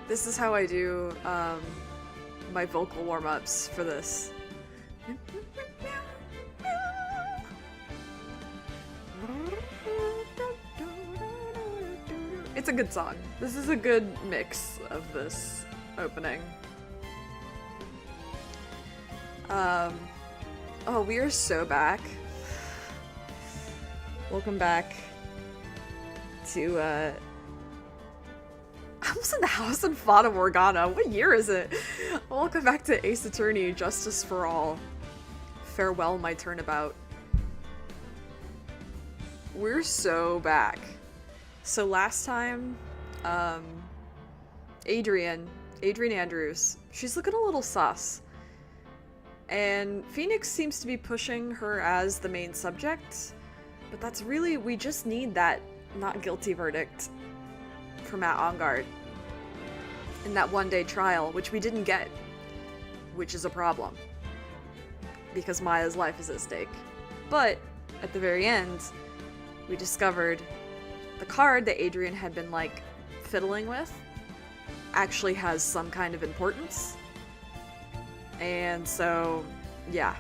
This is how I do my vocal warm-ups for this. It's a good song. This is a good mix of this opening. Oh, we are so back. Welcome back to, I was in the house in Fata Morgana. What year is it? Welcome back to Ace Attorney, Justice for All. Farewell, my turnabout. We're so back. So last time, Adrian Andrews, she's looking a little sus. And Phoenix seems to be pushing her as the main subject, but that's really, we just need that not guilty verdict for Matt Engard in that one-day trial, which we didn't get, which is a problem, because Maya's life is at stake. But at the very end, we discovered the card that Adrian had been, like, fiddling with actually has some kind of importance. And so, yeah,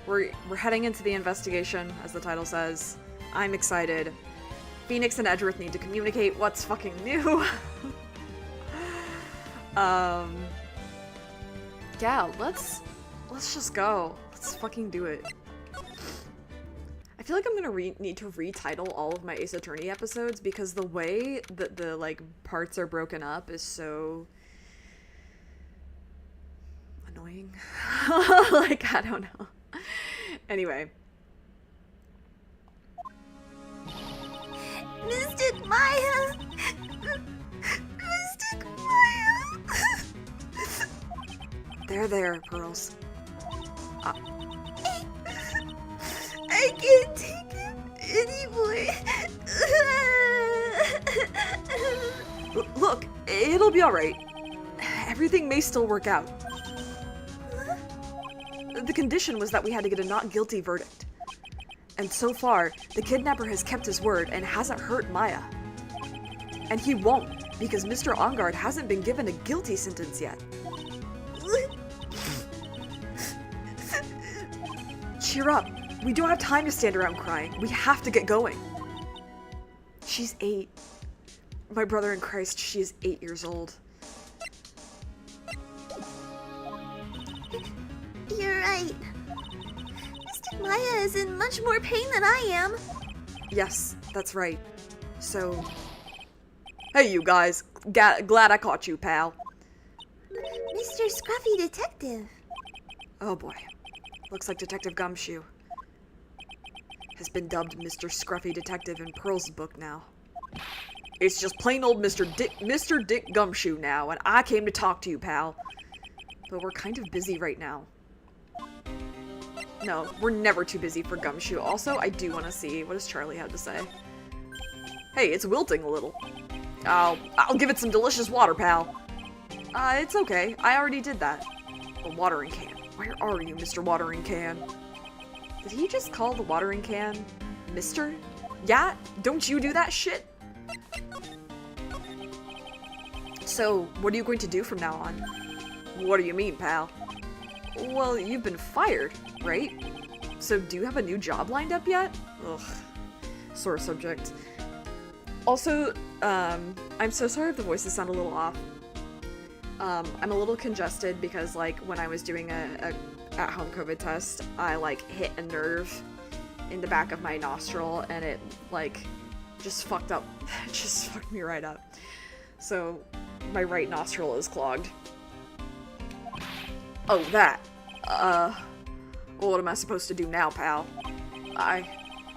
we're heading into the investigation, as the title says. I'm excited. Phoenix and Edgeworth need to communicate what's fucking new. Yeah, let's just go. Let's fucking do it. I feel like I'm gonna need to retitle all of my Ace Attorney episodes because the way that the, like, parts are broken up is so annoying. Like, I don't know. Anyway. Mystic Maya! Mystic Maya! There, Pearls. I can't take it anymore. Look, it'll be alright. Everything may still work out. The condition was that we had to get a not guilty verdict. And so far, the kidnapper has kept his word and hasn't hurt Maya. And he won't, because Mr. Engard hasn't been given a guilty sentence yet. Cheer up. We don't have time to stand around crying. We have to get going. She's 8. My brother in Christ, she is 8 years old. You're right. Mystic Maya is in much more pain than I am. Yes, that's right. So... Hey, you guys. Glad I caught you, pal. Mr. Scruffy Detective. Oh boy. Looks like Detective Gumshoe has been dubbed Mr. Scruffy Detective in Pearl's book now. It's just plain old Mr. Dick Gumshoe now, and I came to talk to you, pal. But we're kind of busy right now. No, we're never too busy for Gumshoe. Also, I do want to see what does Charlie have to say. Hey, it's wilting a little. I'll give it some delicious water, pal. It's okay. I already did that. A watering can. Where are you, Mr. Watering Can? Did he just call the watering can Mr.? Yeah? Don't you do that shit? So, what are you going to do from now on? What do you mean, pal? Well, you've been fired, right? So, do you have a new job lined up yet? Ugh. Sore subject. Also, I'm so sorry if the voices sound a little off. I'm a little congested because, like, when I was doing a at-home COVID test, I, like, hit a nerve in the back of my nostril, and it, like, just fucked up. It just fucked me right up. So, my right nostril is clogged. Oh, that. Well, what am I supposed to do now, pal? I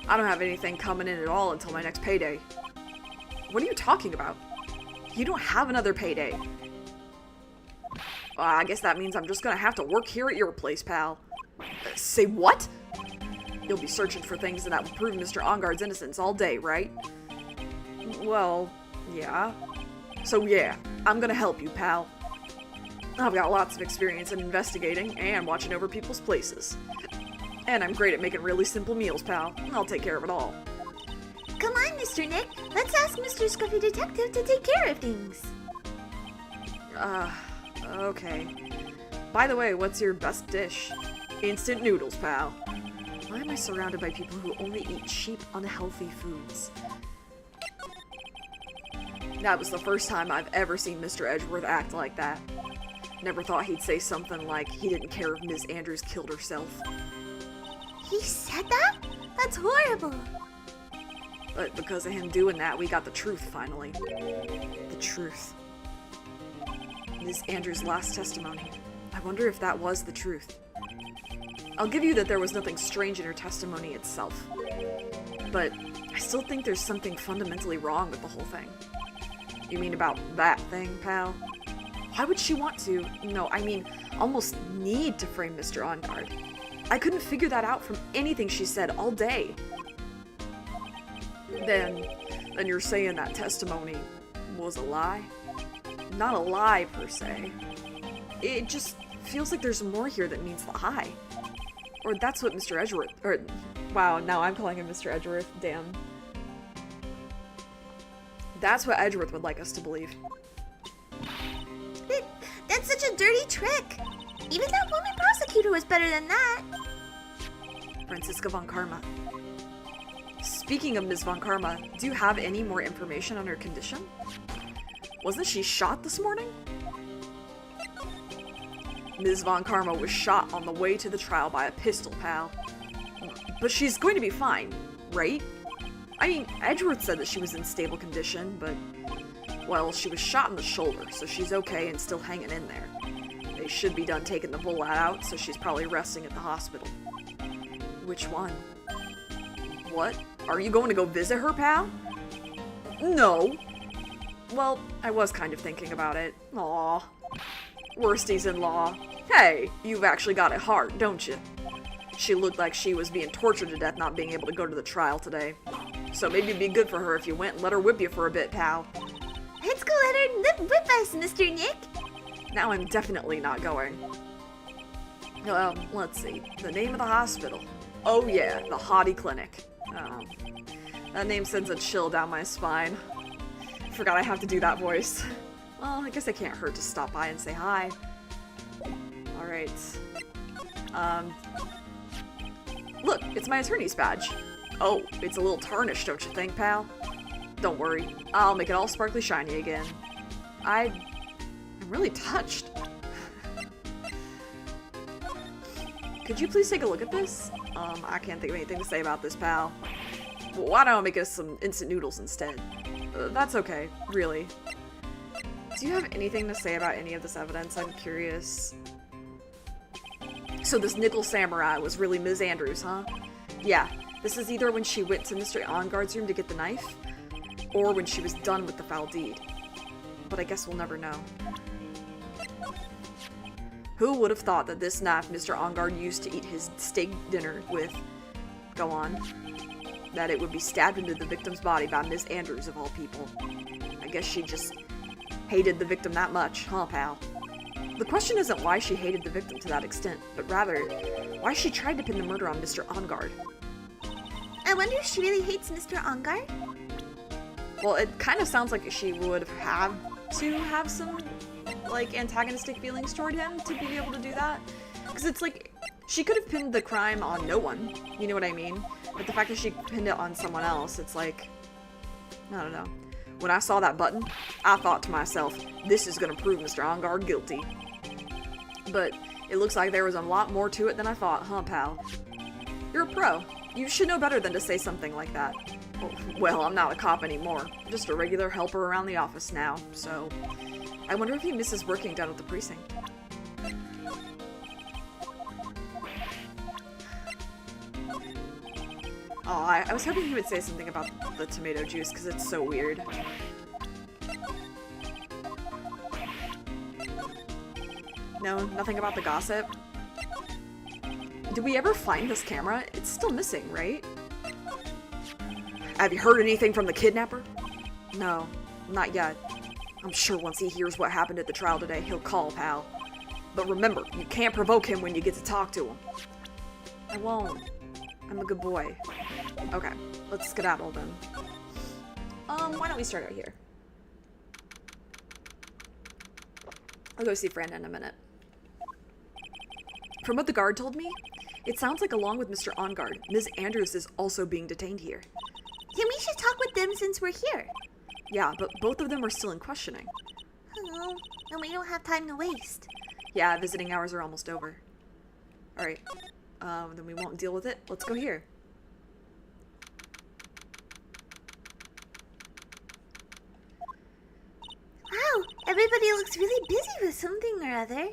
don't have anything coming in at all until my next payday. What are you talking about? You don't have another payday. I guess that means I'm just gonna have to work here at your place, pal. Say what? You'll be searching for things that will prove Mr. Engard's innocence all day, right? Well, yeah. So yeah, I'm gonna help you, pal. I've got lots of experience in investigating and watching over people's places. And I'm great at making really simple meals, pal. I'll take care of it all. Come on, Mr. Nick. Let's ask Mr. Scruffy Detective to take care of things. Okay. By the way, what's your best dish? Instant noodles, pal. Why am I surrounded by people who only eat cheap, unhealthy foods? That was the first time I've ever seen Mr. Edgeworth act like that. Never thought he'd say something like he didn't care if Miss Andrews killed herself. He said that? That's horrible. But because of him doing that, we got the truth finally. The truth. Miss Andrews' last testimony. I wonder if that was the truth. I'll give you that there was nothing strange in her testimony itself. But I still think there's something fundamentally wrong with the whole thing. You mean about that thing, pal? Why would she want to, no, I mean, almost need to frame Mr. Ongard? I couldn't figure that out from anything she said all day. Then you're saying that testimony was a lie? Not a lie, per se. It just feels like there's more here that meets the eye. Or that's what Mr. Edgeworth, or, wow, now I'm calling him Mr. Edgeworth, damn. That's what Edgeworth would like us to believe. That's such a dirty trick. Even that woman prosecutor was better than that. Franziska von Karma. Speaking of Ms. von Karma, do you have any more information on her condition? Wasn't she shot this morning? Ms. von Karma was shot on the way to the trial by a pistol, pal. But she's going to be fine, right? I mean, Edgeworth said that she was in stable condition, but, well, she was shot in the shoulder, so she's okay and still hanging in there. They should be done taking the bullet out, so she's probably resting at the hospital. Which one? What? Are you going to go visit her, pal? No. Well, I was kind of thinking about it. Aw. Worsties-in-law. Hey, you've actually got it hard, don't you? She looked like she was being tortured to death not being able to go to the trial today. So maybe it'd be good for her if you went and let her whip you for a bit, pal. Let's go let her whip us, Mr. Nick. Now I'm definitely not going. Well, let's see. The name of the hospital. Oh yeah, the Hottie Clinic. Oh. That name sends a chill down my spine. Forgot I have to do that voice. Well, I guess it can't hurt to stop by and say hi. Alright. Look, it's my attorney's badge. Oh, it's a little tarnished, don't you think, pal? Don't worry, I'll make it all sparkly shiny again. I'm really touched. Could you please take a look at this? I can't think of anything to say about this, pal. Well, why don't I make us some instant noodles instead? That's okay, really. Do you have anything to say about any of this evidence? I'm curious. So this nickel samurai was really Ms. Andrews, huh? Yeah, this is either when she went to Mr. Ongard's room to get the knife, or when she was done with the foul deed. But I guess we'll never know. Who would have thought that this knife Mr. Ongard used to eat his steak dinner with, go on, that it would be stabbed into the victim's body by Ms. Andrews of all people? I guess she just hated the victim that much, huh, pal? The question isn't why she hated the victim to that extent, but rather, why she tried to pin the murder on Mr. Ongard. I wonder if she really hates Mr. Ongard? Well, it kind of sounds like she would have to have some, like, antagonistic feelings toward him to be able to do that. Because it's like, she could have pinned the crime on no one, you know what I mean? But the fact that she pinned it on someone else, it's like, I don't know. When I saw that button, I thought to myself, this is gonna prove Mr. Ongard guilty. But it looks like there was a lot more to it than I thought, huh, pal? You're a pro. You should know better than to say something like that. Well, I'm not a cop anymore. I'm just a regular helper around the office now, so... I wonder if he misses working down at the precinct. Oh, I was hoping he would say something about the tomato juice, because it's so weird. No, nothing about the gossip? Did we ever find this camera? It's still missing, right? Have you heard anything from the kidnapper? No, not yet. I'm sure once he hears what happened at the trial today, he'll call, pal. But remember, you can't provoke him when you get to talk to him. I won't. I'm a good boy. Okay, let's skedaddle then. Why don't we start out here? I'll go see Fran in a minute. From what the guard told me, it sounds like along with Mr. On Guard, Ms. Andrews is also being detained here. Then we should talk with them since we're here. Yeah, but both of them are still in questioning. Oh, and we don't have time to waste. Yeah, visiting hours are almost over. Alright, then we won't deal with it. Let's go here. Wow, everybody looks really busy with something or other.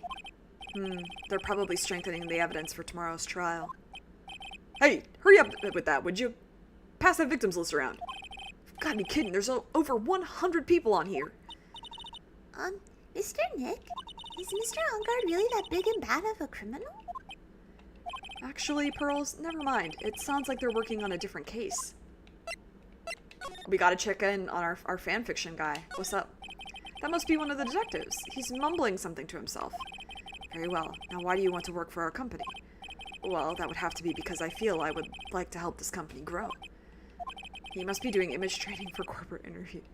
They're probably strengthening the evidence for tomorrow's trial. Hey, hurry up with that, would you? Pass that victims list around. You've got to be kidding, there's over 100 people on here. Mr. Nick? Is Mr. Ongard really that big and bad of a criminal? Actually, Pearls, never mind. It sounds like they're working on a different case. We gotta check in on our fanfiction guy. What's up? That must be one of the detectives. He's mumbling something to himself. Very well. Now why do you want to work for our company? Well, that would have to be because I feel I would like to help this company grow. He must be doing image training for corporate interviews.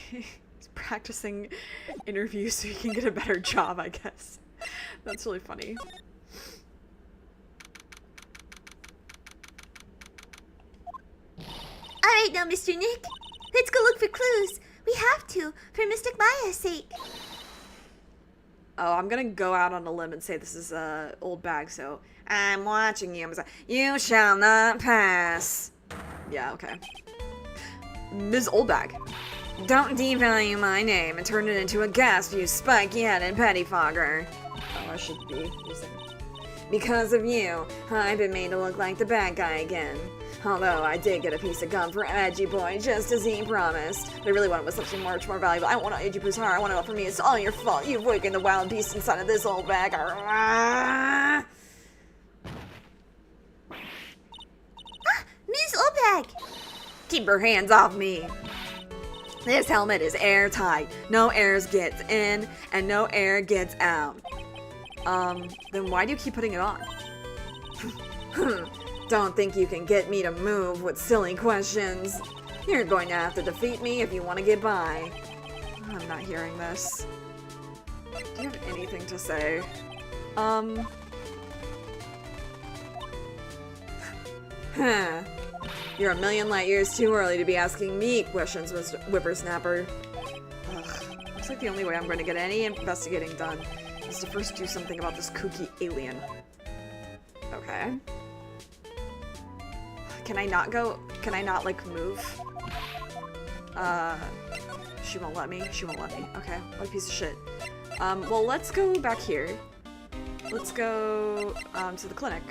He's practicing interviews so he can get a better job, I guess. That's really funny. Alright now, Mr. Nick. Let's go look for clues. We have to, for Mystic Maya's sake. Oh, I'm gonna go out on a limb and say this is a old bag, so I'm watching you. You shall not pass. Yeah, okay. Ms. Oldbag. Don't devalue my name and turn it into a gasp, you spiky-headed pettifogger. Oh, I should be using... Because of you, I've been made to look like the bad guy again. Although I did get a piece of gum for Edgy Boy, just as he promised. But I really wanted was something much more valuable. I want Edgy Boy's heart. I want it all for me. It's all your fault. You've wakened the wild beast inside of this old bag. Ah! Ms. Obag! Keep your hands off me. This helmet is airtight. No air gets in, and no air gets out. Then why do you keep putting it on? Don't think you can get me to move with silly questions. You're going to have to defeat me if you want to get by. I'm not hearing this. Do you have anything to say? You're a million light years too early to be asking me questions, Mr. Whippersnapper. Ugh. Looks like the only way I'm going to get any investigating done is to first do something about this kooky alien. Okay. Can I not go? Can I not, like, move? She won't let me. She won't let me. Okay, what a piece of shit. Well, let's go back here. Let's go, to the clinic.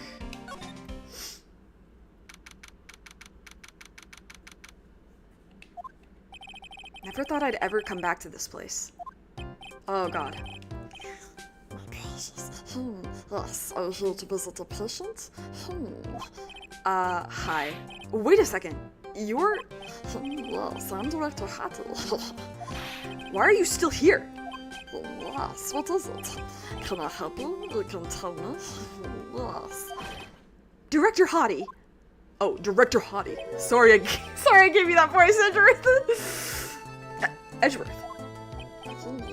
Never thought I'd ever come back to this place. Oh, God. Yes, are you here to visit a patient? Hi. Wait a second. You're... Yes, I'm Director Hattie. Why are you still here? Yes, what is it? Can I help you? You can tell me. Yes. Director Hottie. Oh, Director Hottie. Sorry, I gave you that voice, Edgeworth. Edgeworth.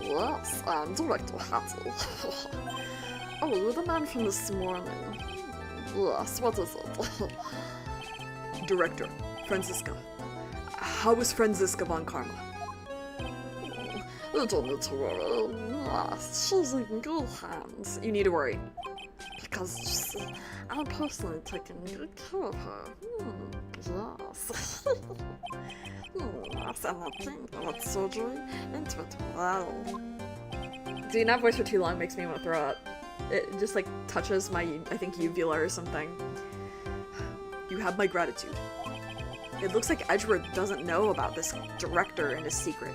Yes, I'm Director Hattie. Oh, you're the man from this morning. Yes, what is it? Director, Franziska. How is Franziska von Karma? You don't need to worry. Yes, she's in good hands. You need to worry. Because, you see, I'm personally taking good care of her. Yes. Yes, and I think that surgery into it well. Doing that voice for too long makes me want to throw up. It just, like, touches my, I think, uvula or something. You have my gratitude. It looks like Edgeworth doesn't know about this director and his secret.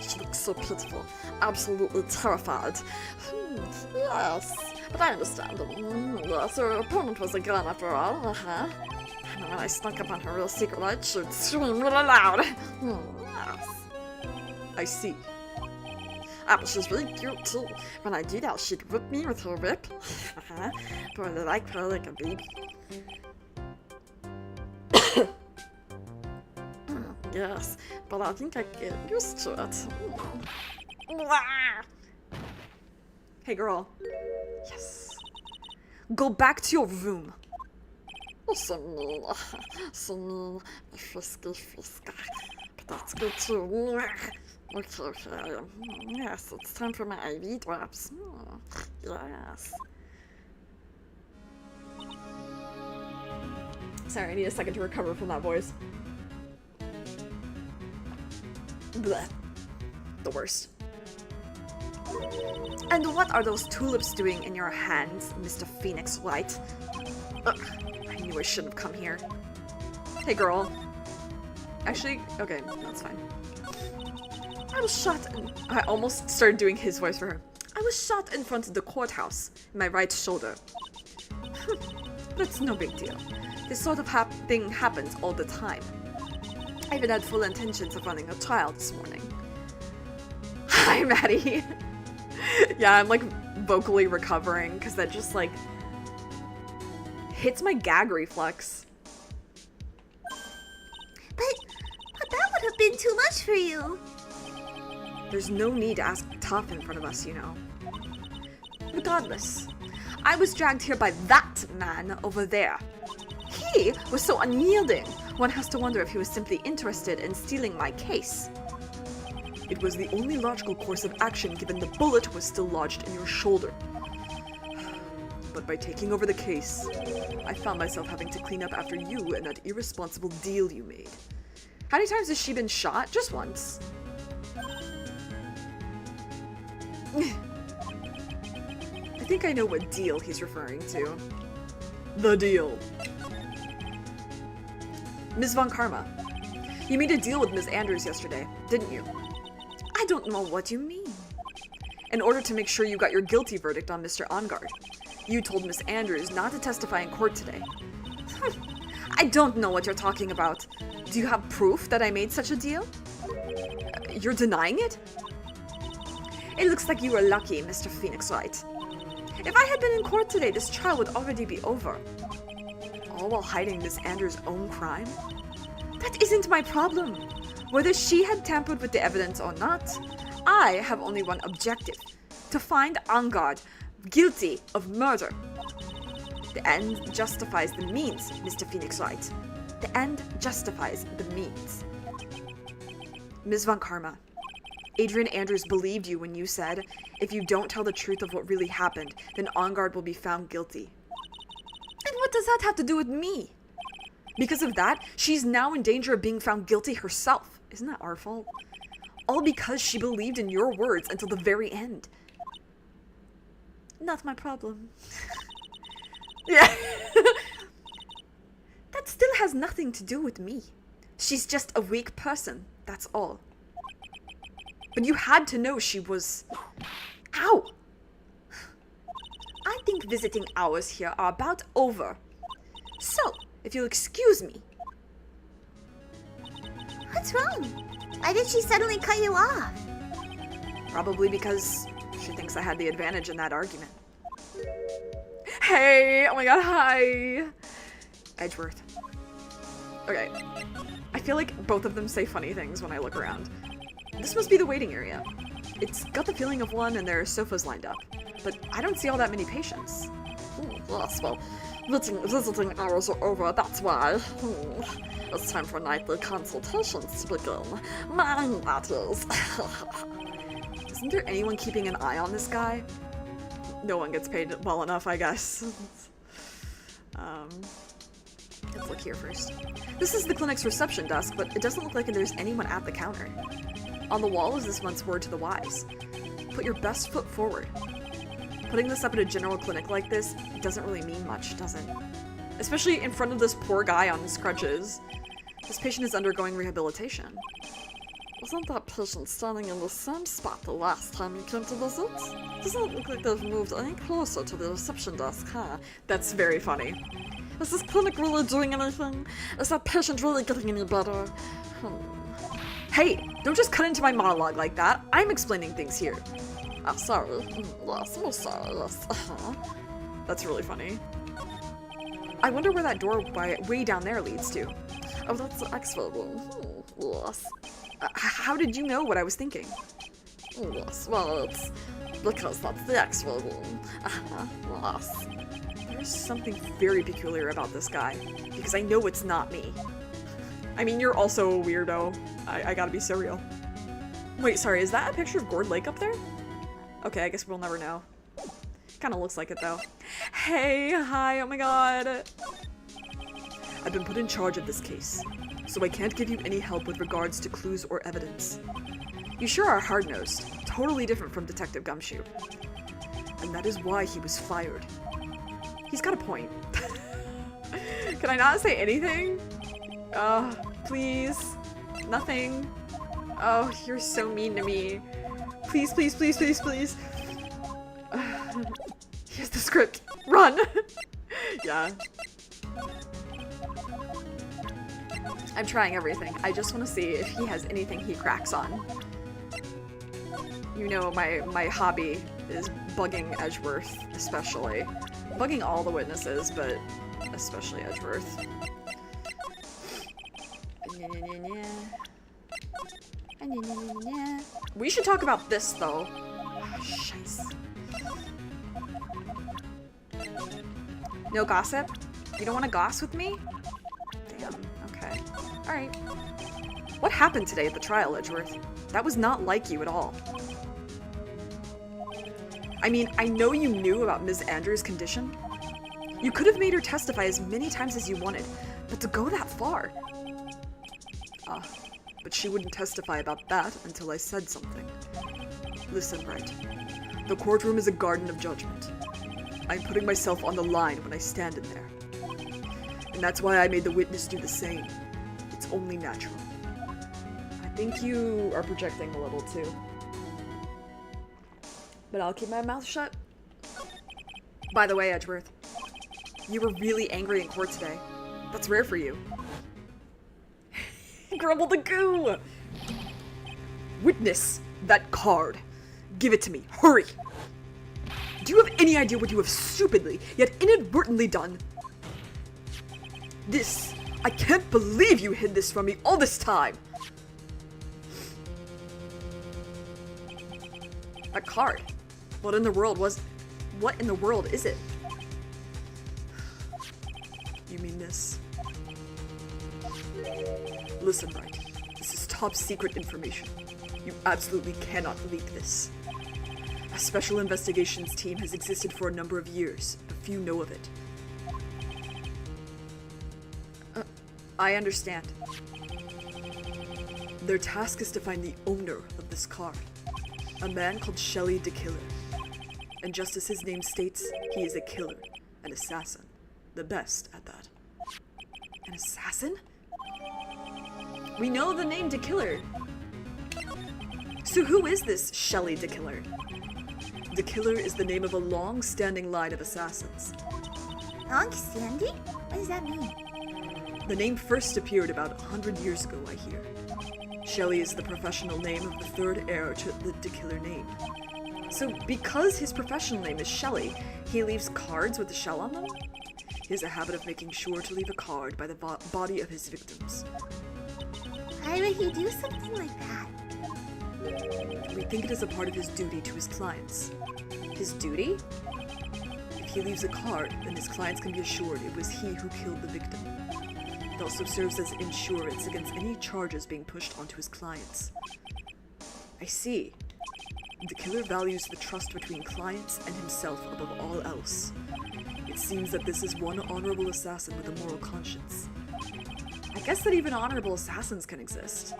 She looks so pitiful, absolutely terrified. Yes, but I understand. Yes, her opponent was a gun after all, And when I snuck up on her real secret light, she would scream really loud. Yes. I see. but she's really cute too. When I do that, she'd whip me with her whip. But I like her like a baby. Yes, but I think I get used to it. Hey, girl. Yes. Go back to your room. So mean, frisky. But that's good too. Okay. Yes, it's time for my IV drops. Yes. Sorry, I need a second to recover from that voice. Blech. The worst. And what are those tulips doing in your hands, Mr. Phoenix Wright? Ugh, I knew I shouldn't have come here. Hey, girl. Actually, okay, that's fine. I was shot in... I almost started doing his voice for her. I was shot in front of the courthouse, in my right shoulder. But it's no big deal. This sort of thing happens all the time. I even had full intentions of running a trial this morning. Hi, Maddie. Yeah, I'm like vocally recovering because that just like hits my gag reflex. But that would have been too much for you. There's no need to act tough in front of us, you know. Regardless, I was dragged here by that man over there. He was so unyielding, one has to wonder if he was simply interested in stealing my case. It was the only logical course of action given the bullet was still lodged in your shoulder. But by taking over the case, I found myself having to clean up after you and that irresponsible deal you made. How many times has she been shot? Just once. I think I know what deal he's referring to. The deal. Ms. Von Karma, you made a deal with Ms. Andrews yesterday, didn't you? I don't know what you mean. In order to make sure you got your guilty verdict on Mr. Ongard, you told Ms. Andrews not to testify in court today. I don't know what you're talking about. Do you have proof that I made such a deal? You're denying it? It looks like you were lucky, Mr. Phoenix Wright. If I had been in court today, this trial would already be over. All while hiding Ms. Andrews' own crime? That isn't my problem. Whether she had tampered with the evidence or not, I have only one objective. To find Ongard guilty of murder. The end justifies the means, Mr. Phoenix Wright. The end justifies the means. Ms. Von Karma, Adrian Andrews believed you when you said, if you don't tell the truth of what really happened, then Ongard will be found guilty. And what does that have to do with me? Because of that, she's now in danger of being found guilty herself. Isn't that our fault? All because she believed in your words until the very end. Not my problem. Yeah. That still has nothing to do with me. She's just a weak person, that's all. But you had to know she was... Ow! I think visiting hours here are about over. So, if you'll excuse me. What's wrong? Why did she suddenly cut you off? Probably because she thinks I had the advantage in that argument. Hey! Oh my god, hi! Edgeworth. Okay. I feel like both of them say funny things when I look around. This must be the waiting area. It's got the feeling of one and there are sofas lined up. But I don't see all that many patients. Yes, well, visiting hours are over, that's why. It's time for nightly consultations to begin. Mine, that is. Isn't there anyone keeping an eye on this guy? No one gets paid well enough, I guess. Let's look here first. This is the clinic's reception desk, but it doesn't look like there's anyone at the counter. On the wall is this month's word to the wise. Put your best foot forward. Putting this up at a general clinic like this doesn't really mean much, does it? Especially in front of this poor guy on his crutches. This patient is undergoing rehabilitation. Wasn't that patient standing in the same spot the last time you came to visit? Doesn't look like they've moved any closer to the reception desk, huh? That's very funny. Is this clinic really doing anything? Is that patient really getting any better? Hey! Don't just cut into my monologue like that. I'm explaining things here. I'm sorry. Yes, I'm sorry. Yes. That's really funny. I wonder where that door way down there leads to. Oh, that's the X-ray room. Yes. How did you know what I was thinking? Yes, well, it's because that's the X-ray room. Yes. There's something very peculiar about this guy, because I know it's not me. I mean, you're also a weirdo. I gotta be so real. Wait, sorry, is that a picture of Gourd Lake up there? Okay, I guess we'll never know. Kinda looks like it, though. Hey, hi, oh my god. I've been put in charge of this case, so I can't give you any help with regards to clues or evidence. You sure are hard-nosed, totally different from Detective Gumshoe. And that is why he was fired. He's got a point. Can I not say anything? Please. Nothing. Oh, you're so mean to me. Please, please, please, please, please. Here's the script. Run! Yeah. I'm trying everything. I just want to see if he has anything he cracks on. You know, my hobby is bugging Edgeworth, especially. Bugging all the witnesses, but especially Edgeworth. We should talk about this, though. Scheiße. No gossip? You don't want to goss with me? Damn, okay. Alright. What happened today at the trial, Edgeworth? That was not like you at all. I mean, I know you knew about Ms. Andrews' condition. You could have made her testify as many times as you wanted, but to go that far... but she wouldn't testify about that until I said something. Listen, Bright. The courtroom is a garden of judgment. I'm putting myself on the line when I stand in there. And that's why I made the witness do the same. It's only natural. I think you are projecting a little too. But I'll keep my mouth shut. By the way, Edgeworth, you were really angry in court today. That's rare for you. Grumble the goo! Witness that card. Give it to me. Hurry! Do you have any idea what you have stupidly, yet inadvertently done? This. I can't believe you hid this from me all this time! A card? What in the world is it? You mean this? Listen, Bright. This is top secret information. You absolutely cannot leak this. A special investigations team has existed for a number of years, but few know of it. I understand. Their task is to find the owner of this card, a man called Shelley the Killer. And just as his name states, he is a killer, an assassin. The best at that. An assassin? We know the name the Killer. So who is this Shelley the Killer? The Killer is the name of a long-standing line of assassins. Long-standing? What does that mean? The name first appeared about 100 years ago, I hear. Shelley is the professional name of the third heir to the Killer name. So because his professional name is Shelley, he leaves cards with a shell on them? He has a habit of making sure to leave a card by the body of his victims. Why would he do something like that? We think it is a part of his duty to his clients. His duty? If he leaves a card, then his clients can be assured it was he who killed the victim. It also serves as insurance against any charges being pushed onto his clients. I see. The Killer values the trust between clients and himself above all else. It seems that this is one honorable assassin with a moral conscience. I guess that even honorable assassins can exist.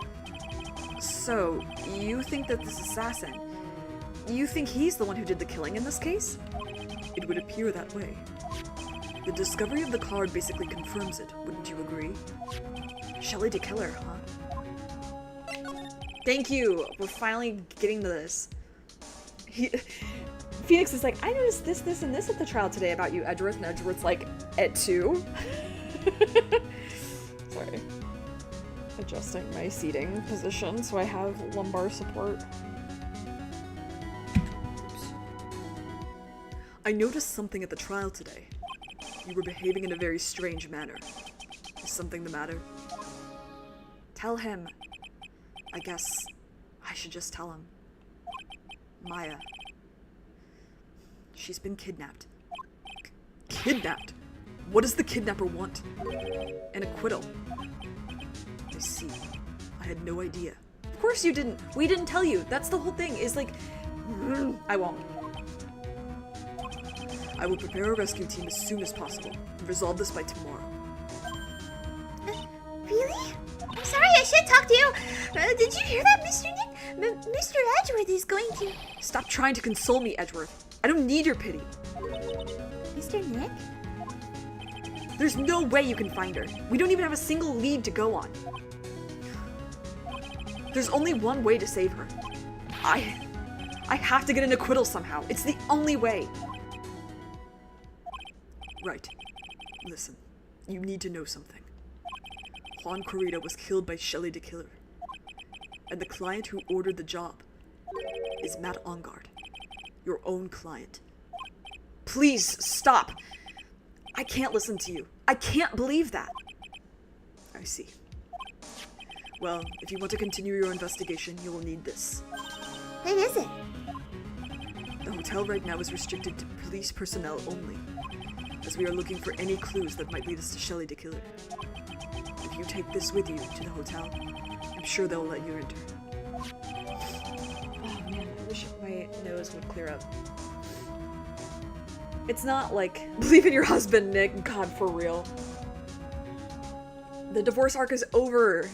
So, you think that this assassin, you think he's the one who did the killing in this case? It would appear that way. The discovery of the card basically confirms it, wouldn't you agree? Shelley the Killer, huh? Thank you! We're finally getting to this. Phoenix is like, I noticed this, this, and this at the trial today about you, Edgeworth, and Edgeworth's like, at 2? Sorry. Adjusting my seating position so I have lumbar support. Oops. I noticed something at the trial today. You were behaving in a very strange manner. Is something the matter? Tell him. I guess I should just tell him. Maya. She's been kidnapped. Kidnapped? What does the kidnapper want? An acquittal. I see. I had no idea. Of course you didn't. We didn't tell you. That's the whole thing, is like... I won't. I will prepare a rescue team as soon as possible and resolve this by tomorrow. Really? I'm sorry, I should talk to you. Did you hear that, Mr. Nick? Mr. Edgeworth is going to... Stop trying to console me, Edgeworth. I don't need your pity. Mr. Nick? There's no way you can find her. We don't even have a single lead to go on. There's only one way to save her. I have to get an acquittal somehow. It's the only way. Right. Listen, you need to know something. Juan Corrida was killed by Shelley the Killer. And the client who ordered the job is Matt Ongard, your own client. Please, stop! I can't listen to you. I can't believe that. I see. Well, if you want to continue your investigation, you will need this. What is it? The hotel right now is restricted to police personnel only, as we are looking for any clues that might lead us to Shelley the Killer. If you take this with you to the hotel, I'm sure they'll let you enter. Oh man, I wish my nose would clear up. It's not like, believe in your husband, Nick. God, for real. The divorce arc is over.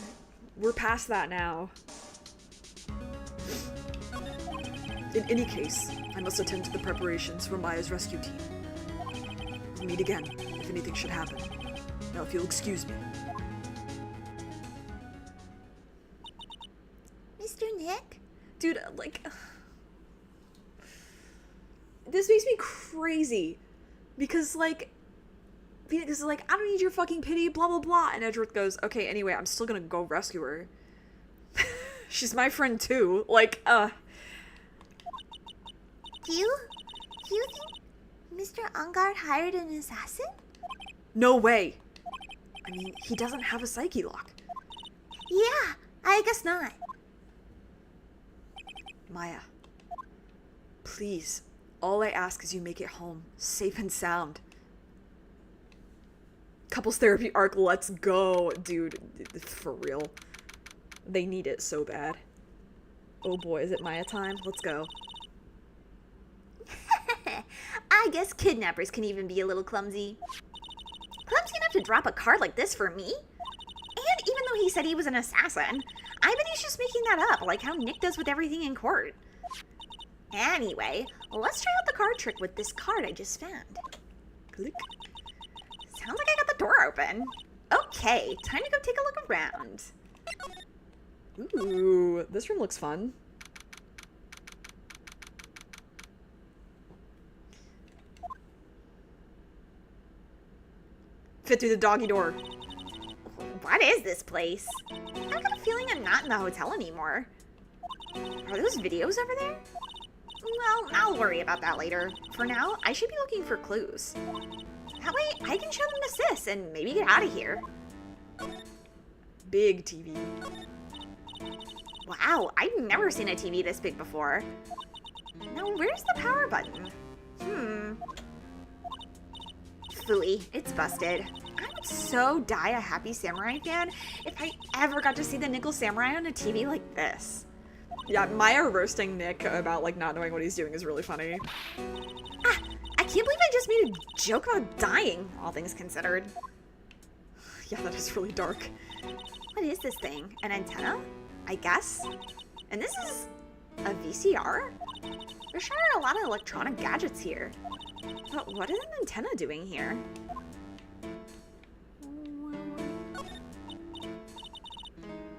We're past that now. In any case, I must attend to the preparations for Maya's rescue team. We'll meet again if anything should happen. Now, if you'll excuse me. Mr. Nick? Dude, like... This makes me crazy. Because, like... Phoenix is like, I don't need your fucking pity, blah, blah, blah. And Edgeworth goes, okay, anyway, I'm still gonna go rescue her. She's my friend, too. Like, Do you think Mr. Ongard hired an assassin? No way. I mean, he doesn't have a psyche lock. Yeah, I guess not. Maya. Please. All I ask is you make it home, safe and sound. Couples therapy arc, let's go. Dude, for real. They need it so bad. Oh boy, is it Maya time? Let's go. I guess kidnappers can even be a little clumsy. Clumsy enough to drop a card like this for me? And even though he said he was an assassin, I bet he's just making that up, like how Nick does with everything in court. Anyway, let's try out the card trick with this card I just found. Click. Sounds like I got the door open. Okay, time to go take a look around. Ooh, this room looks fun. Fit through the doggy door. What is this place? I've got a feeling I'm not in the hotel anymore. Are those videos over there? Well, I'll worry about that later. For now, I should be looking for clues. That way, I can show them to Sis and maybe get out of here. Big TV. Wow, I've never seen a TV this big before. Now, where's the power button? Phooey, it's busted. I would so die a Happy Samurai fan if I ever got to see the Nickel Samurai on a TV like this. Yeah, Maya roasting Nick about, like, not knowing what he's doing is really funny. Ah, I can't believe I just made a joke about dying, all things considered. Yeah, that is really dark. What is this thing? An antenna? I guess? And this is a VCR? There sure are a lot of electronic gadgets here. But what is an antenna doing here?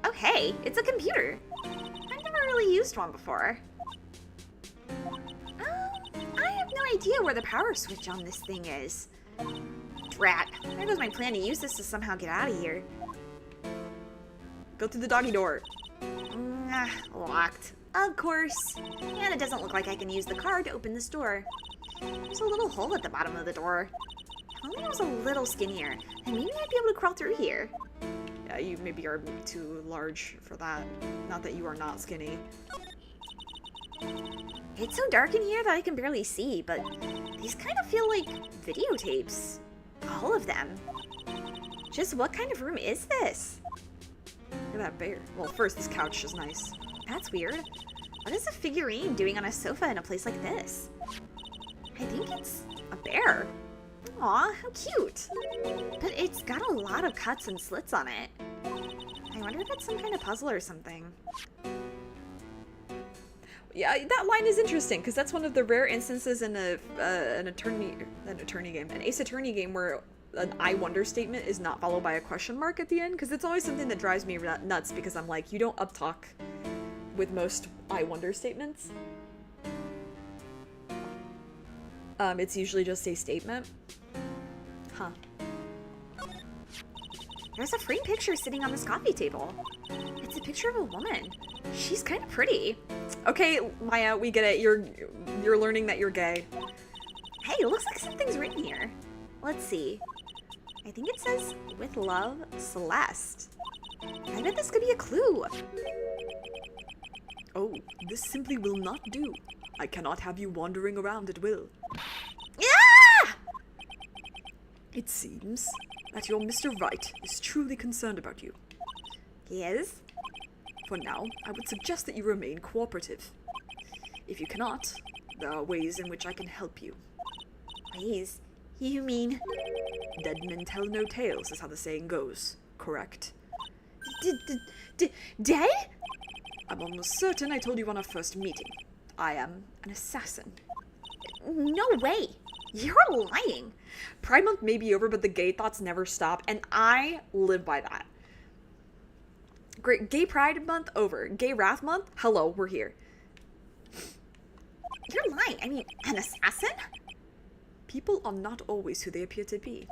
Oh hey, it's a computer. I've never really used one before. I have no idea where the power switch on this thing is. Drat, there goes my plan to use this to somehow get out of here. Go through the doggy door. Locked. Of course. And it doesn't look like I can use the card to open this door. There's a little hole at the bottom of the door. If only I was a little skinnier, and maybe I'd be able to crawl through here. Yeah, you maybe are too large for that. Not that you are not skinny. It's so dark in here that I can barely see, but these kind of feel like videotapes. All of them. Just what kind of room is this? Look at that bear. Well, first, this couch is nice. That's weird. What is a figurine doing on a sofa in a place like this? I think it's a bear. Aw, how cute. But it's got a lot of cuts and slits on it. I wonder if it's some kind of puzzle or something. Yeah, that line is interesting because that's one of the rare instances in an Ace Attorney game where an I wonder statement is not followed by a question mark at the end, because it's always something that drives me nuts because I'm like, you don't uptalk with most I wonder statements. It's usually just a statement. Huh. There's a frame picture sitting on this coffee table. It's a picture of a woman. She's kind of pretty. Okay, Maya, we get it. You're learning that you're gay. Hey, it looks like something's written here. Let's see. I think it says, "With love, Celeste." I bet this could be a clue. Oh, this simply will not do. I cannot have you wandering around at will. Yeah! It seems that your Mr. Right is truly concerned about you. Yes? For now, I would suggest that you remain cooperative. If you cannot, there are ways in which I can help you. Ways? You mean... Dead men tell no tales is how the saying goes, correct? Dead? I'm almost certain I told you on our first meeting. I am an assassin. No way. You're lying. Pride Month may be over, but the gay thoughts never stop, and I live by that. Great. Gay Pride Month over. Gay Wrath Month? Hello, we're here. You're lying. I mean, an assassin? People are not always who they appear to be.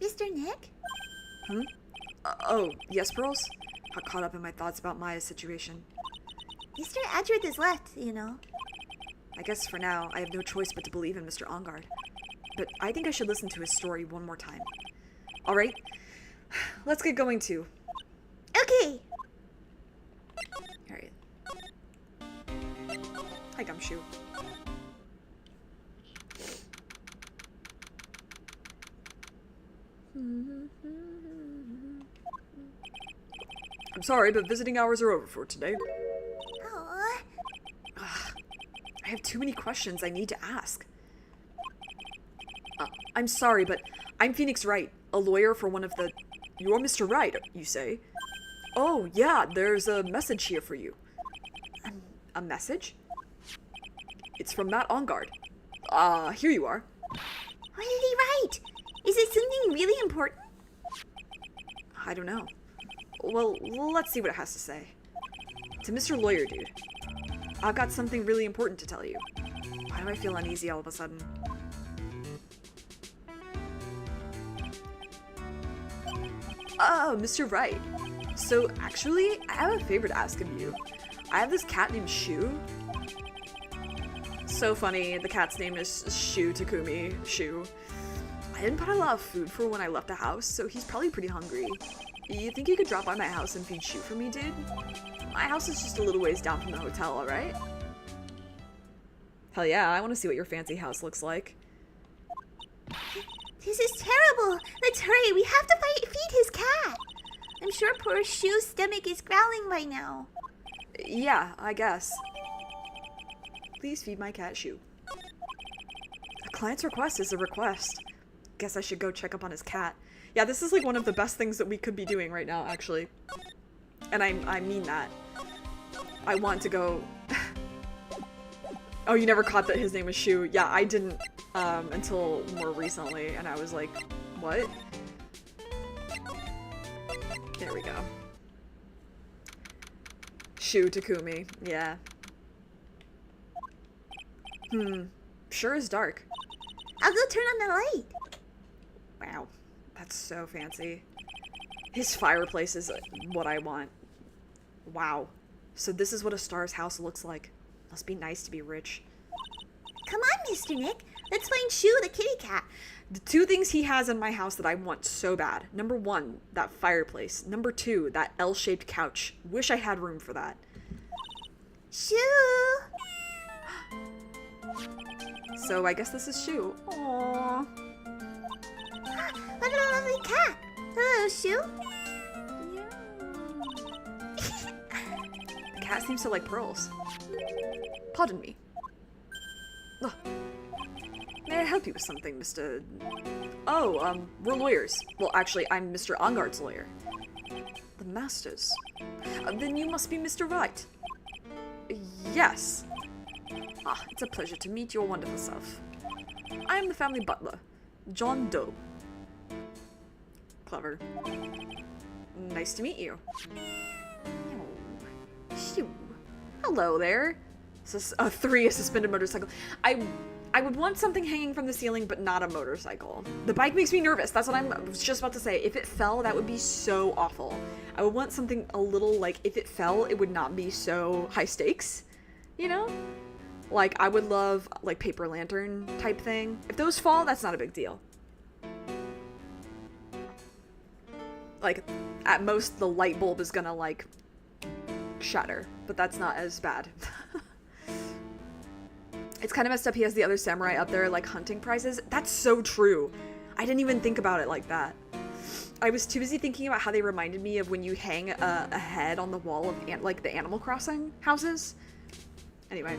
Mr. Nick? Oh, yes, Pearls? Got caught up in my thoughts about Maya's situation. Mr. Edgeworth is left, you know. I guess for now, I have no choice but to believe in Mr. Engard. But I think I should listen to his story one more time. Alright, let's get going too. Okay. Alright. Hi, Gumshoe. I'm sorry, but visiting hours are over for today. Aw. I have too many questions I need to ask. I'm sorry, but I'm Phoenix Wright, a lawyer for one of the... You're Mr. Wright, you say? Oh, yeah, there's a message here for you. A message? It's from Matt Engard. Here you are. What did he write? Is it something really important? I don't know. Well, let's see what it has to say. To Mr. Lawyer Dude, I've got something really important to tell you. Why do I feel uneasy all of a sudden? Oh, Mr. Wright. So, actually, I have a favor to ask of you. I have this cat named Shu. So funny, the cat's name is Shu Takumi. Shu. I didn't put a lot of food for when I left the house, so he's probably pretty hungry. You think you could drop by my house and feed Shu for me, dude? My house is just a little ways down from the hotel, alright? Hell yeah, I want to see what your fancy house looks like. This is terrible. Let's hurry. We have to feed his cat. I'm sure poor Shu's stomach is growling by now. Yeah, I guess. Please feed my cat Shu. A client's request is a request. Guess I should go check up on his cat. Yeah, this is like one of the best things that we could be doing right now, actually. And I mean that. I want to go... Oh, you never caught that his name was Shu. Yeah, I didn't until more recently, and I was like, what? There we go. Shu Takumi, yeah. Sure is dark. I'll go turn on the light. Wow, that's so fancy. His fireplace is what I want. Wow. So this is what a star's house looks like. Must be nice to be rich. Come on, Mr. Nick. Let's find Shoo the kitty cat. The two things he has in my house that I want so bad. Number one, that fireplace. Number two, that L-shaped couch. Wish I had room for that. Shoo! So I guess this is Shoo. Aww. What a lovely cat. Hello, Shoo. The cat seems to like pearls. Pardon me. Ugh. May I help you with something, Mr. Oh, we're lawyers. Well, actually, I'm Mr. Angard's lawyer. The Masters. Then you must be Mr. Wright. Yes. Ah, it's a pleasure to meet your wonderful self. I am the family butler, John Doe. Clever. Nice to meet you. Oh, shoo. Hello there. Three, a suspended motorcycle. I would want something hanging from the ceiling, but not a motorcycle. The bike makes me nervous. That's what I was just about to say. If it fell, that would be so awful. I would want something a little, like, if it fell, it would not be so high stakes, you know? Like, I would love, like, paper lantern type thing. If those fall, that's not a big deal. Like, at most, the light bulb is gonna, like, shatter. But that's not as bad. It's kind of messed up he has the other samurai up there, like, hunting prizes. That's so true. I didn't even think about it like that. I was too busy thinking about how they reminded me of when you hang a head on the wall of, like, the Animal Crossing houses. Anyway.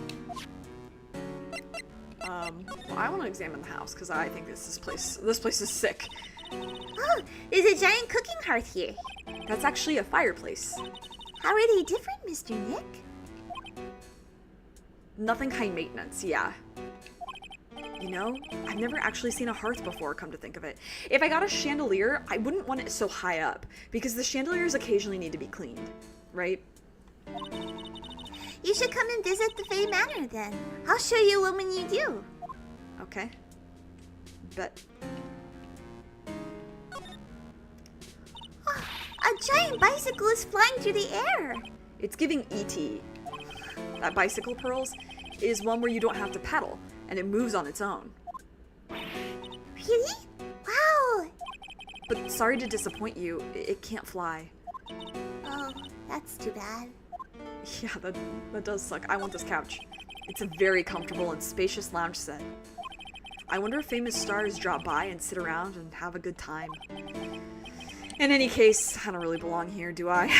Well, I want to examine the house, because I think this place is sick. Oh, there's a giant cooking hearth here. That's actually a fireplace. How are they different, Mr. Nick? Nothing high maintenance, yeah. You know, I've never actually seen a hearth before, come to think of it. If I got a chandelier, I wouldn't want it so high up, because the chandeliers occasionally need to be cleaned, right? You should come and visit the Fey Manor then. I'll show you one when you do. Okay. Bet. Oh, a giant bicycle is flying through the air. It's giving E.T. That bicycle pearls is one where you don't have to pedal, and it moves on its own. Really? Wow. But sorry to disappoint you, it can't fly. Oh, that's too bad. Yeah, that does suck. I want this couch. It's a very comfortable and spacious lounge set. I wonder if famous stars drop by and sit around and have a good time. In any case, I don't really belong here, do I?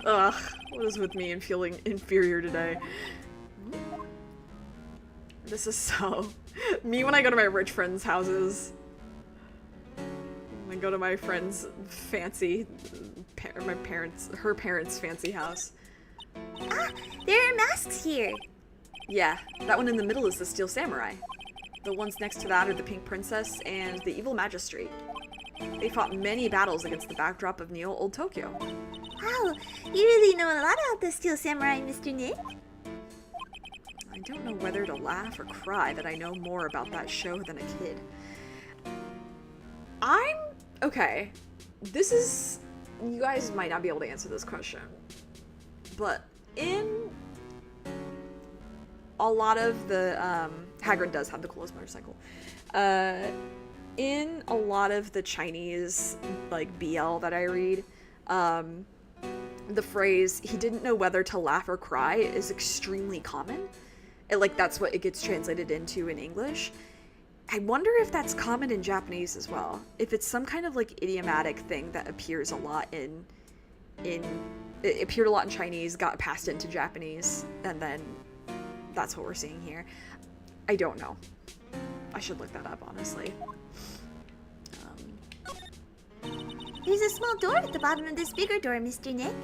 Ugh, what is with me and feeling inferior today? This is so... me when I go to my rich friends' houses. When I go to my friend's fancy... her parents' fancy house. Ah, there are masks here. Yeah, that one in the middle is the Steel Samurai. The ones next to that are the Pink Princess and the Evil Magistrate. They fought many battles against the backdrop of Neo Old Tokyo. Wow, you really know a lot about the Steel Samurai, Mr. Nick. I don't know whether to laugh or cry that I know more about that show than a kid. Okay, this is... you guys might not be able to answer this question. But in a lot of the... Hagrid does have the coolest motorcycle. In a lot of the Chinese, like, BL that I read, the phrase, he didn't know whether to laugh or cry is extremely common. Like, that's what it gets translated into in English. I wonder if that's common in Japanese as well. If it's some kind of, like, idiomatic thing that appears a lot it appeared a lot in Chinese, got passed into Japanese, and then that's what we're seeing here. I don't know. I should look that up, honestly. There's a small door at the bottom of this bigger door, Mr. Nick.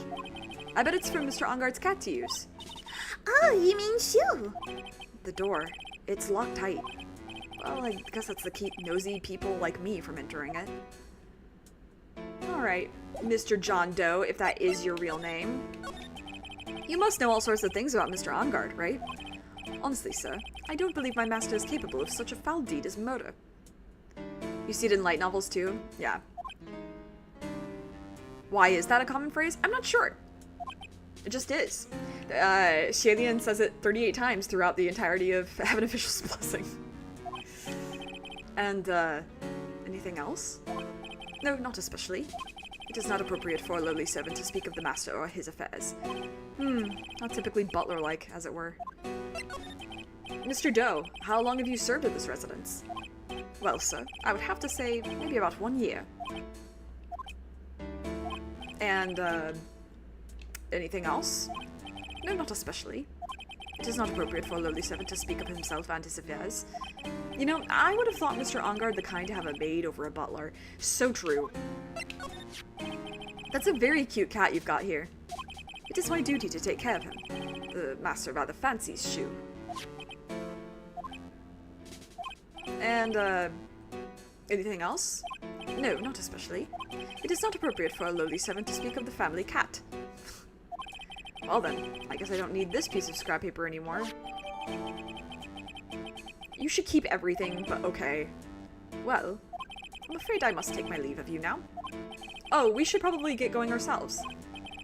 I bet it's for Mr. Angard's cat to use. Oh, you mean Shoo? The door. It's locked tight. Well, I guess that's to keep nosy people like me from entering it. Alright, Mr. John Doe, if that is your real name. You must know all sorts of things about Mr. Angard, right? Honestly, sir, I don't believe my master is capable of such a foul deed as murder. You see it in light novels too? Yeah. Why is that a common phrase? I'm not sure. It just is. Shalian says it 38 times throughout the entirety of Heaven Official's Blessing. And, anything else? No, not especially. It is not appropriate for a lowly servant to speak of the master or his affairs. Not typically butler-like, as it were. Mr. Doe, how long have you served at this residence? Well, sir, I would have to say maybe about 1 year. And, anything else? No, not especially. It is not appropriate for a lowly servant to speak of himself and his affairs. You know, I would have thought Mr. Ongard the kind to have a maid over a butler. So true. That's a very cute cat you've got here. It is my duty to take care of him. The master rather fancies Shu. And, anything else? No, not especially. It is not appropriate for a lowly servant to speak of the family cat. Well then, I guess I don't need this piece of scrap paper anymore. You should keep everything, but okay. Well, I'm afraid I must take my leave of you now. Oh, we should probably get going ourselves.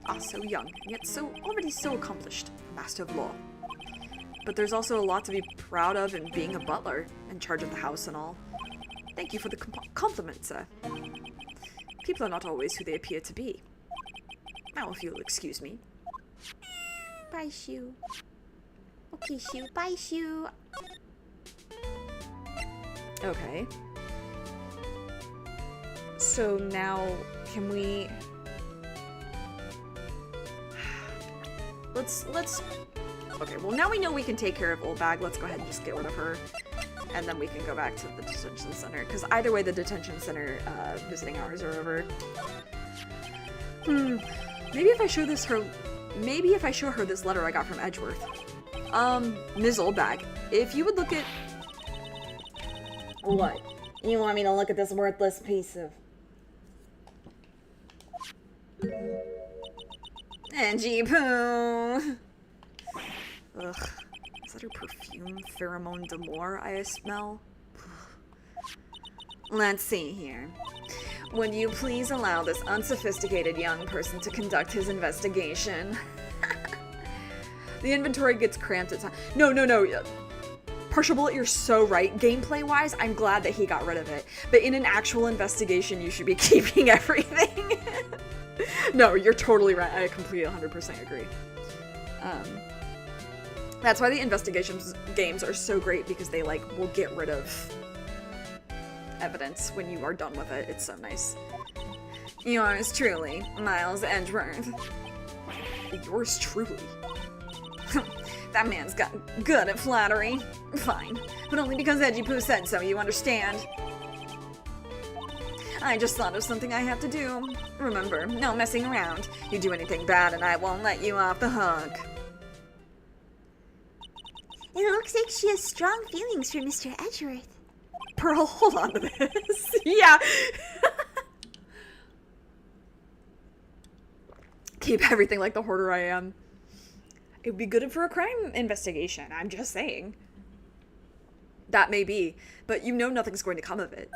Ah, so young, and yet already so accomplished, a master of law. But there's also a lot to be proud of in being a butler, in charge of the house and all. Thank you for the compliment, sir. People are not always who they appear to be. Now, if you'll excuse me. Bye, Shu. Okay, Shu. Bye, Shu. Okay. So now, can we... Let's... Okay, well now we know we can take care of Old Bag. Let's go ahead and just get rid of her. And then we can go back to the detention center. Because either way, the detention center visiting hours are over. Maybe if I show this her... Maybe if I show her this letter I got from Edgeworth. Ms. Oldbag, if you would look at... What? You want me to look at this worthless piece of... Angie poo! Ugh. Is that her perfume? Pheromone d'Amour I smell? Let's see here. Would you please allow this unsophisticated young person to conduct his investigation? The inventory gets cramped at times. No. Partial Bullet, you're so right. Gameplay-wise, I'm glad that he got rid of it. But in an actual investigation, you should be keeping everything. No, you're totally right. I completely 100% agree. That's why the investigations games are so great, because they, like, will get rid of evidence when you are done with it. It's so nice. Yours truly, Miles Edgeworth. Yours truly? That man's got good at flattery. Fine. But only because Edgy Poo said so, you understand? I just thought of something I have to do. Remember, no messing around. You do anything bad and I won't let you off the hook. It looks like she has strong feelings for Mr. Edgeworth. Pearl, hold on to this. Yeah. Keep everything like the hoarder I am. It would be good for a crime investigation, I'm just saying. That may be, but you know nothing's going to come of it.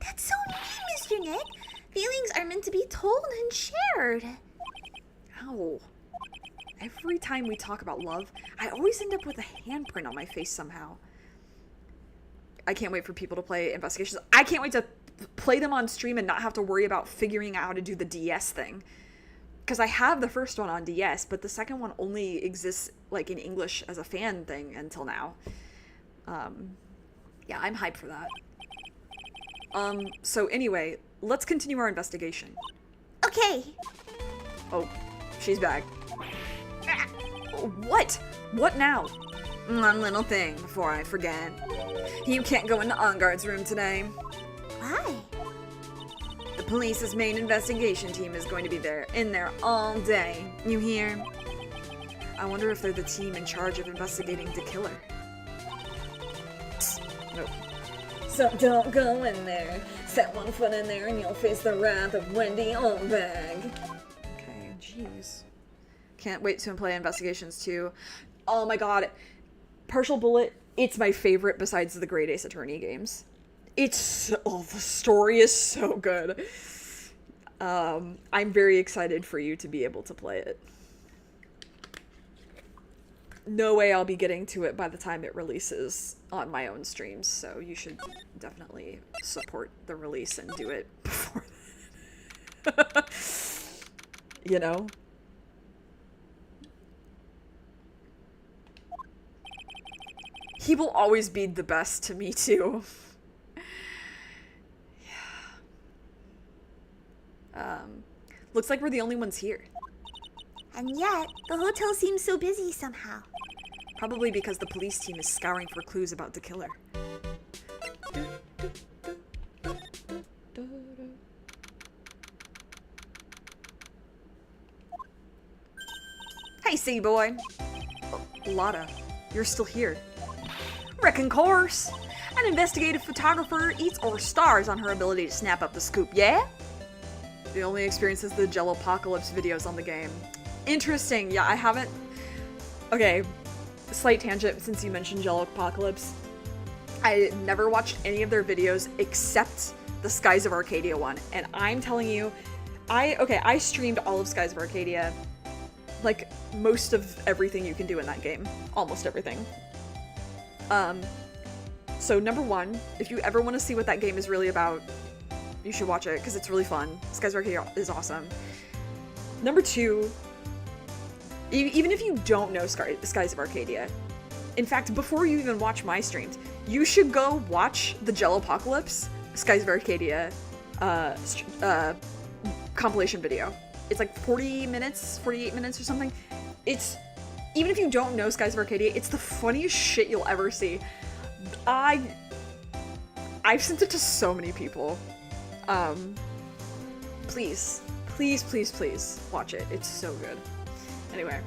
That's so mean, Mr. Nick. Feelings are meant to be told and shared. Ow. Every time we talk about love, I always end up with a handprint on my face somehow. I can't wait for people to play investigations. I can't wait to play them on stream and not have to worry about figuring out how to do the DS thing. Because I have the first one on DS, but the second one only exists like in English as a fan thing until now. Yeah, I'm hyped for that. So anyway, let's continue our investigation. Okay. Oh, she's back. What? What now? One little thing before I forget. You can't go into Ongard's room today. Why? The police's main investigation team is going to be in there all day. You hear? I wonder if they're the team in charge of investigating the killer. Nope. So don't go in there. Set one foot in there and you'll face the wrath of Wendy Oldbag. Okay, jeez. Can't wait to play investigations too. Oh my god. Partial Bullet, it's my favorite besides the Great Ace Attorney games. The story is so good. I'm very excited for you to be able to play it. No way I'll be getting to it by the time it releases on my own streams, so you should definitely support the release and do it before you know? He will always be the best to me, too. Yeah. Looks like we're the only ones here. And yet, the hotel seems so busy somehow. Probably because the police team is scouring for clues about the killer. Hey, C-boy. Oh, Lotta, you're still here. Reckon course. An investigative photographer eats or stars on her ability to snap up the scoop, yeah? The only experience is the Jellopocalypse videos on the game. Interesting. Yeah, I haven't... Okay, slight tangent since you mentioned Jellopocalypse. I never watched any of their videos except the Skies of Arcadia one, and I'm telling you, I streamed all of Skies of Arcadia, like most of everything you can do in that game, almost everything. So number one, if you ever want to see what that game is really about, you should watch it because it's really fun. Skies of Arcadia is awesome. Number two, even if you don't know Skies of Arcadia, in fact, before you even watch my streams, you should go watch the Jellopocalypse Skies of Arcadia compilation video. It's like 40 minutes, 48 minutes or something. It's, even if you don't know Skies of Arcadia, it's the funniest shit you'll ever see. I've sent it to so many people. Please watch it. It's so good. Anyway.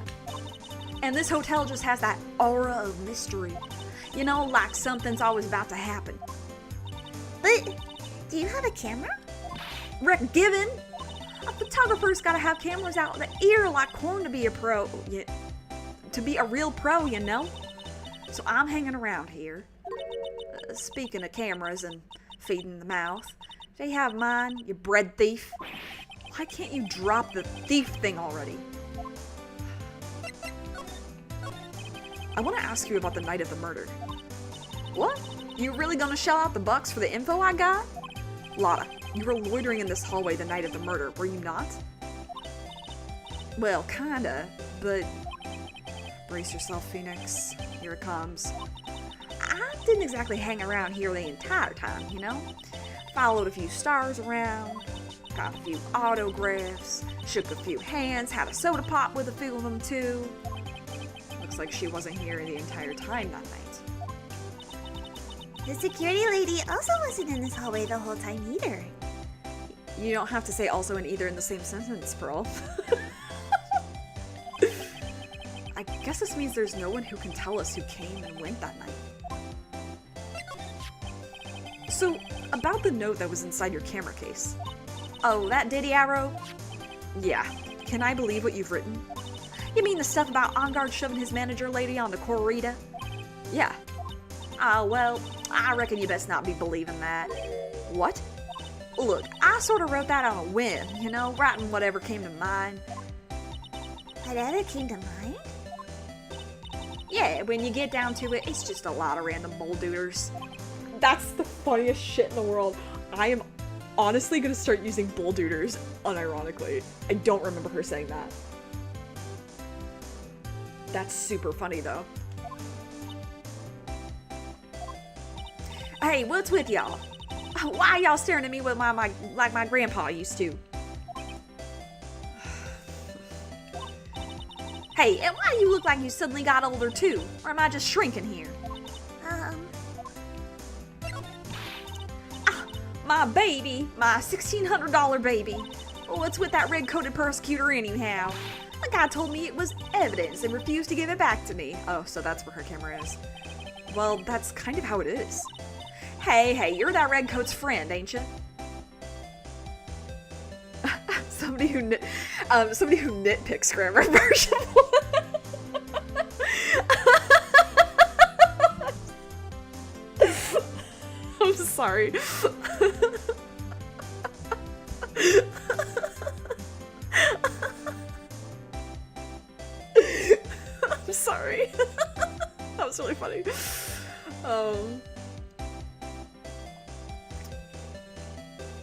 And this hotel just has that aura of mystery. You know, like something's always about to happen. But, do you have a camera? Rick Given! A photographer's gotta have cameras out the ear like corn to be a pro. To be a real pro, you know? So I'm hanging around here. Speaking of cameras and feeding the mouth, do you have mine, you bread thief? Why can't you drop the thief thing already? I want to ask you about the night of the murder. What? You really gonna shell out the bucks for the info I got? Lotta, you were loitering in this hallway the night of the murder, were you not? Well, kinda, but... Brace yourself, Phoenix. Here it comes. I didn't exactly hang around here the entire time, you know? Followed a few stars around, got a few autographs, shook a few hands, had a soda pop with a few of them too. Looks like she wasn't here the entire time that night. The security lady also wasn't in this hallway the whole time either. You don't have to say also and either in the same sentence, Pearl. I guess this means there's no one who can tell us who came and went that night. So, about the note that was inside your camera case. Oh, that ditty I wrote? Yeah. Can I believe what you've written? You mean the stuff about Engard shoving his manager lady on the corrida? Yeah. Well, I reckon you best not be believing that. What? Look, I sort of wrote that on a whim, you know, writing whatever came to mind. Whatever came to mind? Yeah, when you get down to it, it's just a lot of random bulldooters. That's the funniest shit in the world. I am honestly gonna start using bulldooters, unironically. I don't remember her saying that. That's super funny, though. Hey, what's with y'all? Why y'all staring at me with like my grandpa used to? Hey, and why do you look like you suddenly got older too? Or am I just shrinking here? My baby, my $1,600 baby. What's with that red-coated persecutor anyhow? The guy told me it was evidence and refused to give it back to me. Oh, so that's where her camera is. Well, that's kind of how it is. Hey, you're that redcoat's friend, ain't you? somebody who nitpicks grammar version 1. sorry. I'm sorry. That was really funny.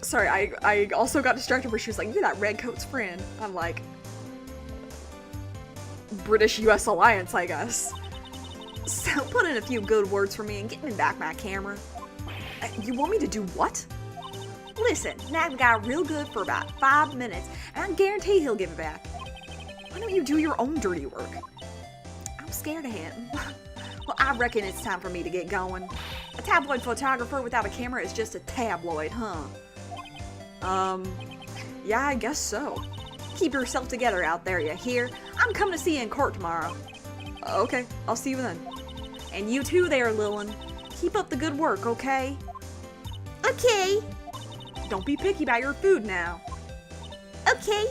Sorry, I also got distracted where she was like, you're that redcoat's friend. I'm like, British US alliance, I guess. So put in a few good words for me and get me back my camera. You want me to do what? Listen, Nag got real good for about 5 minutes, and I guarantee he'll give it back. Why don't you do your own dirty work? I'm scared of him. Well, I reckon it's time for me to get going. A tabloid photographer without a camera is just a tabloid, huh? Yeah, I guess so. Keep yourself together out there, you hear? I'm coming to see you in court tomorrow. Okay, I'll see you then. And you too there, Lillian. Keep up the good work, okay? Okay. Don't be picky about your food now. Okay.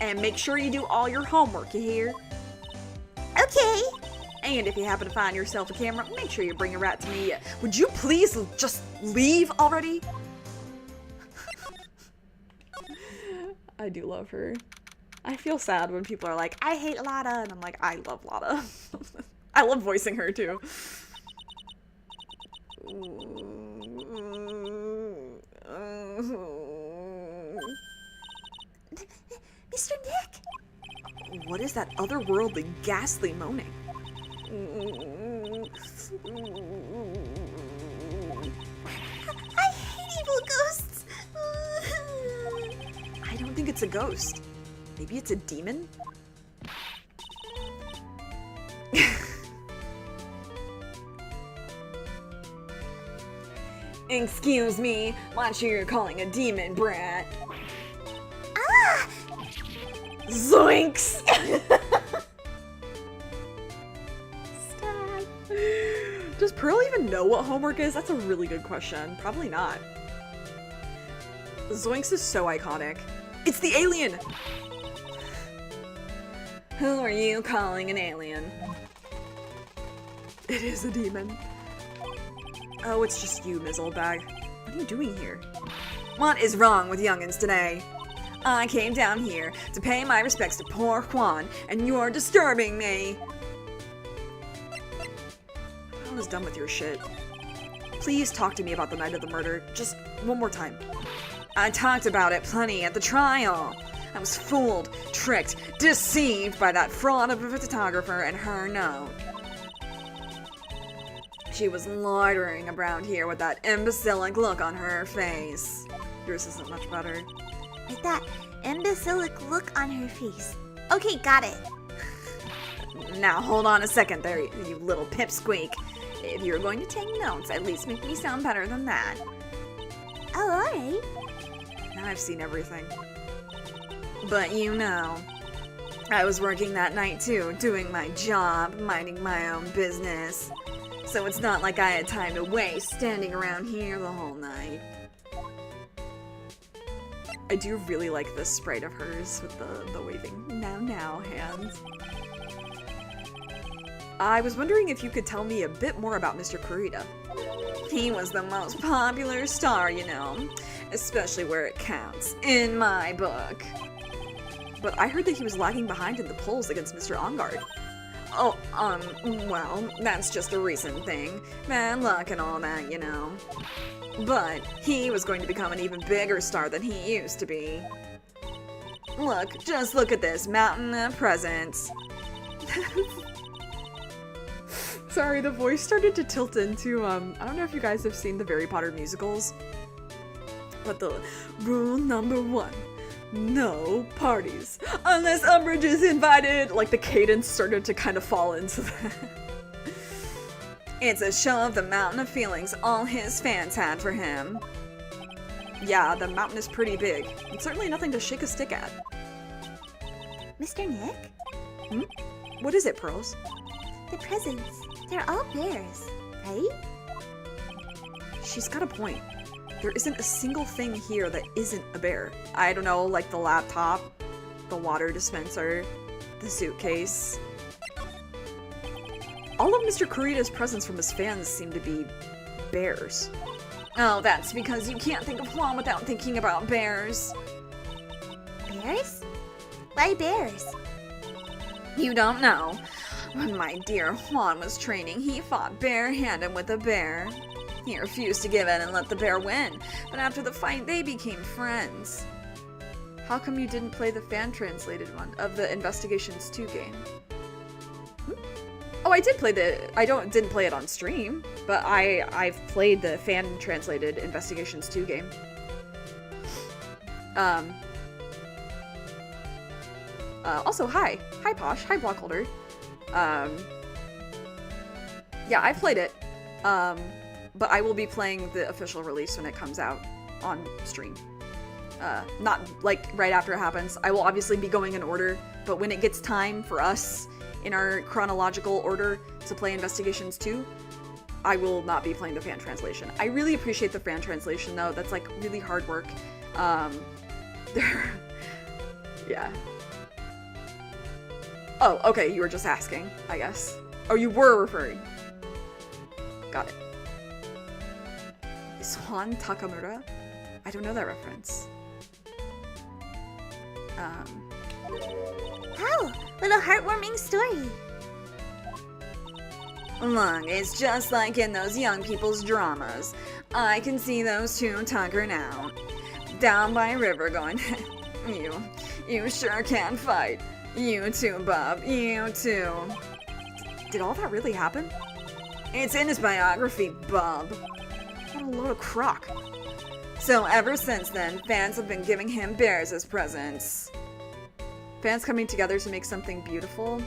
And make sure you do all your homework, you hear? Okay. And if you happen to find yourself a camera, make sure you bring it right to me. Would you please just leave already? I do love her. I feel sad when people are like, I hate Lada, and I'm like, I love Lada. I love voicing her too. Mr. Nick? What is that otherworldly, ghastly moaning? I hate evil ghosts. I don't think it's a ghost. Maybe it's a demon? Excuse me, what sure you're calling a demon, brat? Ah! Zoinks! Stop. Does Pearl even know what homework is? That's a really good question. Probably not. Zoinks is so iconic. It's the alien! Who are you calling an alien? It is a demon. Oh, it's just you, Mizzlebag. What are you doing here? What is wrong with youngins today? I came down here to pay my respects to poor Juan, and you're disturbing me! I was done with your shit. Please talk to me about the night of the murder, just one more time. I talked about it plenty at the trial. I was fooled, tricked, deceived by that fraud of a photographer and her note. She was loitering around here with that imbecilic look on her face. Yours isn't much better. With that imbecilic look on her face. Okay, got it. Now hold on a second there, you little pipsqueak. If you're going to take notes, at least make me sound better than that. Oh, alright. Now I've seen everything. But you know, I was working that night too, doing my job, minding my own business. So it's not like I had time to waste standing around here the whole night. I do really like this sprite of hers with the waving now hands. I was wondering if you could tell me a bit more about Mr. Kurita. He was the most popular star, you know, especially where it counts, in my book. But I heard that he was lagging behind in the polls against Mr. Ongard. Oh, well, that's just a recent thing. Bad luck and all that, you know. But he was going to become an even bigger star than he used to be. Look, just look at this mountain of presents. Sorry, the voice started to tilt into, I don't know if you guys have seen the Harry Potter musicals, but the rule number 1, no parties, unless Umbridge is invited, like the cadence started to kind of fall into that. It's a show of the mountain of feelings all his fans had for him. Yeah, the mountain is pretty big. It's certainly nothing to shake a stick at. Mr. Nick? Hmm? What is it, Pearls? The presents. They're all bears, right? She's got a point. There isn't a single thing here that isn't a bear. I don't know, like the laptop, the water dispenser, the suitcase. All of Mr. Kurita's presents from his fans seem to be bears. Oh, that's because you can't think of Juan without thinking about bears. Bears? Why bears? You don't know. When my dear Juan was training, he fought barehanded with a bear. He refused to give in and let the bear win, but after the fight, they became friends. How come you didn't play the fan-translated one of the Investigations 2 game? Oh, I did play didn't play it on stream, but I've played the fan-translated Investigations 2 game. Also, hi Posh, hi Blockholder. Yeah, I played it, but I will be playing the official release when it comes out on stream. Not like right after it happens. I will obviously be going in order, but when it gets time for us in our chronological order to play Investigations 2, I will not be playing the fan translation. I really appreciate the fan translation though. That's like really hard work. Yeah. Oh, okay, you were just asking, I guess. Oh, you were referring. Got it. Is Juan Takamura? I don't know that reference. Oh, what a heartwarming story. Look, it's just like in those young people's dramas. I can see those two tuckering out. Down by a river going, you sure can fight. You too, Bob, you too. Did all that really happen? It's in his biography, Bob. What a load of crock. So ever since then, fans have been giving him bears as presents. Fans coming together to make something beautiful.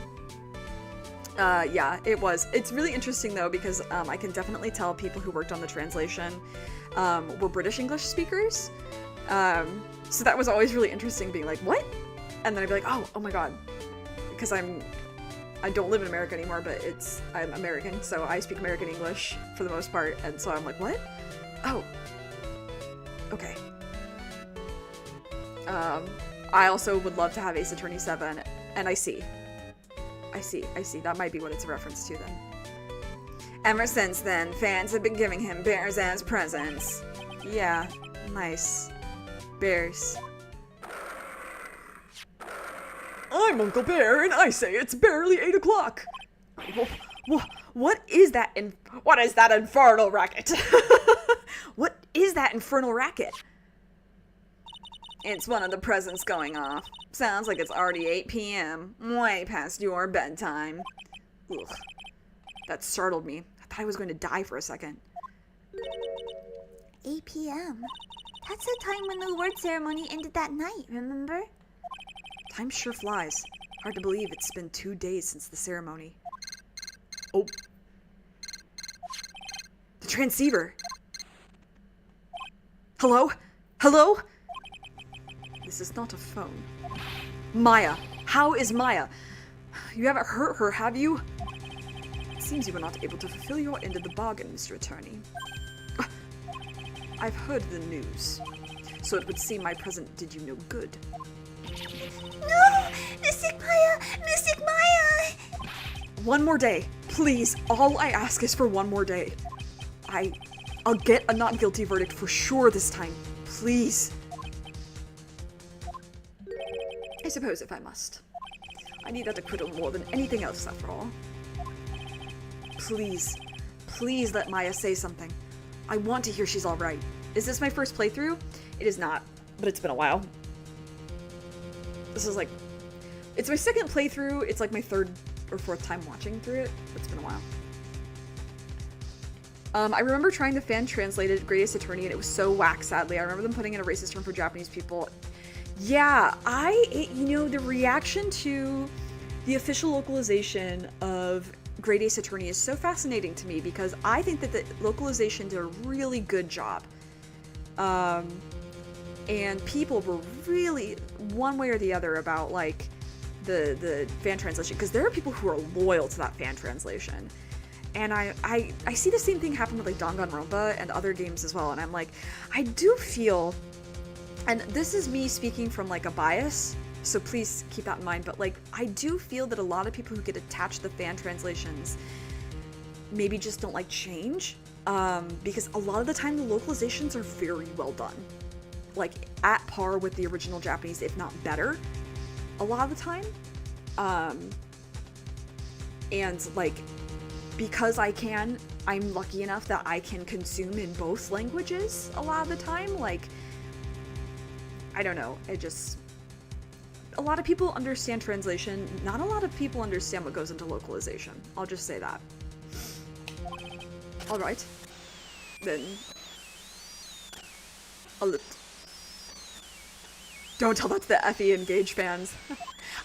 Yeah, it was. It's really interesting though, because I can definitely tell people who worked on the translation were British English speakers. So that was always really interesting, being like, what? And then I'd be like, oh my god. Because I don't live in America anymore, but I'm American, so I speak American English for the most part, and so I'm like, what? Oh. Okay. I also would love to have Ace Attorney 7, and I see. That might be what it's a reference to then. Ever since then, fans have been giving him bears as presents. Yeah, nice. Bears. I'm Uncle Bear, and I say it's barely 8 o'clock. What is that infernal racket? What is that infernal racket? It's one of the presents going off. Sounds like it's already 8 p.m. Way past your bedtime. Ugh. That startled me. I thought I was going to die for a second. 8 p.m. That's the time when the award ceremony ended that night, remember? Time sure flies. Hard to believe it's been 2 days since the ceremony. Oh. The transceiver. Hello? Hello? This is not a phone. Maya. How is Maya? You haven't hurt her, have you? It seems you were not able to fulfill your end of the bargain, Mr. Attorney. I've heard the news, so it would seem my present did you no good. No! Mystic Maya! Mystic Maya! One more day. Please, all I ask is for one more day. I'll get a not guilty verdict for sure this time. Please. I suppose if I must. I need that acquittal more than anything else, after all. Please. Please let Maya say something. I want to hear she's alright. Is this my first playthrough? It is not, but it's been a while. This is like... It's my second playthrough. It's like my third or fourth time watching through it. It's been a while. I remember trying the fan-translated Greatest Attorney, and it was so whack, sadly. I remember them putting in a racist term for Japanese people. Yeah, the reaction to the official localization of Great Ace Attorney is so fascinating to me, because I think that the localization did a really good job. And people were really, one way or the other, about, like, the fan translation, because there are people who are loyal to that fan translation. And I see the same thing happen with, like, Danganronpa and other games as well, and I'm like, I do feel, and this is me speaking from, like, a bias, so please keep that in mind, but, like, I do feel that a lot of people who get attached to the fan translations maybe just don't like change, because a lot of the time the localizations are very well done. Like, at par with the original Japanese, if not better, a lot of the time. And, like, because I'm lucky enough that I can consume in both languages a lot of the time. Like, I don't know, a lot of people understand translation, not a lot of people understand what goes into localization. I'll just say that. Alright. Then... Don't tell that to the Effie Engage fans.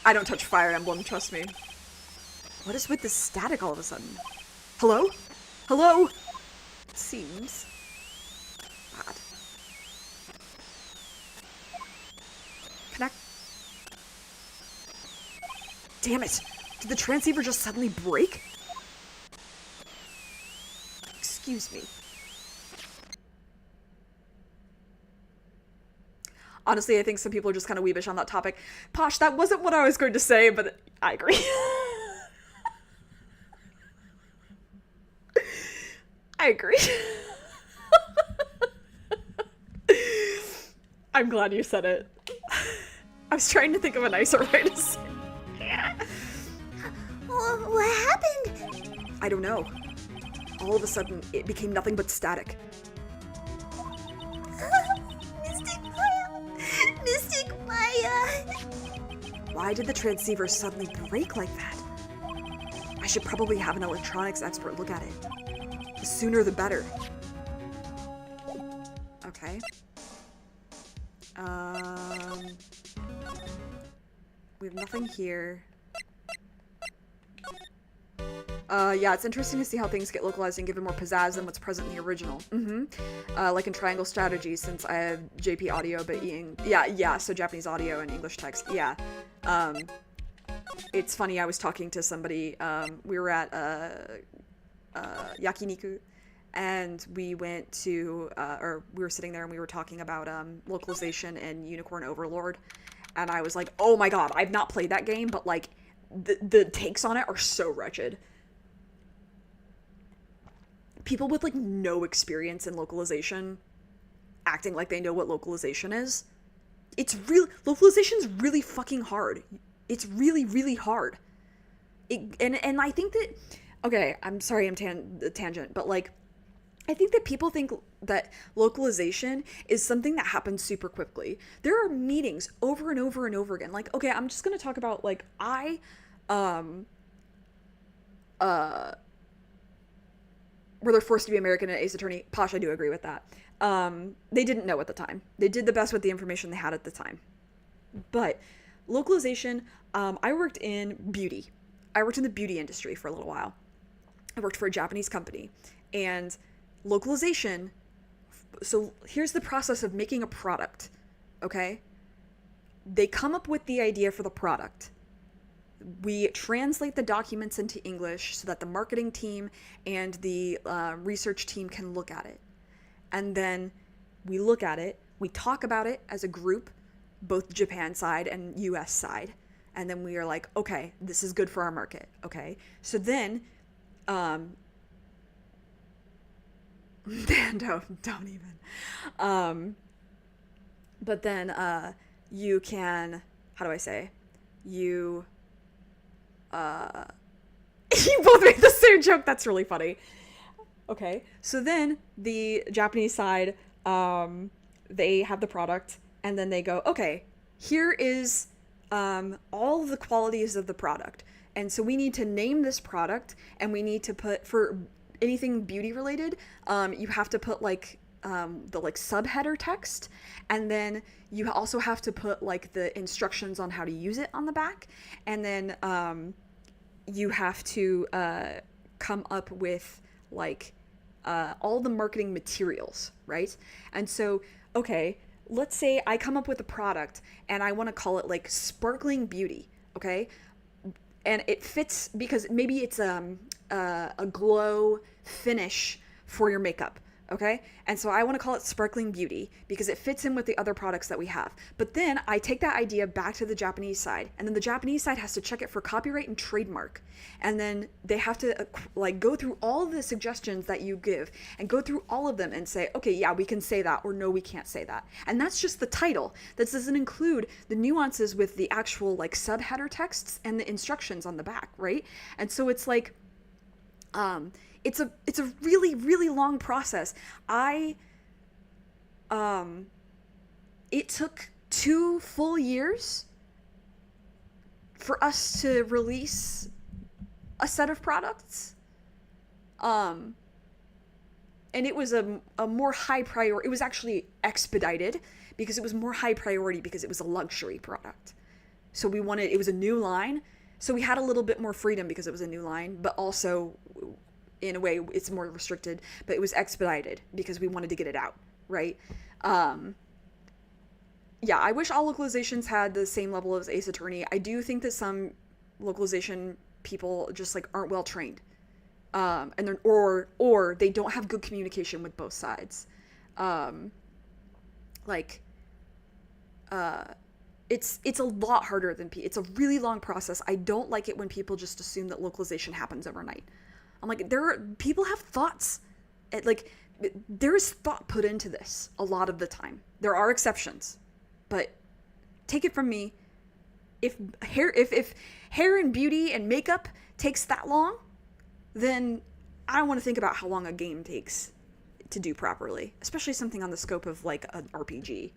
I don't touch Fire Emblem, trust me. What is with this static all of a sudden? Hello? Hello? Seems bad. Connect. Damn it! Did the transceiver just suddenly break? Excuse me. Honestly, I think some people are just kind of weebish on that topic. Posh, that wasn't what I was going to say, but I agree. I agree. I'm glad you said it. I was trying to think of a nicer way to say it. What happened? I don't know. All of a sudden, it became nothing but static. Mystic Maya! Mystic Maya! Why did the transceiver suddenly break like that? I should probably have an electronics expert look at it. The sooner the better. Okay. We have nothing here. Yeah, it's interesting to see how things get localized and given more pizzazz than what's present in the original. Like in Triangle Strategy, since I have JP audio, but yeah, so Japanese audio and English text, yeah. It's funny, I was talking to somebody, we were at, yakiniku, and we went to, or we were sitting there and we were talking about, localization and Unicorn Overlord, and I was like, oh my god, I've not played that game, but like, the takes on it are so wretched. People with like no experience in localization acting like they know what localization is. Localization's really fucking hard. It's really, really hard. And I think that, okay, I'm sorry I'm tangent, but like, I think that people think that localization is something that happens super quickly. There are meetings over and over and over again. Like, okay, I'm just gonna talk about, like, were they forced to be American and Ace Attorney? Posh, I do agree with that. They didn't know at the time. They did the best with the information they had at the time. But localization, I worked in beauty. I worked in the beauty industry for a little while. I worked for a Japanese company. And localization, so here's the process of making a product, okay? They come up with the idea for the product. We translate the documents into English so that the marketing team and the research team can look at it. And then we look at it, we talk about it as a group, both Japan side and US side. And then we are like, okay, this is good for our market, okay? So then, man, don't even. But then you can, how do I say? You both made the same joke. That's really funny. Okay, so then the Japanese side, they have the product, and then they go, okay, here is all the qualities of the product. And so we need to name this product, and we need to put, for anything beauty related, you have to put like the like subheader text, and then you also have to put like the instructions on how to use it on the back, and then you have to come up with like all the marketing materials, right? And so, okay, let's say I come up with a product and I want to call it like Sparkling Beauty, okay? And it fits because maybe it's a glow finish for your makeup, Okay? And so I want to call it Sparkling Beauty because it fits in with the other products that we have. But then I take that idea back to the Japanese side, and then the Japanese side has to check it for copyright and trademark. And then they have to like go through all of the suggestions that you give and go through all of them and say, okay, yeah, we can say that, or no, we can't say that. And that's just the title. That doesn't include the nuances with the actual like subheader texts and the instructions on the back, right? And so it's like, it's a really, really long process. It took 2 full years for us to release a set of products. And it was a more high priority. It was actually expedited because it was more high priority because it was a luxury product. So it was a new line. So we had a little bit more freedom because it was a new line, but also in a way it's more restricted, but it was expedited because we wanted to get it out, right? Yeah, I wish all localizations had the same level as Ace Attorney. I do think that some localization people just like aren't well trained. And they're, or they don't have good communication with both sides. It's a lot harder than it's a really long process. I don't like it when people just assume that localization happens overnight. I'm like, people have thoughts. There is thought put into this a lot of the time. There are exceptions, but take it from me, if hair and beauty and makeup takes that long, then I don't want to think about how long a game takes to do properly, especially something on the scope of like an RPG.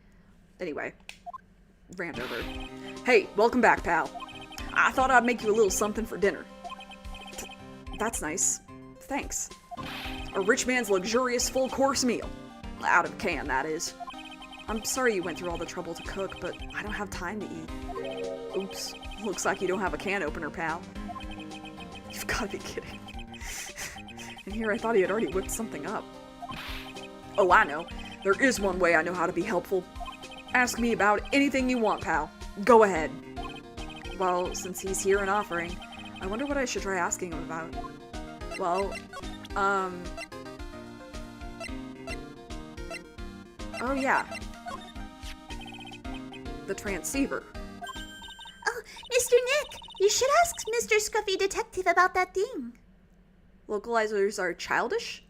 Anyway, rant over. Hey, welcome back, pal. I thought I'd make you a little something for dinner. That's nice. Thanks. A rich man's luxurious full-course meal. Out of can, that is. I'm sorry you went through all the trouble to cook, but I don't have time to eat. Oops. Looks like you don't have a can opener, pal. You've got to be kidding. And here I thought he had already whipped something up. Oh, I know. There is one way I know how to be helpful. Ask me about anything you want, pal. Go ahead. Well, since he's here and offering, I wonder what I should try asking him about. Well, oh yeah. The transceiver. Oh, Mr. Nick, you should ask Mr. Scruffy Detective about that thing. Localizers are childish?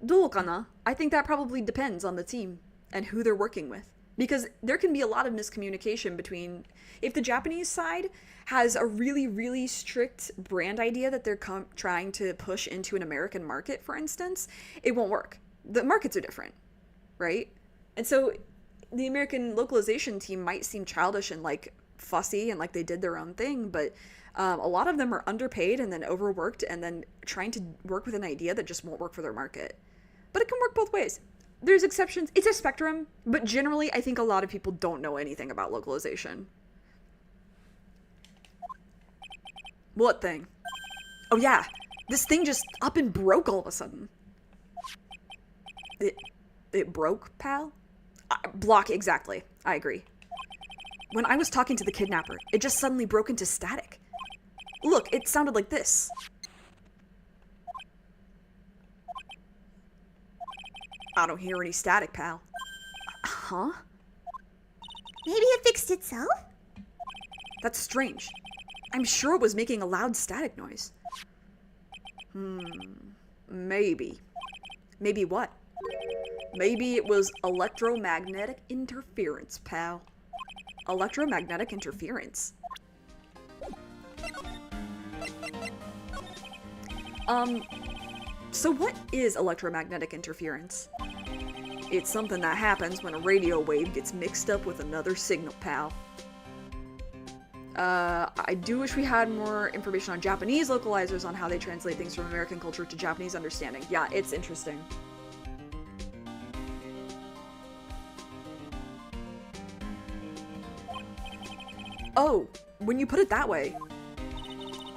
どうかな? I think that probably depends on the team and who they're working with. Because there can be a lot of miscommunication between... If the Japanese side has a really, really strict brand idea that they're trying to push into an American market, for instance, it won't work. The markets are different, right? And so the American localization team might seem childish and like fussy and like they did their own thing, but a lot of them are underpaid and then overworked and then trying to work with an idea that just won't work for their market. But it can work both ways. There's exceptions. It's a spectrum, but generally I think a lot of people don't know anything about localization. What thing? Oh yeah, this thing just up and broke all of a sudden. It broke, pal? Block, exactly. I agree. When I was talking to the kidnapper, it just suddenly broke into static. Look, it sounded like this. I don't hear any static, pal. Huh? Maybe it fixed itself? That's strange. I'm sure it was making a loud static noise. Maybe. Maybe what? Maybe it was electromagnetic interference, pal. Electromagnetic interference? So what is electromagnetic interference? It's something that happens when a radio wave gets mixed up with another signal, pal. I do wish we had more information on Japanese localizers on how they translate things from American culture to Japanese understanding. Yeah, it's interesting. Oh, when you put it that way.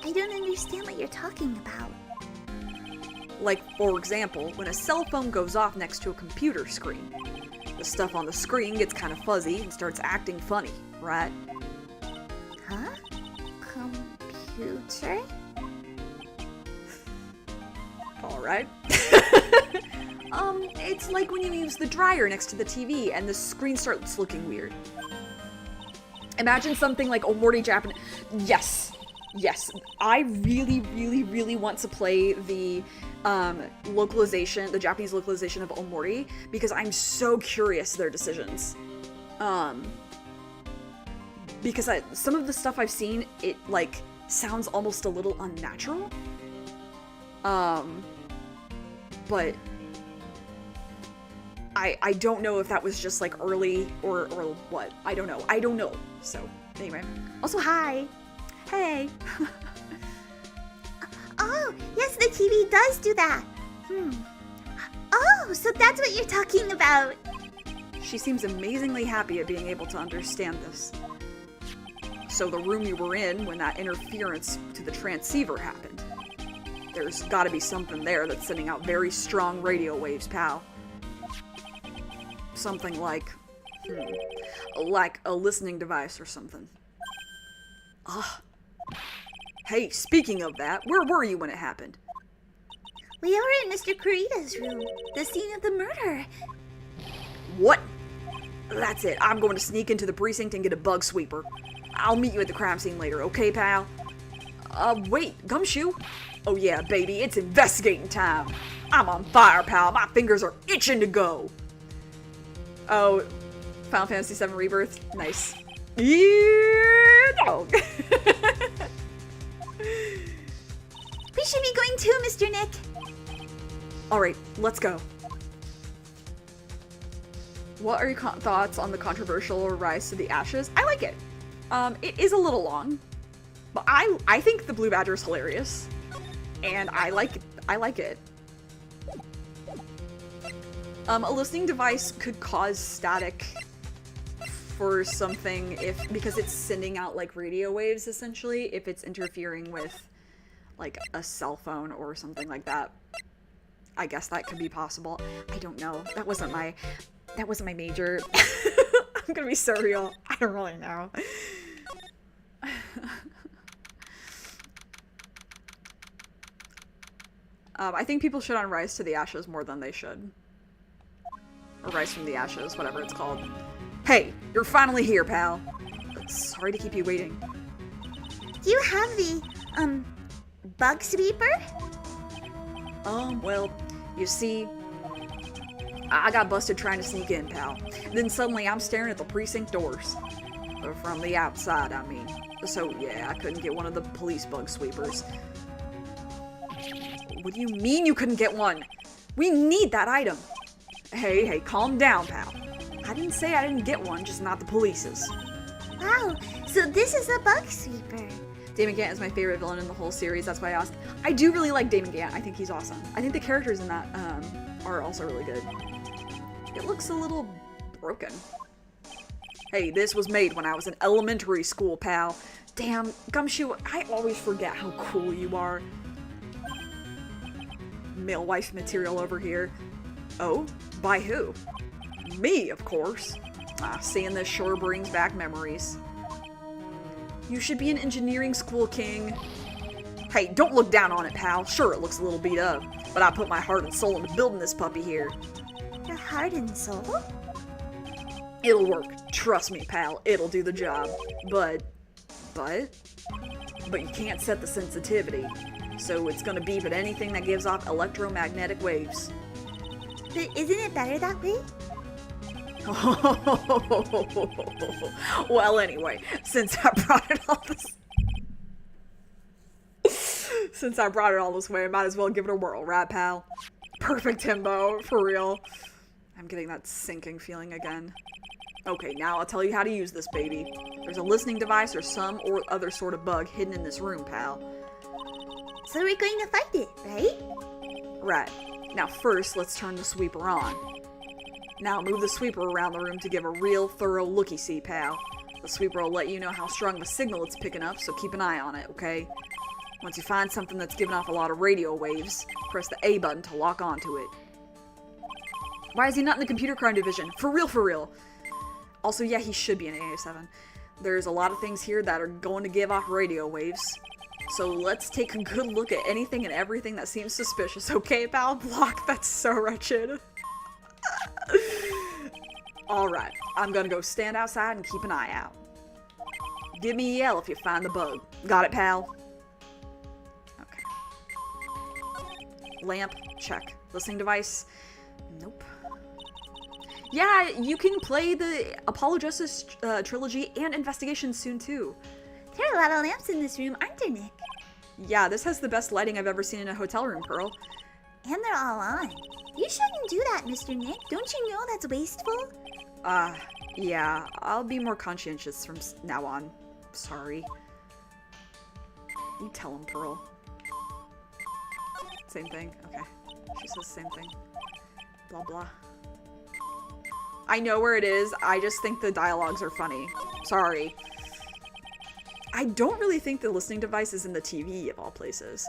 I don't understand what you're talking about. Like, for example, when a cell phone goes off next to a computer screen. The stuff on the screen gets kind of fuzzy and starts acting funny, right? Huh? Computer? Alright. It's like when you use the dryer next to the TV and the screen starts looking weird. Imagine something like Omori Japanese. Yes. Yes. I really, really, really want to play the localization, the Japanese localization of Omori, because I'm so curious their decisions. Because some of the stuff I've seen, it, like, sounds almost a little unnatural. But I don't know if that was just, like, early or what. I don't know. So, anyway. Also, hi. Hey. Oh, yes, the TV does do that. Oh, so that's what you're talking about. She seems amazingly happy at being able to understand this. So the room you were in when that interference to the transceiver happened. There's gotta be something there that's sending out very strong radio waves, pal. Something like a listening device or something. Ugh. Hey, speaking of that, where were you when it happened? We are in Mr. Kurita's room, the scene of the murder. What? That's it. I'm going to sneak into the precinct and get a bug sweeper. I'll meet you at the crime scene later, okay, pal? Wait, Gumshoe? Oh yeah, baby, it's investigating time. I'm on fire, pal. My fingers are itching to go. Oh, Final Fantasy VII Rebirth? Nice. Yeah, dog. We should be going too, Mr. Nick. Alright, let's go. What are your thoughts on the controversial Rise to the Ashes? I like it. It is a little long, but I think the Blue Badger is hilarious, and I like it. A listening device could cause static for something because it's sending out like radio waves essentially, if it's interfering with like a cell phone or something like that. I guess that could be possible. I don't know. That wasn't my major. I'm gonna be so real. I don't really know. I think people should on Rise to the Ashes more than they should. Or Rise from the Ashes, whatever it's called. Hey, you're finally here, pal. Sorry to keep you waiting. Do you have the, bug sweeper? Well, you see, I got busted trying to sneak in, pal. Then suddenly I'm staring at the precinct doors. Or from the outside, I mean. So yeah, I couldn't get one of the police bug sweepers. What do you mean you couldn't get one? We need that item. Hey, calm down, pal. I didn't say I didn't get one, just not the police's. Wow, so this is a bug sweeper. Damon Gant is my favorite villain in the whole series, that's why I asked. I do really like Damon Gant, I think he's awesome. I think the characters in that are also really good. It looks a little broken. Hey, this was made when I was in elementary school, pal. Damn, Gumshoe, I always forget how cool you are. Male wife material over here. Oh, by who? Me, of course. Seeing this sure brings back memories. You should be an engineering school, King. Hey, don't look down on it, pal. Sure, it looks a little beat up, but I put my heart and soul into building this puppy here. Your heart and soul? It'll work. Trust me, pal. It'll do the job. But you can't set the sensitivity. So it's gonna beep at anything that gives off electromagnetic waves. But isn't it better that way? Well, anyway, since I brought it all this way, I might as well give it a whirl, right, pal? Perfect, Timbo, for real. I'm getting that sinking feeling again. Okay, now I'll tell you how to use this baby. There's a listening device or some or other sort of bug hidden in this room, pal. So we're going to fight it, right? Right. Now first, let's turn the sweeper on. Now move the sweeper around the room to give a real thorough looky-see, pal. The sweeper will let you know how strong of a signal it's picking up, so keep an eye on it, okay? Once you find something that's giving off a lot of radio waves, press the A button to lock onto it. Why is he not in the computer crime division? For real. Also, yeah, he should be in AA7. There's a lot of things here that are going to give off radio waves. So let's take a good look at anything and everything that seems suspicious, okay, pal? Block, that's so wretched. Alright, I'm gonna go stand outside and keep an eye out. Give me a yell if you find the bug. Got it, pal? Okay. Lamp, check. Listening device, nope. Yeah, you can play the Apollo Justice trilogy and Investigation soon, too. There are a lot of lamps in this room, aren't there, Nick? Yeah, this has the best lighting I've ever seen in a hotel room, Pearl. And they're all on. You shouldn't do that, Mr. Nick. Don't you know that's wasteful? Yeah, I'll be more conscientious from now on. Sorry. You tell him, Pearl. Same thing? Okay. She says the same thing. Blah, blah. I know where it is, I just think the dialogues are funny. Sorry. I don't really think the listening device is in the TV, of all places.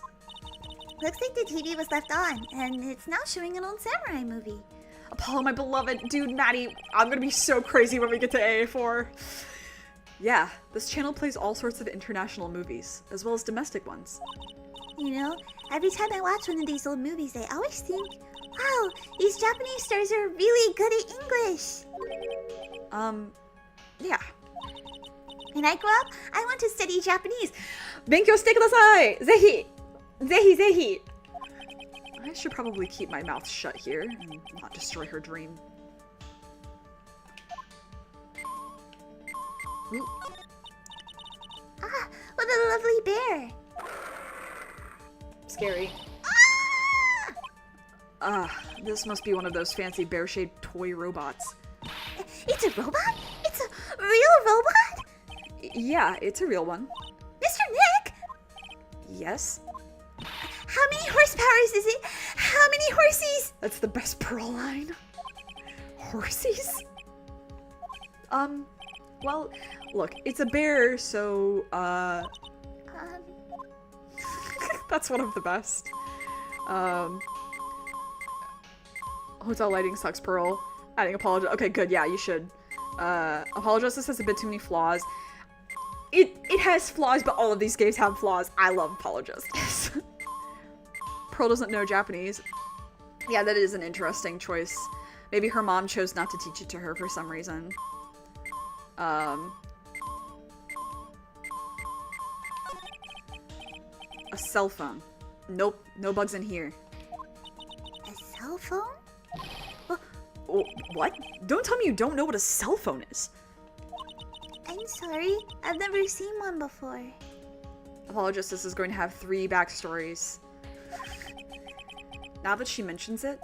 Looks like the TV was left on, and it's now showing an old samurai movie. Apollo, my beloved. Dude, Maddie, I'm gonna be so crazy when we get to AA4. Yeah, this channel plays all sorts of international movies, as well as domestic ones. You know, every time I watch one of these old movies, I always think, wow, these Japanese stars are really good at English. Yeah. When I grow up, I want to study Japanese. 勉強してください! ぜひ! ぜひぜひ! I should probably keep my mouth shut here and not destroy her dream. Ooh. Ah, what a lovely bear. Scary. This must be one of those fancy bear-shaped toy robots. It's a robot? It's a real robot? Yeah, it's a real one. Mr. Nick? Yes? How many horsepowers is it? How many horsies? That's the best Pearl line. Horsies? Well, look, it's a bear, so, that's one of the best. Hotel lighting sucks, Pearl. Adding Apollo. Okay, good. Yeah, you should. Apollo Justice has a bit too many flaws. It has flaws, but all of these games have flaws. I love Apollo Justice. Pearl doesn't know Japanese. Yeah, that is an interesting choice. Maybe her mom chose not to teach it to her for some reason. A cell phone. Nope, no bugs in here. A cell phone? Oh, what? Don't tell me you don't know what a cell phone is. I'm sorry. I've never seen one before. Apollo Justice is going to have 3 backstories. Now that she mentions it,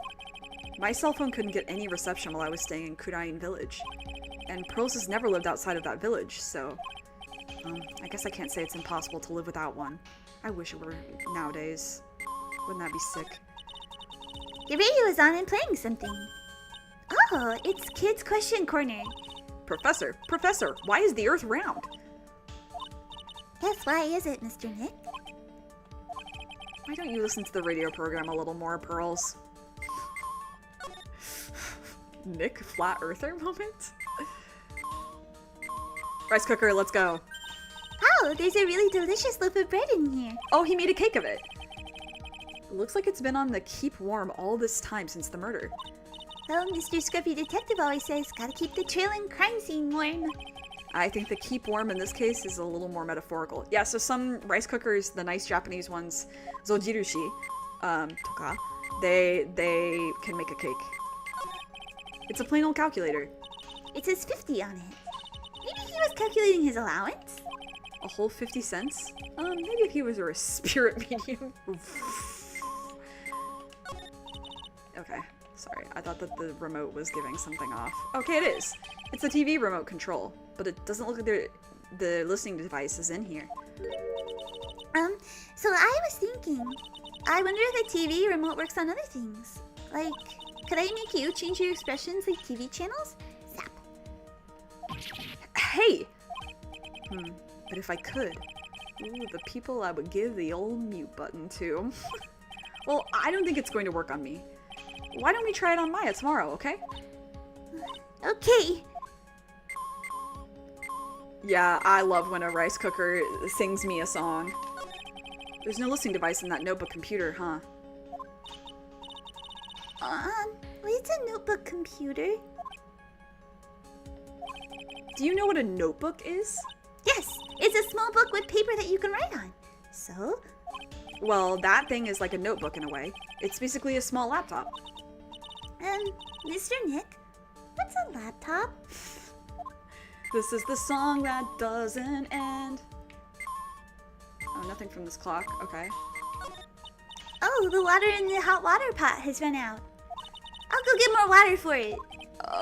my cell phone couldn't get any reception while I was staying in Kurain Village. And Pearls has never lived outside of that village, so... I guess I can't say it's impossible to live without one. I wish it were nowadays. Wouldn't that be sick? The radio is on and playing something. Oh, it's Kids Question Corner. Professor, why is the Earth round? Yes, why is it, Mr. Nick? Why don't you listen to the radio program a little more, Pearls? Nick, flat earther moment? Rice cooker, let's go. Oh, there's a really delicious loaf of bread in here. Oh, he made a cake of it. Looks like it's been on the keep warm all this time since the murder. Well, Mr. Scruffy Detective always says, gotta keep the trail and crime scene warm. I think the keep warm in this case is a little more metaphorical. Yeah, so some rice cookers, the nice Japanese ones, zojirushi, toka, they can make a cake. It's a plain old calculator. It says 50 on it. Maybe he was calculating his allowance? A whole 50 cents? Maybe if he was a spirit medium. Okay, sorry. I thought that the remote was giving something off. Okay, it is. It's a TV remote control, but it doesn't look like the listening device is in here. So I was thinking, I wonder if the TV remote works on other things. Like, could I make you change your expressions like TV channels? Zap. Hey! But if I could, ooh, the people I would give the old mute button to. Well, I don't think it's going to work on me. Why don't we try it on Maya tomorrow, okay? Okay. Yeah, I love when a rice cooker sings me a song. There's no listening device in that notebook computer, huh? What's a notebook computer? Do you know what a notebook is? Yes, it's a small book with paper that you can write on. So? Well, that thing is like a notebook in a way. It's basically a small laptop. Mr. Nick, what's a laptop? This is the song that doesn't end. Oh, nothing from this clock. Okay. Oh, the water in the hot water pot has run out. I'll go get more water for it.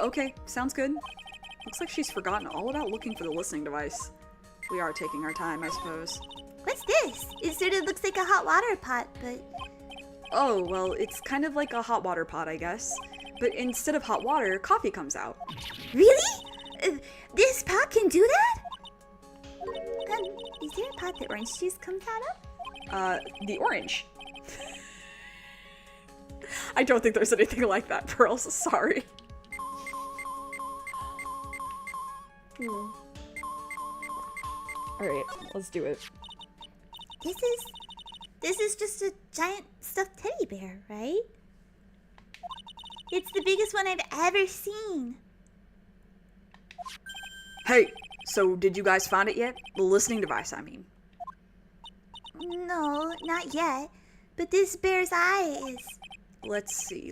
Okay, sounds good. Looks like she's forgotten all about looking for the listening device. We are taking our time, I suppose. What's this? It sort of looks like a hot water pot, but... Oh, well, it's kind of like a hot water pot, I guess. But instead of hot water, coffee comes out. Really? This pot can do that? Is there a pot that orange juice comes out of? The orange. I don't think there's anything like that, Pearls. Sorry. Alright, let's do it. This is just a giant stuffed teddy bear, right? It's the biggest one I've ever seen. Hey, so did you guys find it yet? The listening device, I mean. No, not yet. But this bear's eye is... Let's see.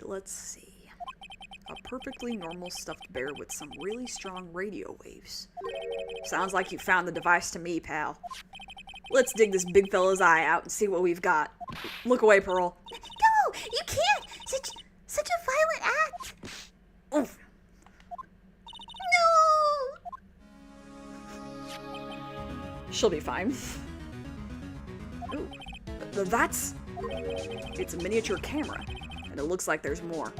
A perfectly normal stuffed bear with some really strong radio waves. Sounds like you found the device to me, pal. Let's dig this big fella's eye out and see what we've got. Look away, Pearl. No, you can't! Such a violent act! Oof. No! She'll be fine. Ooh, that's... It's a miniature camera, and it looks like there's more.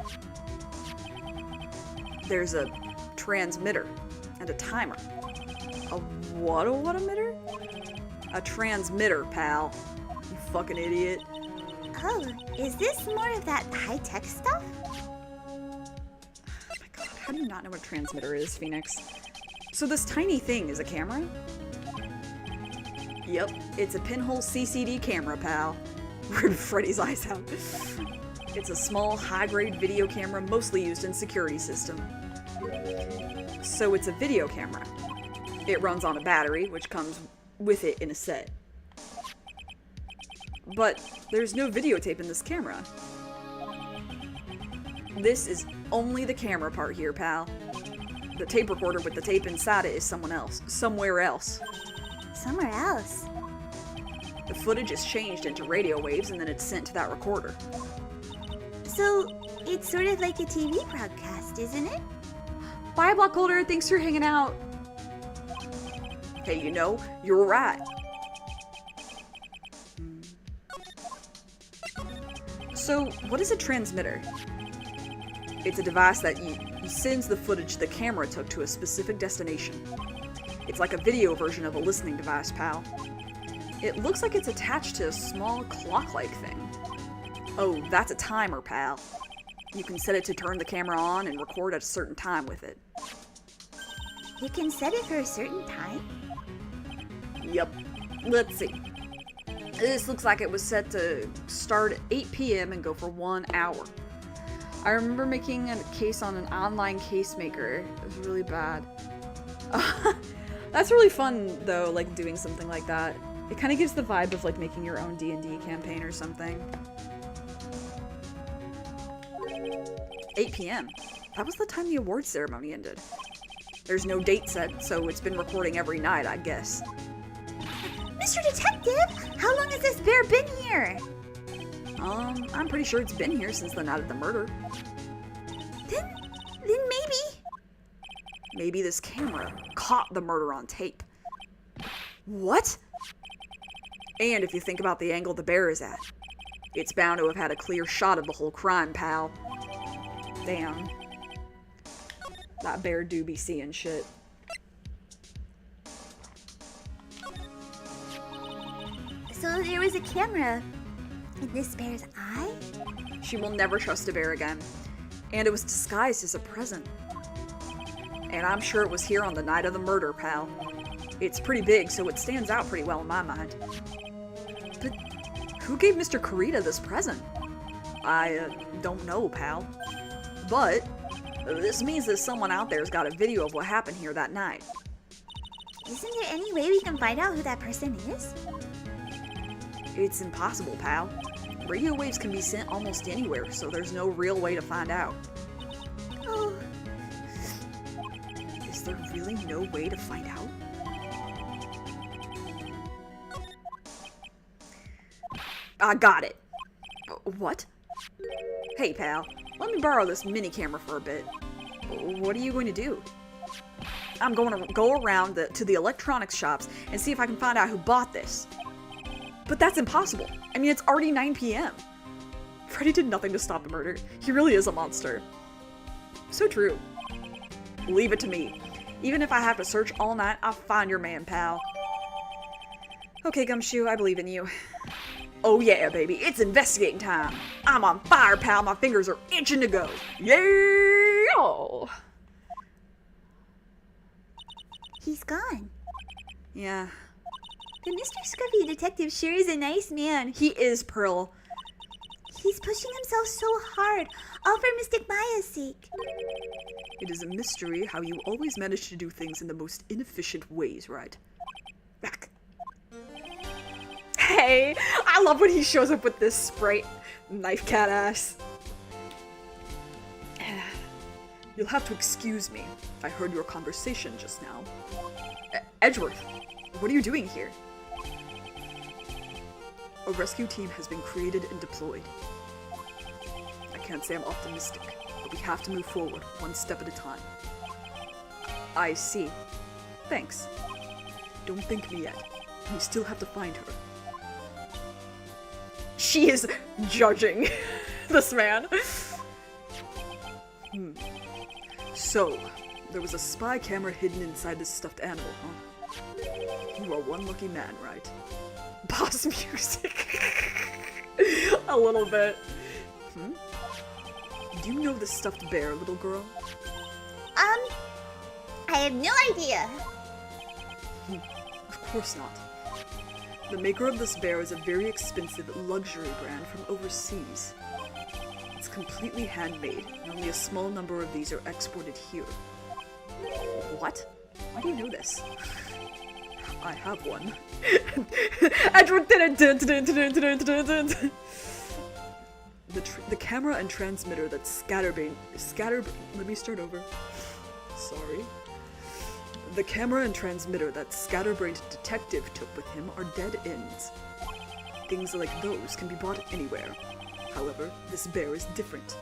There's a transmitter and a timer. A what emitter? A transmitter, pal. You fucking idiot. Oh, is this more of that high-tech stuff? Oh my god, how do you not know what a transmitter is, Phoenix? So this tiny thing is a camera? Yep, it's a pinhole CCD camera, pal. Rip Freddy's eyes out. It's a small, high-grade video camera mostly used in security system. So it's a video camera. It runs on a battery, which comes with it in a set. But there's no videotape in this camera. This is only the camera part here, pal. The tape recorder with the tape inside it is somewhere else. Somewhere else? The footage is changed into radio waves and then it's sent to that recorder. So, it's sort of like a TV broadcast, isn't it? Bye, Block Holder. Thanks for hanging out. Hey, you know, you're right. So, what is a transmitter? It's a device that sends the footage the camera took to a specific destination. It's like a video version of a listening device, pal. It looks like it's attached to a small clock-like thing. Oh, that's a timer, pal. You can set it to turn the camera on and record at a certain time with it. You can set it for a certain time? Yep. Let's see. This looks like it was set to start at 8 p.m. and go for 1 hour. I remember making a case on an online case maker. It was really bad. That's really fun, though, like, doing something like that. It kind of gives the vibe of, like, making your own D&D campaign or something. 8 p.m. That was the time the award ceremony ended. There's no date set, so it's been recording every night, I guess. Mr. Detective, how long has this bear been here? I'm pretty sure it's been here since the night of the murder. Then maybe... Maybe this camera caught the murder on tape. What? And if you think about the angle the bear is at, it's bound to have had a clear shot of the whole crime, pal. Damn. That bear do be seeing shit. So there was a camera in this bear's eye? She will never trust a bear again. And it was disguised as a present. And I'm sure it was here on the night of the murder, pal. It's pretty big, so it stands out pretty well in my mind. Who gave Mr. Kurita this present? I don't know, pal. But this means that someone out there's got a video of what happened here that night. Isn't there any way we can find out who that person is? It's impossible, pal. Radio waves can be sent almost anywhere, so there's no real way to find out. Oh, Is there really no way to find out? I got it. What? Hey, pal. Let me borrow this mini camera for a bit. What are you going to do? I'm going to go around to the electronics shops and see if I can find out who bought this. But that's impossible. I mean, it's already 9 p.m. Freddy did nothing to stop the murder. He really is a monster. So true. Leave it to me. Even if I have to search all night, I'll find your man, pal. Okay, Gumshoe, I believe in you. Oh yeah, baby, it's investigating time. I'm on fire, pal. My fingers are itching to go. Yeah! he's gone. Yeah, The Mr. Scruffy detective sure is a nice man. he is, Pearl. He's pushing himself so hard, all for Mystic Maya's sake. It is a mystery how you always manage to do things in the most inefficient ways, right? Back. Hey, I love when he shows up with this Sprite knife cat ass. You'll have to excuse me. I heard your conversation just now. Edgeworth, what are you doing here? A rescue team has been created and deployed. I can't say I'm optimistic, but we have to move forward, one step at a time. I see. Thanks. Don't thank me yet. We still have to find her. She is judging this man. So, there was a spy camera hidden inside this stuffed animal, huh? You are one lucky man, right? Boss music. A little bit. Do you know this stuffed bear, little girl? I have no idea. Of course not. The maker of this bear is a very expensive luxury brand from overseas. It's completely handmade, and only a small number of these are exported here. What? Why do you know this? I have one. Edward did it! The camera and transmitter that let me start over. Sorry. The camera and transmitter that Scatterbrained detective took with him are dead ends. Things like those can be bought anywhere. However, this bear is different.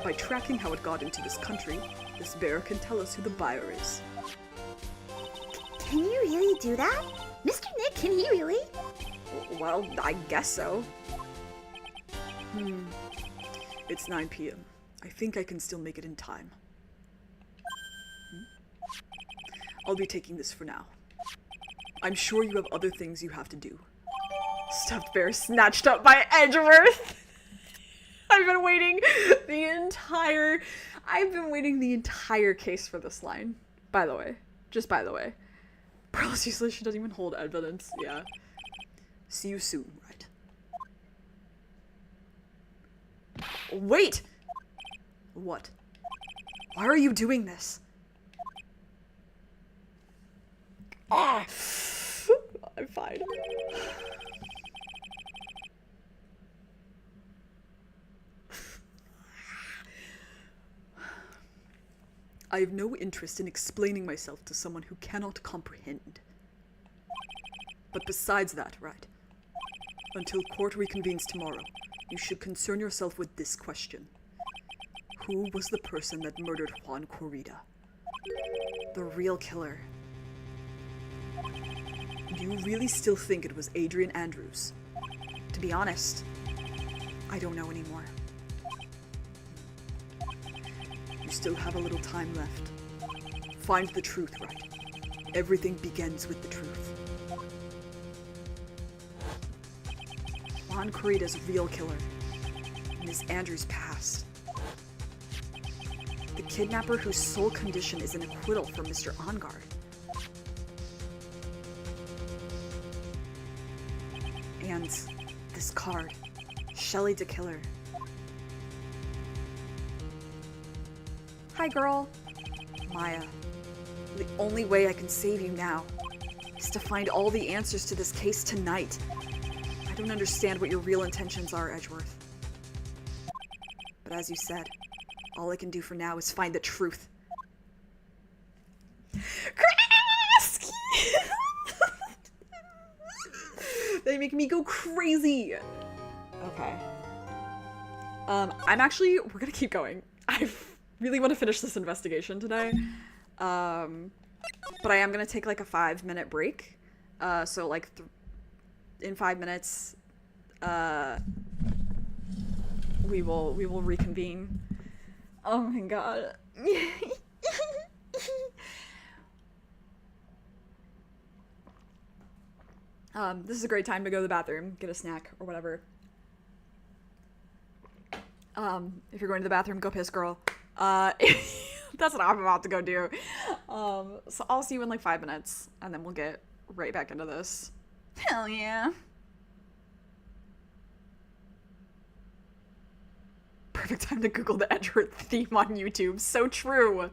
By tracking how it got into this country, this bear can tell us who the buyer is. Can you really do that? Mr. Nick, can he really? Well, I guess so. It's 9 p.m. I think I can still make it in time. I'll be taking this for now. I'm sure you have other things you have to do. Stuffed bear snatched up by Edgeworth! I've been waiting the entire case for this line. By the way. Just by the way. Pearl's useless, she doesn't even hold evidence. Yeah. See you soon, right? Wait! What? Why are you doing this? Ah! I'm fine. I have no interest in explaining myself to someone who cannot comprehend. But besides that, right? Until court reconvenes tomorrow, you should concern yourself with this question. Who was the person that murdered Juan Corrida? The real killer. Do you really still think it was Adrian Andrews? To be honest, I don't know anymore. You still have a little time left. Find the truth, right? Everything begins with the truth. Juan Corrida's real killer. Miss Andrews' past. The kidnapper whose sole condition is an acquittal for Mr. Ongard. And this this card. Shelly the Killer. Hi, girl. Maya. The only way I can save you now is to find all the answers to this case tonight. I don't understand what your real intentions are, Edgeworth. But as you said, all I can do for now is find the truth. Krask! They make me go crazy. Okay. We're gonna keep going. I really want to finish this investigation today. But I am gonna take like a 5-minute break. So like in 5 minutes, we will reconvene. Oh my god. This is a great time to go to the bathroom, get a snack or whatever. If you're going to the bathroom, go piss, girl. That's what I'm about to go do. So I'll see you in like 5 minutes, and then we'll get right back into this. Hell yeah. Perfect time to Google the Edgeworth theme on YouTube. So true.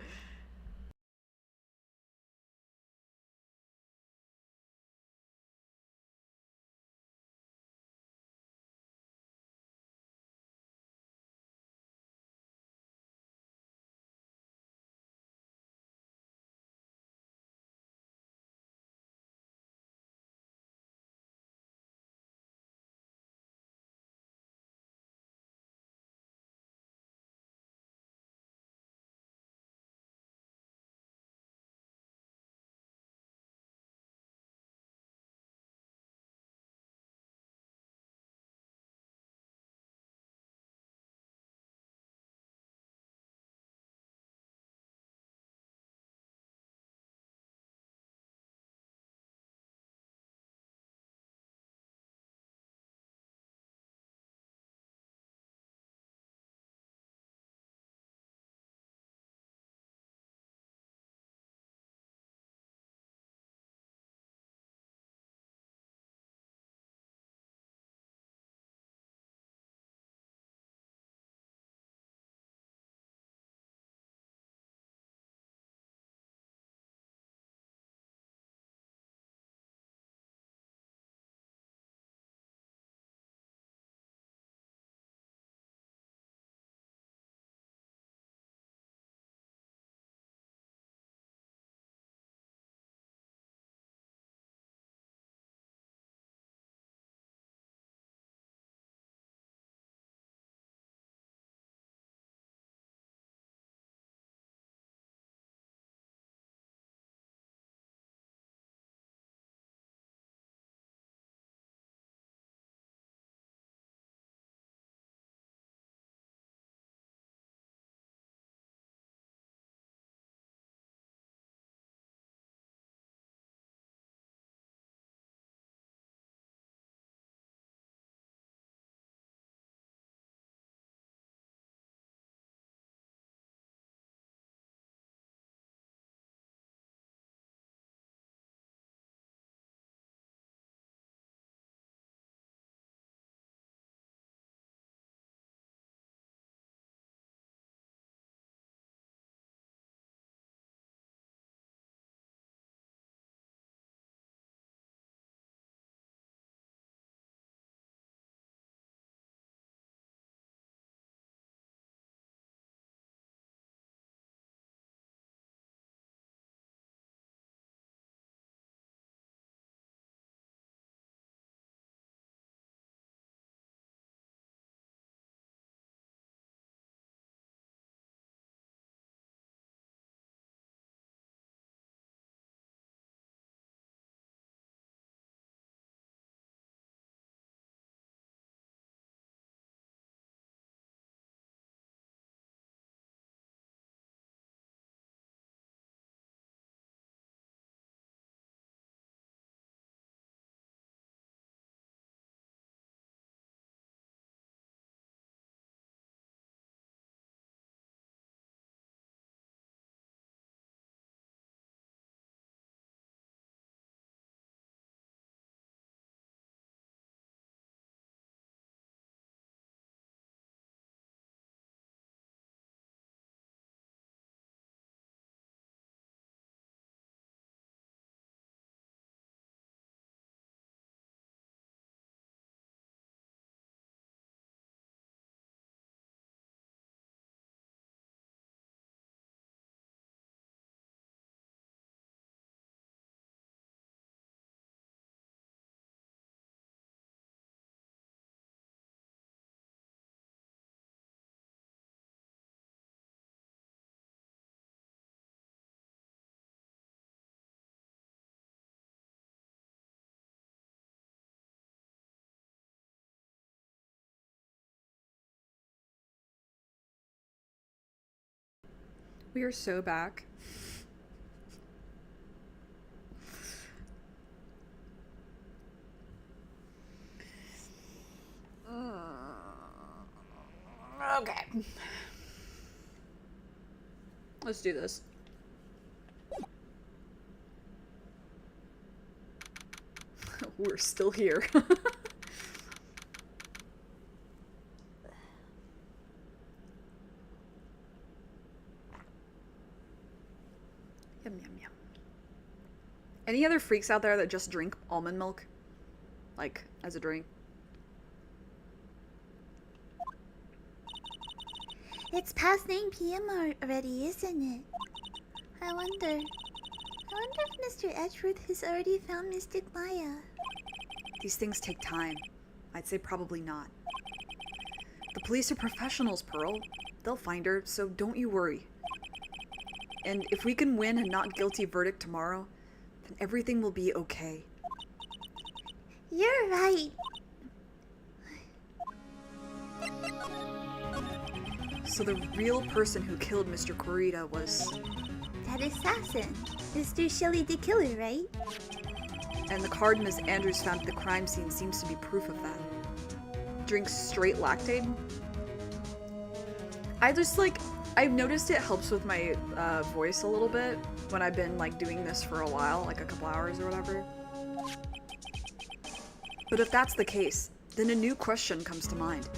We are so back. Okay. Let's do this. We're still here. Yum, yum, yum. Any other freaks out there that just drink almond milk? Like, as a drink? It's past 9 p.m. already, isn't it? I wonder if Mr. Edgeworth has already found Mystic Maya. These things take time. I'd say probably not. The police are professionals, Pearl. They'll find her, so don't you worry. And if we can win a not guilty verdict tomorrow, then everything will be okay. You're right. So the real person who killed Mr. Kurita was... That assassin. Mr. Shelley the Killer, right? And the card Ms. Andrews found at the crime scene seems to be proof of that. Drinks straight lactate? I've noticed it helps with my voice a little bit when I've been like doing this for a while, like a couple hours or whatever. But if that's the case, then a new question comes to mind.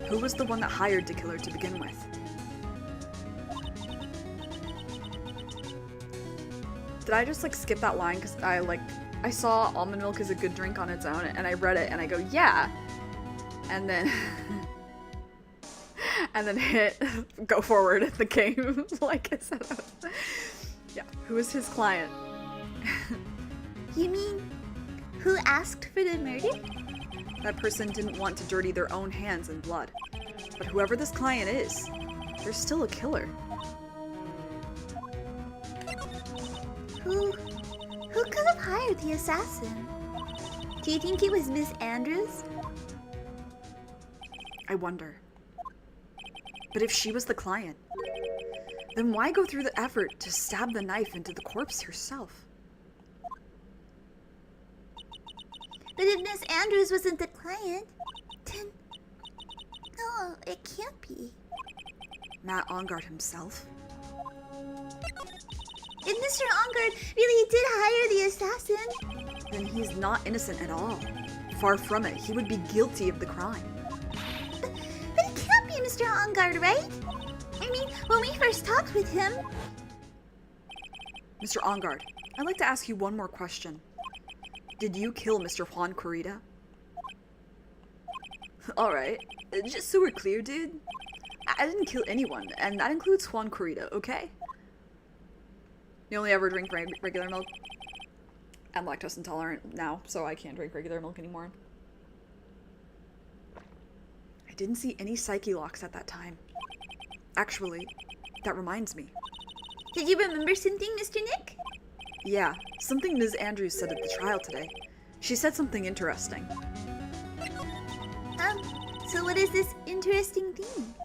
Who was the one that hired the killer to begin with? Did I just like skip that line because I saw almond milk is a good drink on its own and I read it and I go, yeah. And then and then hit go forward in the game like I said. Yeah, who is his client? You mean, who asked for the murder? That person didn't want to dirty their own hands in blood. But whoever this client is, they're still a killer. Who could have hired the assassin? Do you think it was Miss Andrews? I wonder. But if she was the client, then why go through the effort to stab the knife into the corpse herself? But if Miss Andrews wasn't the client, then... No, it can't be. Matt Ongard himself? If Mr. Ongard really did hire the assassin... Then he's not innocent at all. Far from it, he would be guilty of the crime. But it can't be Mr. Ongard, right? I mean, when we first talked with him... Mr. Ongard, I'd like to ask you one more question. Did you kill Mr. Juan Kurita? Alright, just so we're clear, dude. I didn't kill anyone, and that includes Juan Kurita, okay? You only ever drink regular milk? I'm lactose intolerant now, so I can't drink regular milk anymore. I didn't see any psyche locks at that time. Actually, that reminds me. Did you remember something, Mr. Nick? Yeah, something Ms. Andrews said at the trial today. She said something interesting. So what is this interesting thing?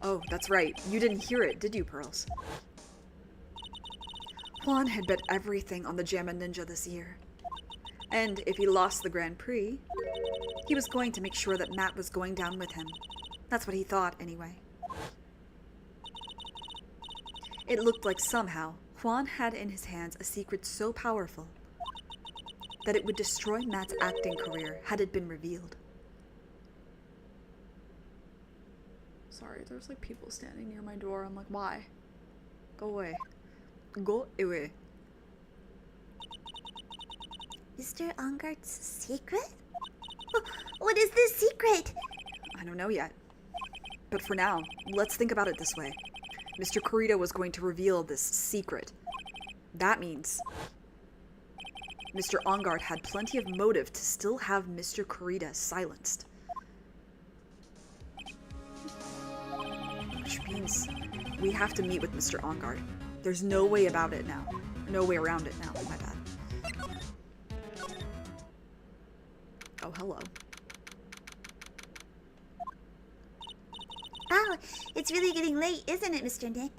Oh, that's right. You didn't hear it, did you, Pearls? Juan had bet everything on the Jamma Ninja this year. And if he lost the Grand Prix, he was going to make sure that Matt was going down with him. That's what he thought, anyway. It looked like somehow Juan had in his hands a secret so powerful that it would destroy Matt's acting career had it been revealed. Sorry, there's like people standing near my door. I'm like, why? Go away. Go away. Mr. Ongard's secret? What is this secret? I don't know yet. But for now, let's think about it this way. Mr. Kurita was going to reveal this secret. That means Mr. Ongard had plenty of motive to still have Mr. Kurita silenced. Which means we have to meet with Mr. Ongard. There's no way about it now. No way around it now, my bad. Oh, hello. Wow, it's really getting late, isn't it, Mr. Nick?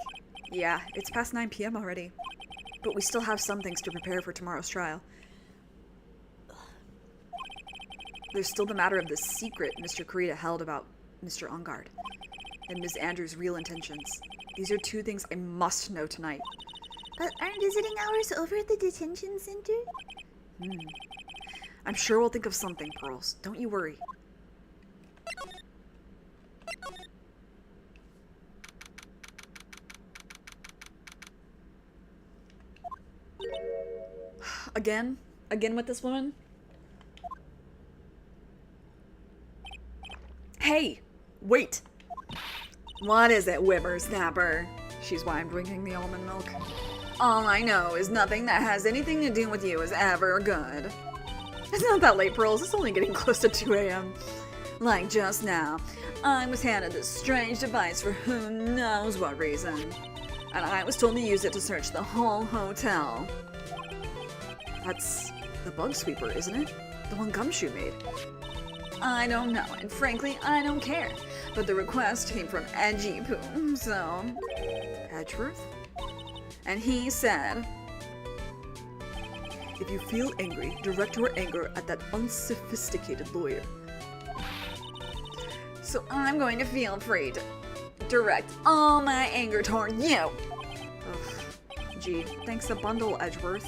Yeah, it's past 9 p.m. already. But we still have some things to prepare for tomorrow's trial. There's still the matter of the secret Mr. Kurita held about Mr. Ungard and Ms. Andrews' real intentions. These are two things I must know tonight. But aren't visiting hours over at the detention center? I'm sure we'll think of something, Pearls. Don't you worry. Again? Again with this woman? Hey! Wait! What is it, whippersnapper? She's why I'm drinking the almond milk. All I know is nothing that has anything to do with you is ever good. It's not that late, Pearls. It's only getting close to 2 a.m. Like just now, I was handed this strange device for who knows what reason. And I was told to use it to search the whole hotel. That's the bug sweeper, isn't it? The one Gumshoe made. I don't know, and frankly, I don't care. But the request came from Edgy Poo, so... Edgeworth? And he said... If you feel angry, direct your anger at that unsophisticated lawyer. So I'm going to feel free to direct all my anger toward you. Ugh. Gee, thanks a bundle, Edgeworth.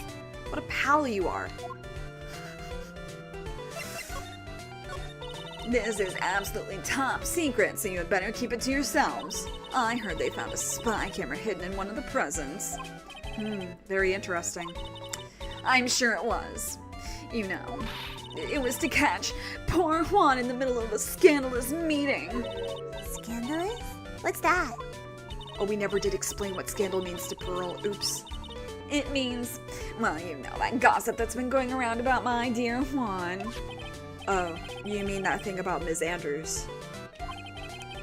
What a pal you are. This is absolutely top secret, so you had better keep it to yourselves. I heard they found a spy camera hidden in one of the presents. Very interesting. I'm sure it was. You know, it was to catch poor Juan in the middle of a scandalous meeting. Scandalous? What's that? Oh, we never did explain what scandal means to Pearl. Oops. It means, well, you know, that gossip that's been going around about my dear Juan. Oh, you mean that thing about Ms. Andrews.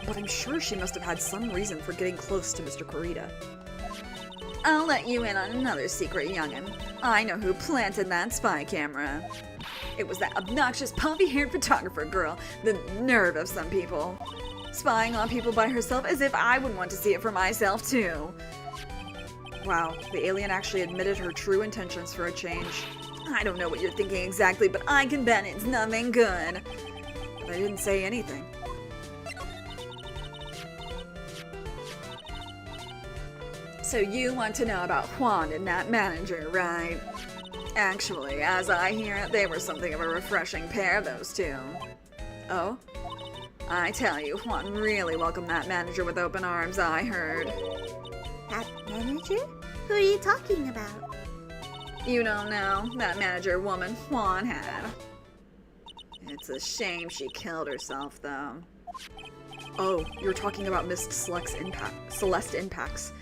But I'm sure she must have had some reason for getting close to Mr. Kurita. I'll let you in on another secret, young'un. I know who planted that spy camera. It was that obnoxious, puffy-haired photographer girl. The nerve of some people. Spying on people by herself as if I would want to see it for myself, too. Wow, the alien actually admitted her true intentions for a change. I don't know what you're thinking exactly, but I can bet it's nothing good. But I didn't say anything. So you want to know about Juan and that manager, right? Actually, as I hear it, they were something of a refreshing pair, those two. Oh? I tell you, Juan really welcomed that manager with open arms, I heard. That manager? Who are you talking about? You don't know, that manager woman Juan had. It's a shame she killed herself, though. Oh, you're talking about Miss Celeste Impacts.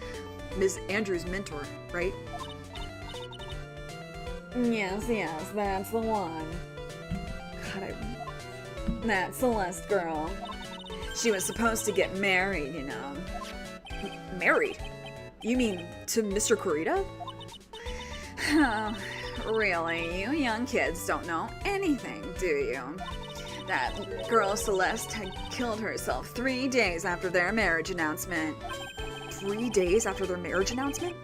Ms. Andrews' mentor, right? Yes, that's the one. God, that Celeste girl. She was supposed to get married, you know. Married? You mean to Mr. Kurita? Really, you young kids don't know anything, do you? That girl Celeste had killed herself 3 days after their marriage announcement. 3 days after their marriage announcement?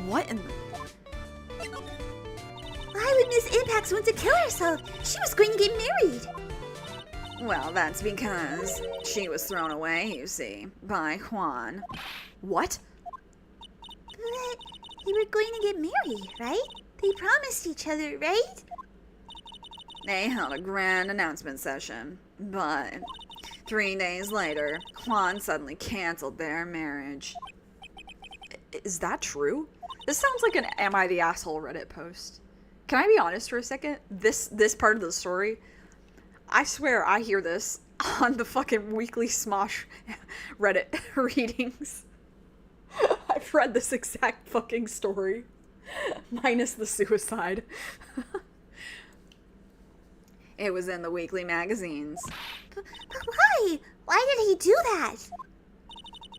What in the... Why would Miss Impax want to kill herself? She was going to get married. Well, that's because she was thrown away, you see, by Juan. What? But they were going to get married, right? They promised each other, right? They held a grand announcement session, but 3 days later, Juan suddenly canceled their marriage. Is that true? This sounds like an Am I the Asshole Reddit post. Can I be honest for a second? This part of the story, I swear I hear this on the fucking weekly Smosh Reddit readings. I've read this exact fucking story. Minus the suicide. It was in the weekly magazines. But why? Why did he do that?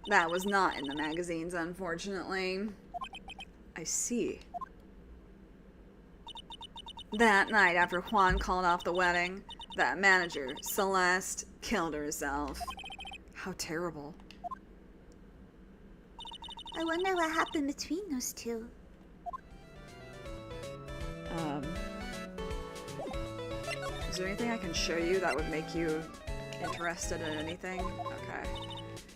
That was not in the magazines, unfortunately. I see. That night after Juan called off the wedding, that manager, Celeste, killed herself. How terrible. I wonder what happened between those two. Is there anything I can show you that would make you interested in anything? Okay.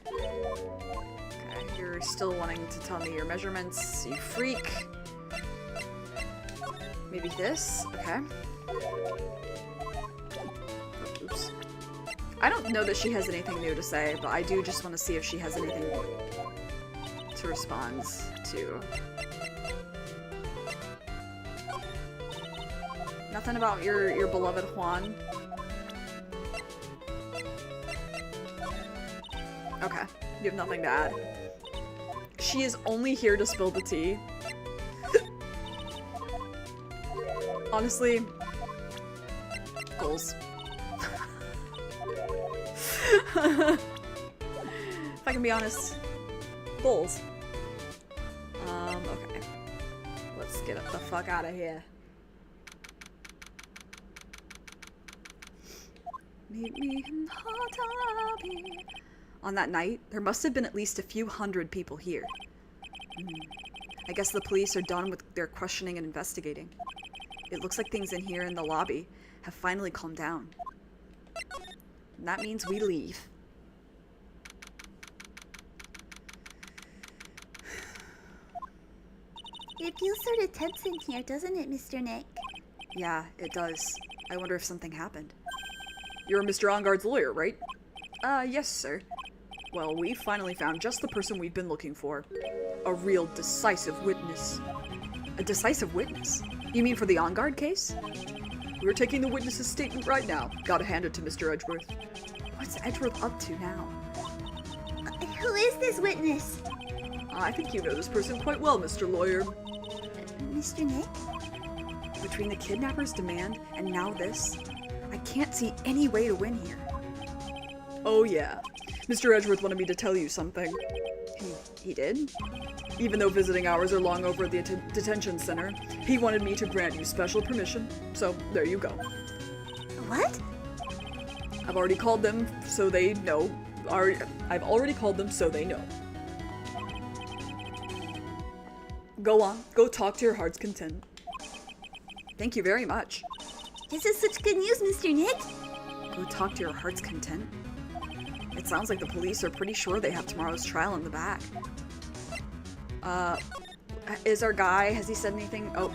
Okay, you're still wanting to tell me your measurements, you freak. Maybe this? Okay. Oh, oops. I don't know that she has anything new to say, but I do just want to see if she has anything to respond to. Nothing about your beloved Juan? Okay, you have nothing to add. She is only here to spill the tea. Honestly, goals. If I can be honest, goals. Okay. Let's get the fuck out of here. Meet me in the lobby. On that night, there must have been at least a few hundred people here. I guess the police are done with their questioning and investigating. It looks like things in here in the lobby have finally calmed down. And that means we leave. It feels sort of tense in here, doesn't it, Mr. Nick? Yeah, it does. I wonder if something happened. You're Mr. Onguard's lawyer, right? Yes, sir. Well, we finally found just the person we've been looking for. A real decisive witness. A decisive witness? You mean for the Onguard case? We're taking the witness's statement right now. Gotta hand it to Mr. Edgeworth. What's Edgeworth up to now? Who is this witness? I think you know this person quite well, Mr. Lawyer. Mr. Nick? Between the kidnapper's demand and now this, I can't see any way to win here. Oh yeah, Mr. Edgeworth wanted me to tell you something. He did? Even though visiting hours are long over at the detention center, he wanted me to grant you special permission, so there you go. What? I've already called them so they know. I've already called them so they know. Go on, go talk to your heart's content. Thank you very much. This is such good news, Mr. Nick. Go talk to your heart's content? It sounds like the police are pretty sure they have tomorrow's trial in the back. Is our guy, has he said anything? Oh,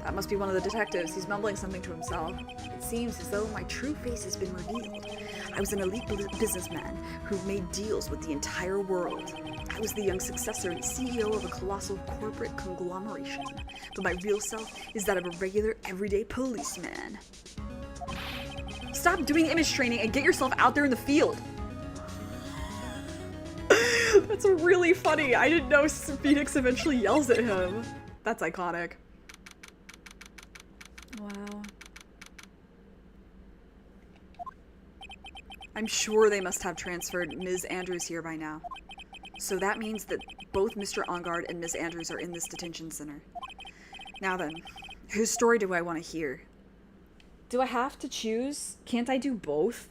that must be one of the detectives. He's mumbling something to himself. It seems as though my true face has been revealed. I was an elite businessman who made deals with the entire world. I was the young successor and CEO of a colossal corporate conglomeration. But my real self is that of a regular, everyday policeman. Stop doing image training and get yourself out there in the field. That's really funny. I didn't know Phoenix eventually yells at him. That's iconic. Wow. I'm sure they must have transferred Ms. Andrews here by now. So that means that both Mr. Onguard and Ms. Andrews are in this detention center. Now then, whose story do I want to hear? Do I have to choose? Can't I do both?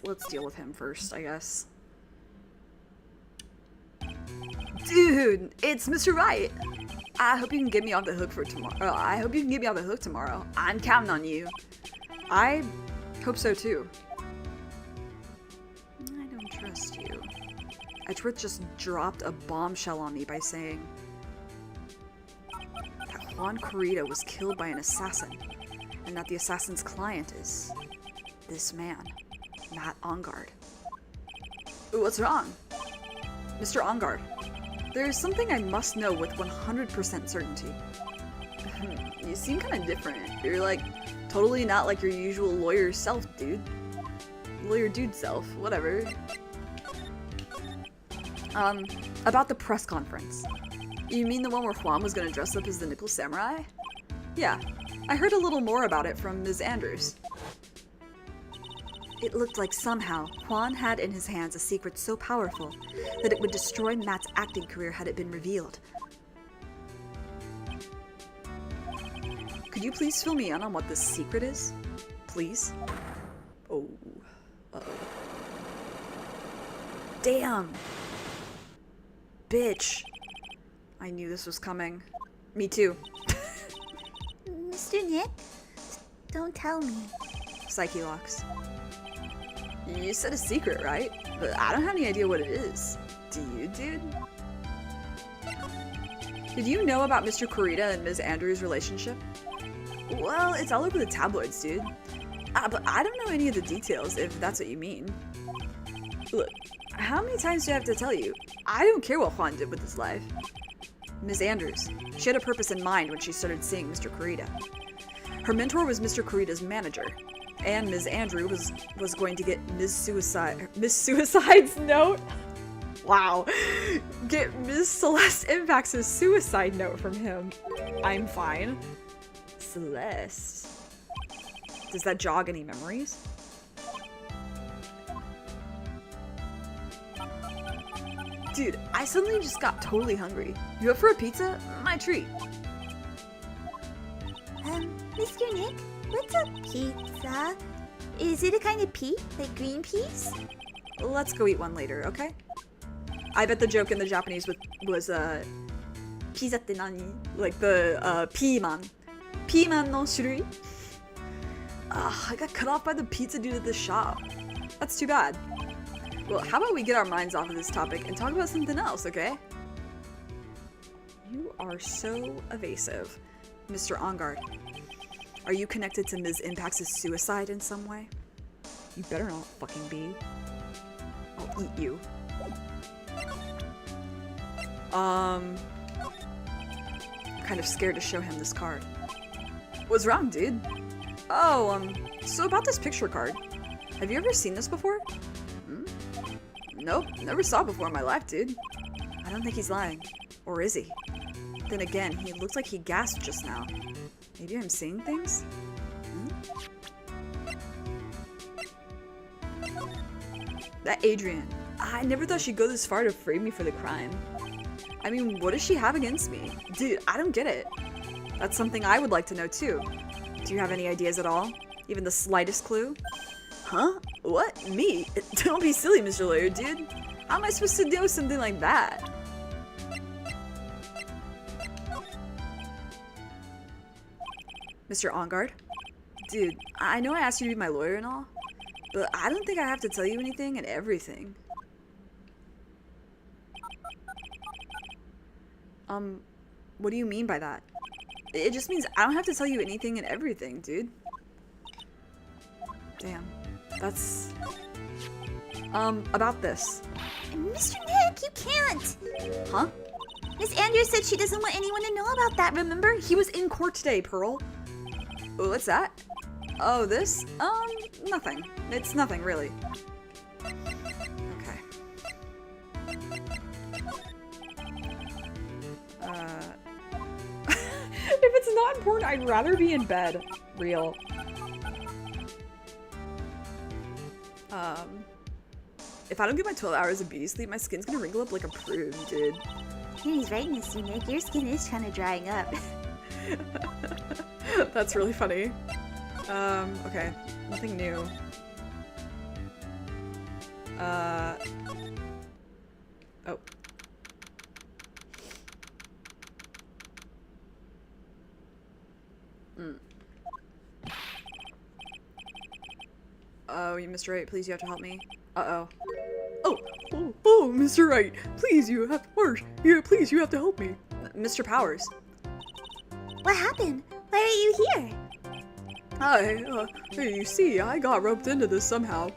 Let's deal with him first, I guess. Dude, it's Mr. Wright. I hope you can get me off the hook for tomorrow. I hope you can get me off the hook tomorrow. I'm counting on you. I hope so too. I don't trust you. Edgeworth just dropped a bombshell on me by saying that Juan Corrida was killed by an assassin, and that the assassin's client is this man, Matt Onguard. What's wrong? Mr. Onguard, there's something I must know with 100% certainty. You seem kind of different. You're like, totally not like your usual lawyer self, dude. Lawyer dude self, whatever. About the press conference. You mean the one where Juan was gonna dress up as the Nickel Samurai? Yeah, I heard a little more about it from Ms. Andrews. It looked like somehow Juan had in his hands a secret so powerful that it would destroy Matt's acting career had it been revealed. Could you please fill me in on what this secret is? Please? Oh. Uh-oh. Damn. Bitch. I knew this was coming. Me too. Mr. Nick, don't tell me. Psyche locks. You said a secret, right? But I don't have any idea what it is. Do you, dude? Did you know about Mr. Kurita and Ms. Andrews' relationship? Well, it's all over the tabloids, dude. But I don't know any of the details, if that's what you mean. Look, how many times do I have to tell you? I don't care what Juan did with his life. Ms. Andrews, she had a purpose in mind when she started seeing Mr. Kurita. Her mentor was Mr. Kurita's manager, and Ms. Andrew was going to get Miss Suicide's note? Wow. Get Ms. Celeste Impax's suicide note from him. I'm fine. Celeste. Does that jog any memories? Dude, I suddenly just got totally hungry. You up for a pizza? My treat. Mr. Nick, what's a pizza? Is it a kind of pea? Like green peas? Let's go eat one later, okay? I bet the joke in the Japanese was pizza tte nani? Like the piiman. Piiman no shurui? I got cut off by the pizza dude at the shop. That's too bad. Well, how about we get our minds off of this topic and talk about something else, okay? You are so evasive. Mr. Engard, are you connected to Ms. Impax's suicide in some way? You better not fucking be. I'll eat you. Kind of scared to show him this card. What's wrong, dude? Oh, so about this picture card. Have you ever seen this before? Nope, never saw it before in my life, dude. I don't think he's lying. Or is he? Then again, he looked like he gasped just now. Maybe I'm seeing things? That Adrian. I never thought she'd go this far to frame me for the crime. I mean, what does she have against me? Dude, I don't get it. That's something I would like to know too. Do you have any ideas at all? Even the slightest clue? Huh? What? Me? Don't be silly, Mr. Lawyer, dude. How am I supposed to do something like that? Mr. Engard? Dude, I know I asked you to be my lawyer and all, but I don't think I have to tell you anything and everything. What do you mean by that? It just means I don't have to tell you anything and everything, dude. Damn. That's... about this. Mr. Nick, you can't! Huh? Miss Andrews said she doesn't want anyone to know about that, remember? He was in court today, Pearl. What's that? Oh, this? Nothing. It's nothing, really. Okay. If it's not important, I'd rather be in bed. Real. If I don't get my 12 hours of beauty sleep, my skin's gonna wrinkle up like a prude, dude. Yeah, he's right, Mr. Nick. Your skin is kind of drying up. That's really funny. Okay. Nothing new. Oh. Oh, you Mr. Wright, please, you have to help me. Uh-oh. Oh, Mr. Wright, please, you have please, you have to help me. Mr. Powers. What happened? Why are you here? Hey, you see, I got roped into this somehow.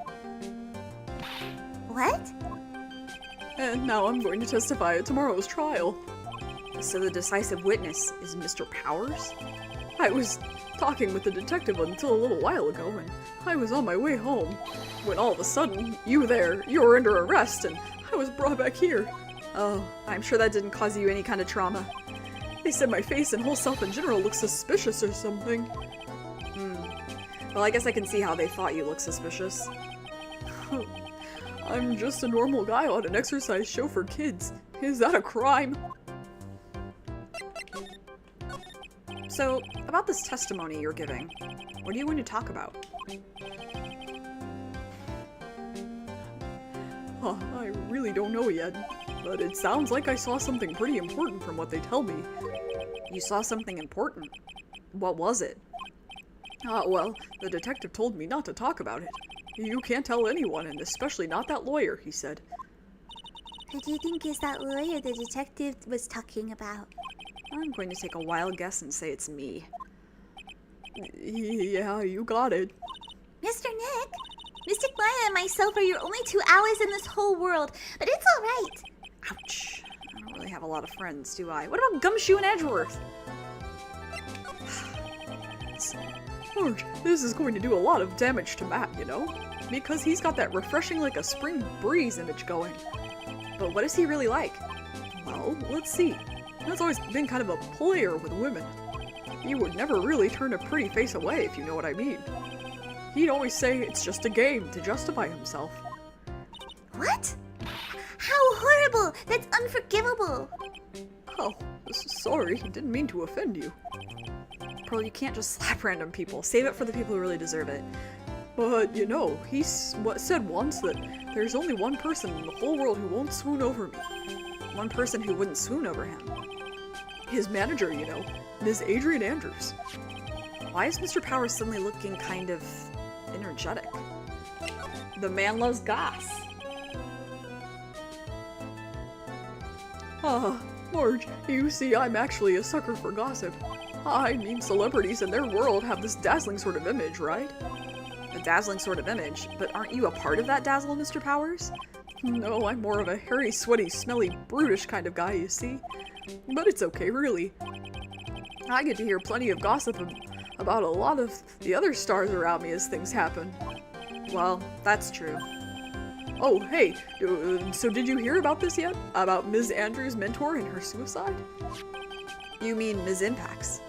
What? And now I'm going to testify at tomorrow's trial. So the decisive witness is Mr. Powers? I was talking with the detective until a little while ago, and I was on my way home, when all of a sudden, you were under arrest, and I was brought back here. Oh, I'm sure that didn't cause you any kind of trauma. They said my face and whole self in general looked suspicious or something. Well, I guess I can see how they thought you looked suspicious. I'm just a normal guy on an exercise show for kids. Is that a crime? So, about this testimony you're giving, what are you going to talk about? I really don't know yet, but it sounds like I saw something pretty important from what they tell me. You saw something important? What was it? Well, the detective told me not to talk about it. You can't tell anyone, and especially not that lawyer, he said. Who do you think is that lawyer the detective was talking about? I'm going to take a wild guess and say it's me. Yeah, you got it. Mr. Nick, Mystic Maya and myself are your only 2 allies in this whole world, but it's alright. Ouch. I don't really have a lot of friends, do I? What about Gumshoe and Edgeworth? Marge, this is going to do a lot of damage to Matt, you know? Because he's got that refreshing like a spring breeze image going. But what is he really like? Well, let's see. Matt's always been kind of a player with women. He would never really turn a pretty face away, if you know what I mean. He'd always say it's just a game to justify himself. What? How horrible! That's unforgivable! Oh, sorry, didn't mean to offend you. Pearl, you can't just slap random people. Save it for the people who really deserve it. But, you know, he said once that there's only one person in the whole world who won't swoon over me. One person who wouldn't swoon over him. His manager, you know, Ms. Adrian Andrews. Why is Mr. Powers suddenly looking kind of energetic? The man loves goss. Marge, you see, I'm actually a sucker for gossip. I mean, celebrities in their world have this dazzling sort of image, right? A dazzling sort of image, but aren't you a part of that dazzle, Mr. Powers? No, I'm more of a hairy, sweaty, smelly, brutish kind of guy, you see. But it's okay, really. I get to hear plenty of gossip about a lot of the other stars around me as things happen. Well, that's true. Oh, hey, so did you hear about this yet? About Ms. Andrews' mentor and her suicide? You mean Ms. Impax?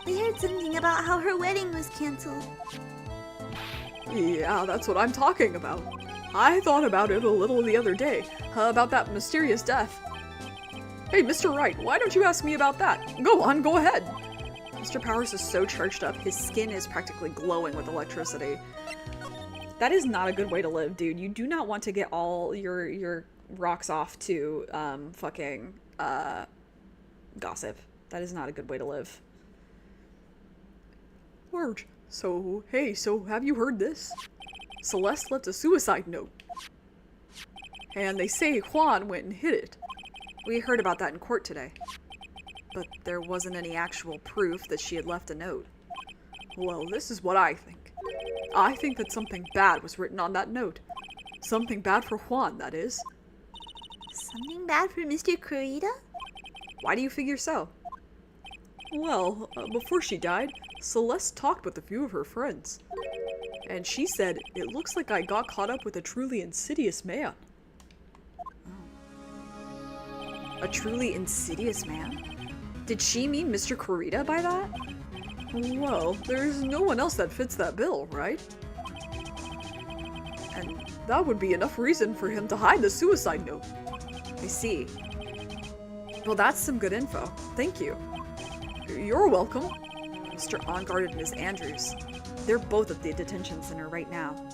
We heard something about how her wedding was canceled. Yeah, that's what I'm talking about. I thought about it a little the other day, about that mysterious death. Hey, Mr. Wright, why don't you ask me about that? Go on, go ahead. Mr. Powers is so charged up, his skin is practically glowing with electricity. That is not a good way to live, dude. You do not want to get all your rocks off to fucking gossip. That is not a good way to live. Marge, so have you heard this? Celeste left a suicide note. And they say Juan went and hid it. We heard about that in court today. But there wasn't any actual proof that she had left a note. Well, this is what I think. I think that something bad was written on that note. Something bad for Juan, that is. Something bad for Mr. Kurita? Why do you figure so? Well, before she died, Celeste talked with a few of her friends. And she said, it looks like I got caught up with a truly insidious man. A truly insidious man? Did she mean Mr. Kurita by that? Well, there's no one else that fits that bill, right? And that would be enough reason for him to hide the suicide note. I see. Well, that's some good info. Thank you. You're welcome. Mr. OnGuard and Ms. Andrews. They're both at the detention center right now.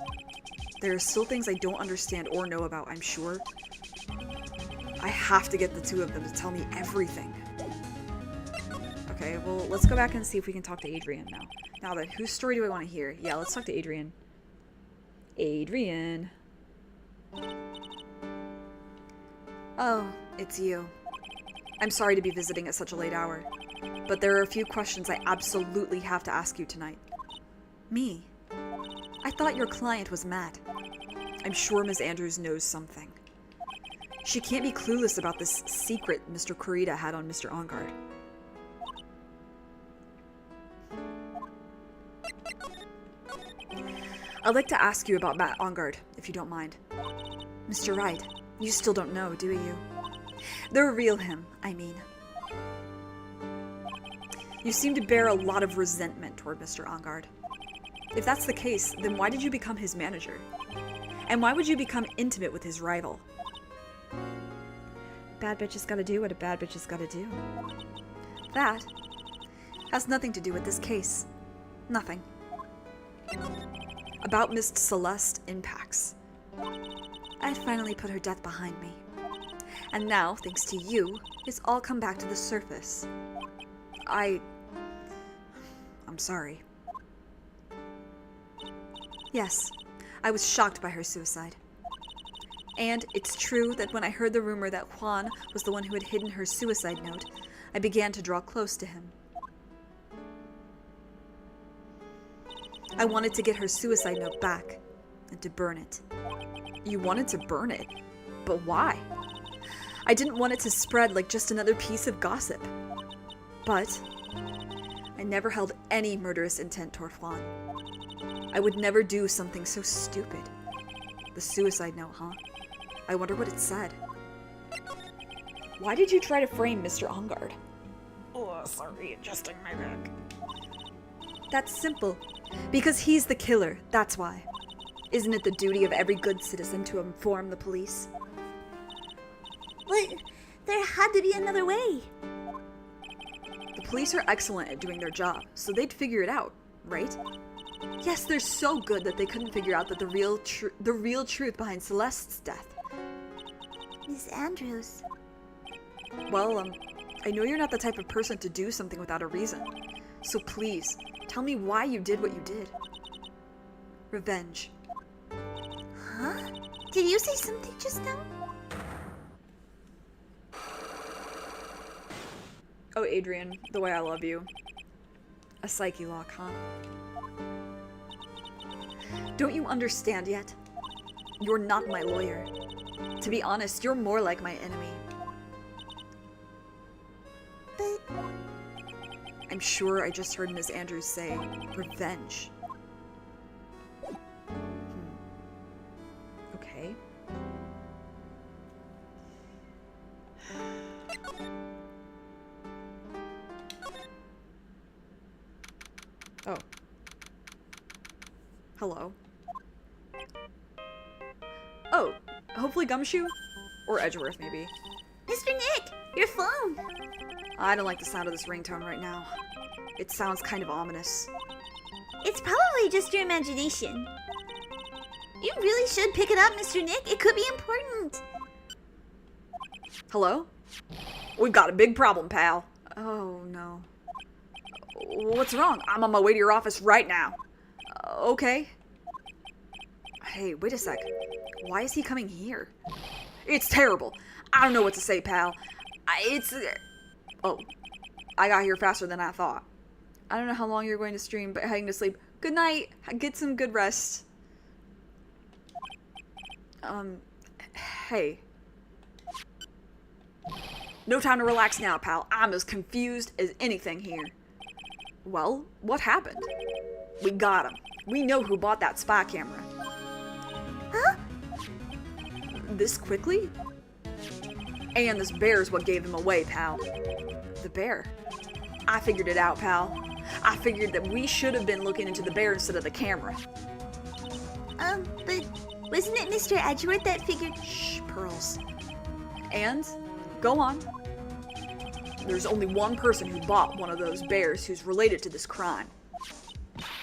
There are still things I don't understand or know about, I'm sure. I have to get the two of them to tell me everything. Okay, well, let's go back and see if we can talk to Adrian now. Now then, whose story do I want to hear? Yeah, let's talk to Adrian. Adrian. Oh, it's you. I'm sorry to be visiting at such a late hour, but there are a few questions I absolutely have to ask you tonight. Me? I thought your client was Matt. I'm sure Ms. Andrews knows something. She can't be clueless about this secret Mr. Kurita had on Mr. OnGuard. I'd like to ask you about Matt OnGuard, if you don't mind. Mr. Wright, you still don't know, do you? The real him, I mean. You seem to bear a lot of resentment toward Mr. OnGuard. If that's the case, then why did you become his manager? And why would you become intimate with his rival? Bad bitch has gotta do what a bad bitch has gotta do. That has nothing to do with this case. Nothing. About Miss Celeste Impax. I'd finally put her death behind me. And now, thanks to you, it's all come back to the surface. I'm sorry. Yes, I was shocked by her suicide. And it's true that when I heard the rumor that Juan was the one who had hidden her suicide note, I began to draw close to him. I wanted to get her suicide note back and to burn it. You wanted to burn it? But why? I didn't want it to spread like just another piece of gossip. But I never held any murderous intent toward Juan. I would never do something so stupid. The suicide note, huh? I wonder what it said. Why did you try to frame Mr. Ongard? Oh, sorry, adjusting my back. That's simple. Because he's the killer, that's why. Isn't it the duty of every good citizen to inform the police? But there had to be another way. The police are excellent at doing their job, so they'd figure it out, right? Yes, they're so good that they couldn't figure out that the real truth behind Celeste's death. Miss Andrews. Well, I know you're not the type of person to do something without a reason. So please, tell me why you did what you did. Revenge. Huh? Did you say something just now? Oh, Adrian, the way I love you. A psyche lock, huh? Don't you understand yet? You're not my lawyer. To be honest, you're more like my enemy. But I'm sure I just heard Ms. Andrews say, revenge. Okay. Oh. Hello. Oh, hopefully Gumshoe? Or Edgeworth, maybe. Mr. Nick, your phone. I don't like the sound of this ringtone right now. It sounds kind of ominous. It's probably just your imagination. You really should pick it up, Mr. Nick. It could be important. Hello? We've got a big problem, pal. Oh, no. What's wrong? I'm on my way to your office right now. Okay. Hey, wait a sec. Why is he coming here? It's terrible. I don't know what to say, pal. Oh, I got here faster than I thought. I don't know how long you're going to stream, but heading to sleep. Good night. Get some good rest. Hey. No time to relax now, pal. I'm as confused as anything here. Well, what happened? We got him. We know who bought that spy camera. Huh? This quickly? And this bear's what gave him away, pal. The bear. I figured it out, pal. I figured that we should have been looking into the bear instead of the camera. But wasn't it Mr. Edgeworth that figured? Shh, Pearls. And? Go on. There's only one person who bought one of those bears who's related to this crime.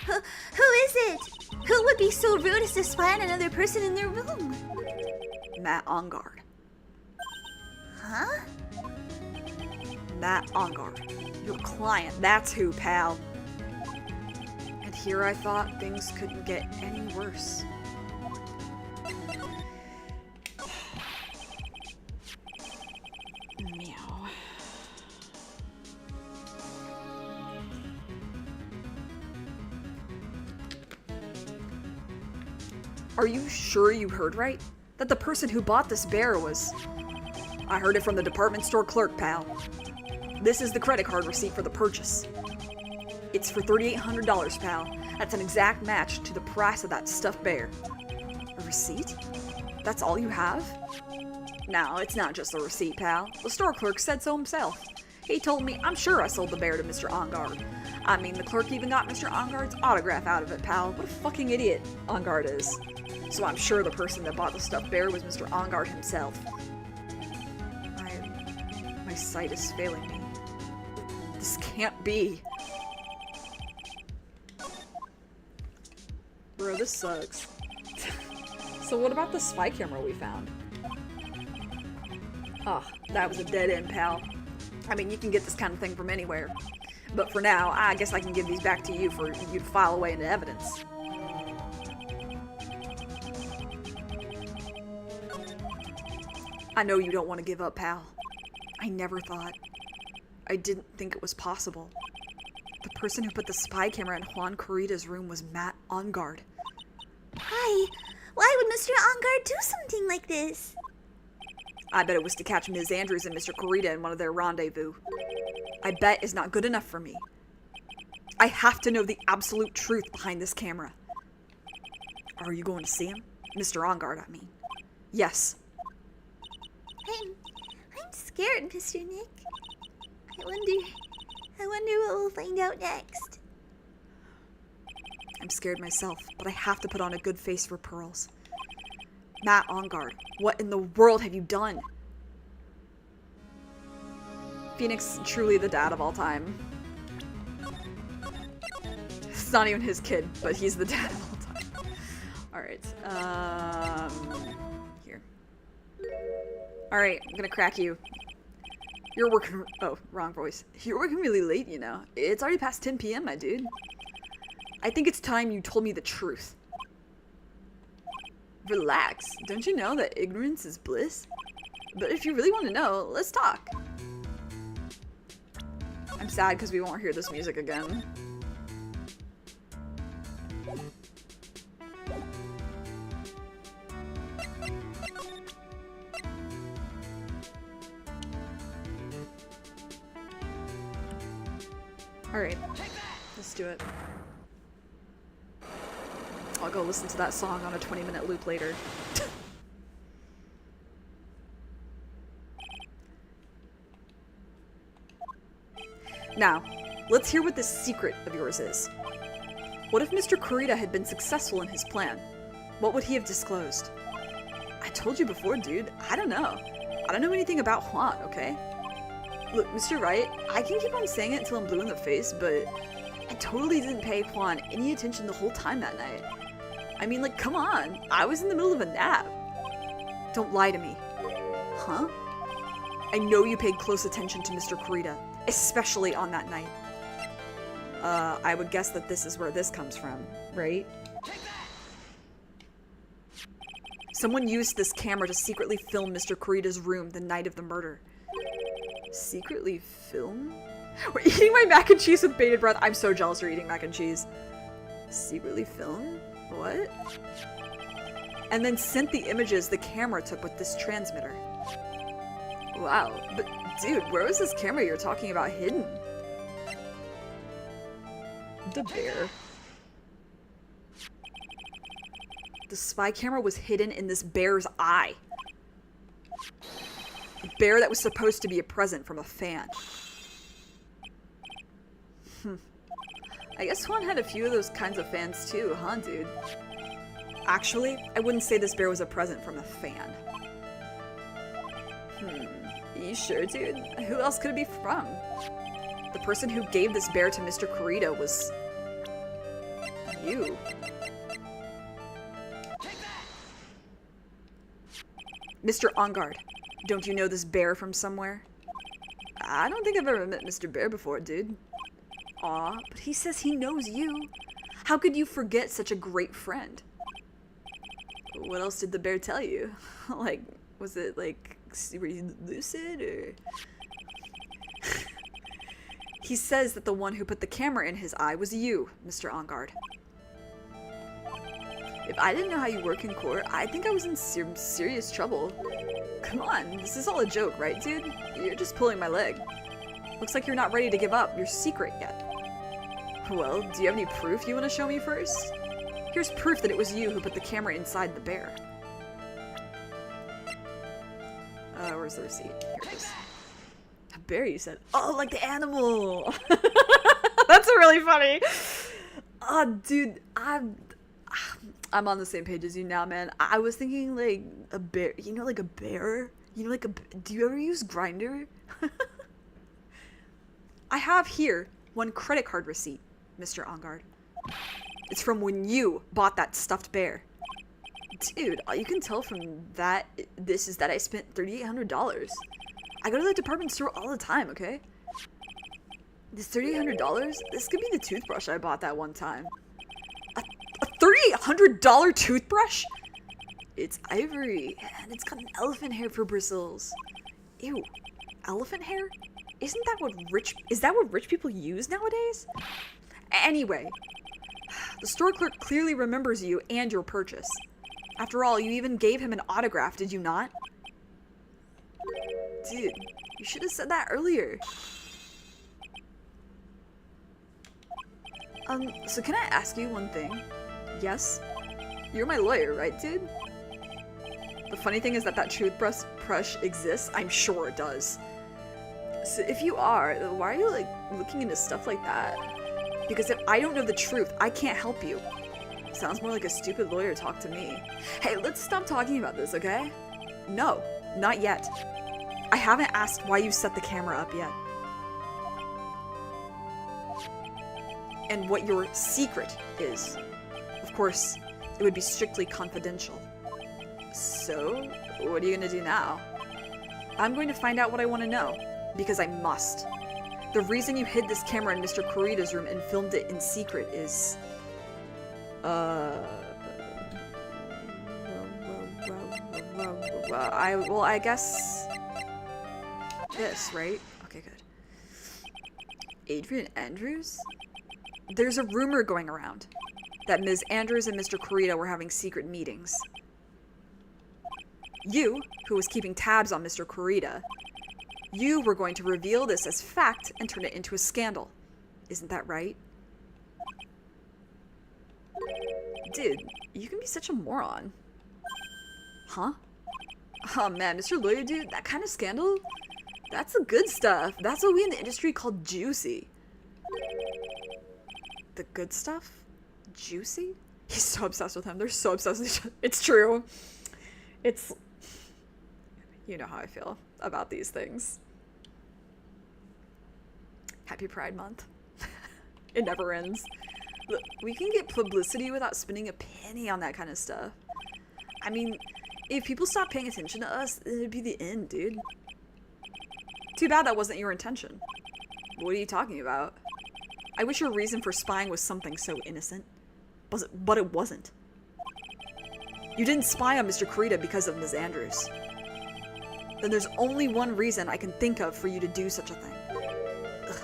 Who is it? Who would be so rude as to spy on another person in their room? Matt Ongard. Huh? Matt Ongard. Your client, that's who, pal. And here I thought things couldn't get any worse. Meow. Are you sure you heard right? That the person who bought this bear was... I heard it from the department store clerk, pal. This is the credit card receipt for the purchase. It's for $3,800, pal. That's an exact match to the price of that stuffed bear. A receipt? That's all you have? No, it's not just a receipt, pal. The store clerk said so himself. He told me I'm sure I sold the bear to Mr. Ongard. I mean, the clerk even got Mr. Ongard's autograph out of it, pal. What a fucking idiot Ongard is. So I'm sure the person that bought the stuffed bear was Mr. Ongard himself. My sight is failing me. This can't be. Bro, this sucks. So what about the spy camera we found? Oh, that was a dead end, pal. I mean, you can get this kind of thing from anywhere. But for now, I guess I can give these back to you for you to file away into evidence. I know you don't want to give up, pal. I never thought. I didn't think it was possible. The person who put the spy camera in Juan Corrida's room was Matt Ongard. Why? Why would Mr. Ongard do something like this? I bet it was to catch Ms. Andrews and Mr. Corrida in one of their rendezvous. I bet is not good enough for me. I have to know the absolute truth behind this camera. Are you going to see him? Mr. Ongard, I mean. Yes. I'm scared, Mr. Nick. I wonder what we'll find out next. I'm scared myself, but I have to put on a good face for Pearls. Matt Ongard, what in the world have you done? Phoenix, truly the dad of all time. It's not even his kid, but he's the dad of all time. Alright, here. Alright, I'm gonna crack you. You're working, oh, wrong voice. You're working really late, you know. It's already past 10 p.m., my dude. I think it's time you told me the truth. Relax. Don't you know that ignorance is bliss? But if you really want to know, let's talk. I'm sad because we won't hear this music again. Alright, let's do it. I'll go listen to that song on a 20-minute loop later. Now, let's hear what this secret of yours is. What if Mr. Corrida had been successful in his plan? What would he have disclosed? I told you before, dude. I don't know. I don't know anything about Juan, okay? Look, Mr. Wright, I can keep on saying it until I'm blue in the face, but I totally didn't pay Juan any attention the whole time that night. I mean, like, come on. I was in the middle of a nap. Don't lie to me. Huh? I know you paid close attention to Mr. Corrida, especially on that night. I would guess that this is where this comes from, right? Someone used this camera to secretly film Mr. Corrida's room the night of the murder. Secretly film? We're eating my mac and cheese with bated breath. I'm so jealous you're eating mac and cheese. Secretly film? What? And then sent the images the camera took with this transmitter. Wow, but dude, where was this camera you're talking about hidden? The bear. The spy camera was hidden in this bear's eye. A bear that was supposed to be a present from a fan. I guess Juan had a few of those kinds of fans too, huh, dude? Actually, I wouldn't say this bear was a present from a fan. You sure, dude? Who else could it be from? The person who gave this bear to Mr. Corrida was... you. Mr. Ongard, don't you know this bear from somewhere? I don't think I've ever met Mr. Bear before, dude. Aw, but he says he knows you. How could you forget such a great friend? What else did the bear tell you? Like, was it like, were you lucid or? He says that the one who put the camera in his eye was you, Mr. Ongard. If I didn't know how you work in court, I think I was in serious trouble. Come on, this is all a joke, right, dude? You're just pulling my leg. Looks like you're not ready to give up your secret yet. Well, do you have any proof you want to show me first? Here's proof that it was you who put the camera inside the bear. Where's the receipt? Here it is. A bear, you said? Oh, like the animal! That's really funny! Oh, dude, I'm on the same page as you now, man. I was thinking, like, a bear. You know, like a bear? You know, like a... Do you ever use Grindr? I have here one credit card receipt, Mr. Ongard. It's from when you bought that stuffed bear. Dude, all you can tell from this is that I spent $3,800. I go to the department store all the time, okay? This $3,800, this could be the toothbrush I bought that one time. A $3,800 toothbrush? It's ivory, and it's got an elephant hair for bristles. Ew, elephant hair? Is that what rich people use nowadays? Anyway, the store clerk clearly remembers you and your purchase. After all, you even gave him an autograph, did you not? Dude, you should have said that earlier. So can I ask you one thing? Yes? You're my lawyer, right, dude? The funny thing is that toothbrush exists. I'm sure it does. So if you are, why are you, like, looking into stuff like that? Because if I don't know the truth, I can't help you. Sounds more like a stupid lawyer talk to me. Hey, let's stop talking about this, okay? No, not yet. I haven't asked why you set the camera up yet. And what your secret is. Of course, it would be strictly confidential. So, what are you gonna do now? I'm going to find out what I want to know, because I must. The reason you hid this camera in Mr. Kurita's room and filmed it in secret is... I guess... this, right? Okay, good. Adrian Andrews? There's a rumor going around that Ms. Andrews and Mr. Kurita were having secret meetings. You, who was keeping tabs on Mr. Kurita, you were going to reveal this as fact and turn it into a scandal. Isn't that right? Dude, you can be such a moron. Huh? Oh man, Mr. Lawyer dude, that kind of scandal? That's the good stuff. That's what we in the industry call juicy. The good stuff? Juicy? He's so obsessed with him. They're so obsessed with each other. It's true. It's... You know how I feel about these things. Happy Pride Month. It never ends. Look, we can get publicity without spending a penny on that kind of stuff. I mean, if people stop paying attention to us, it'd be the end, dude. Too bad that wasn't your intention. What are you talking about? I wish your reason for spying was something so innocent. But it wasn't. You didn't spy on Mr. Kurita because of Ms. Andrews. Then there's only one reason I can think of for you to do such a thing. Ugh.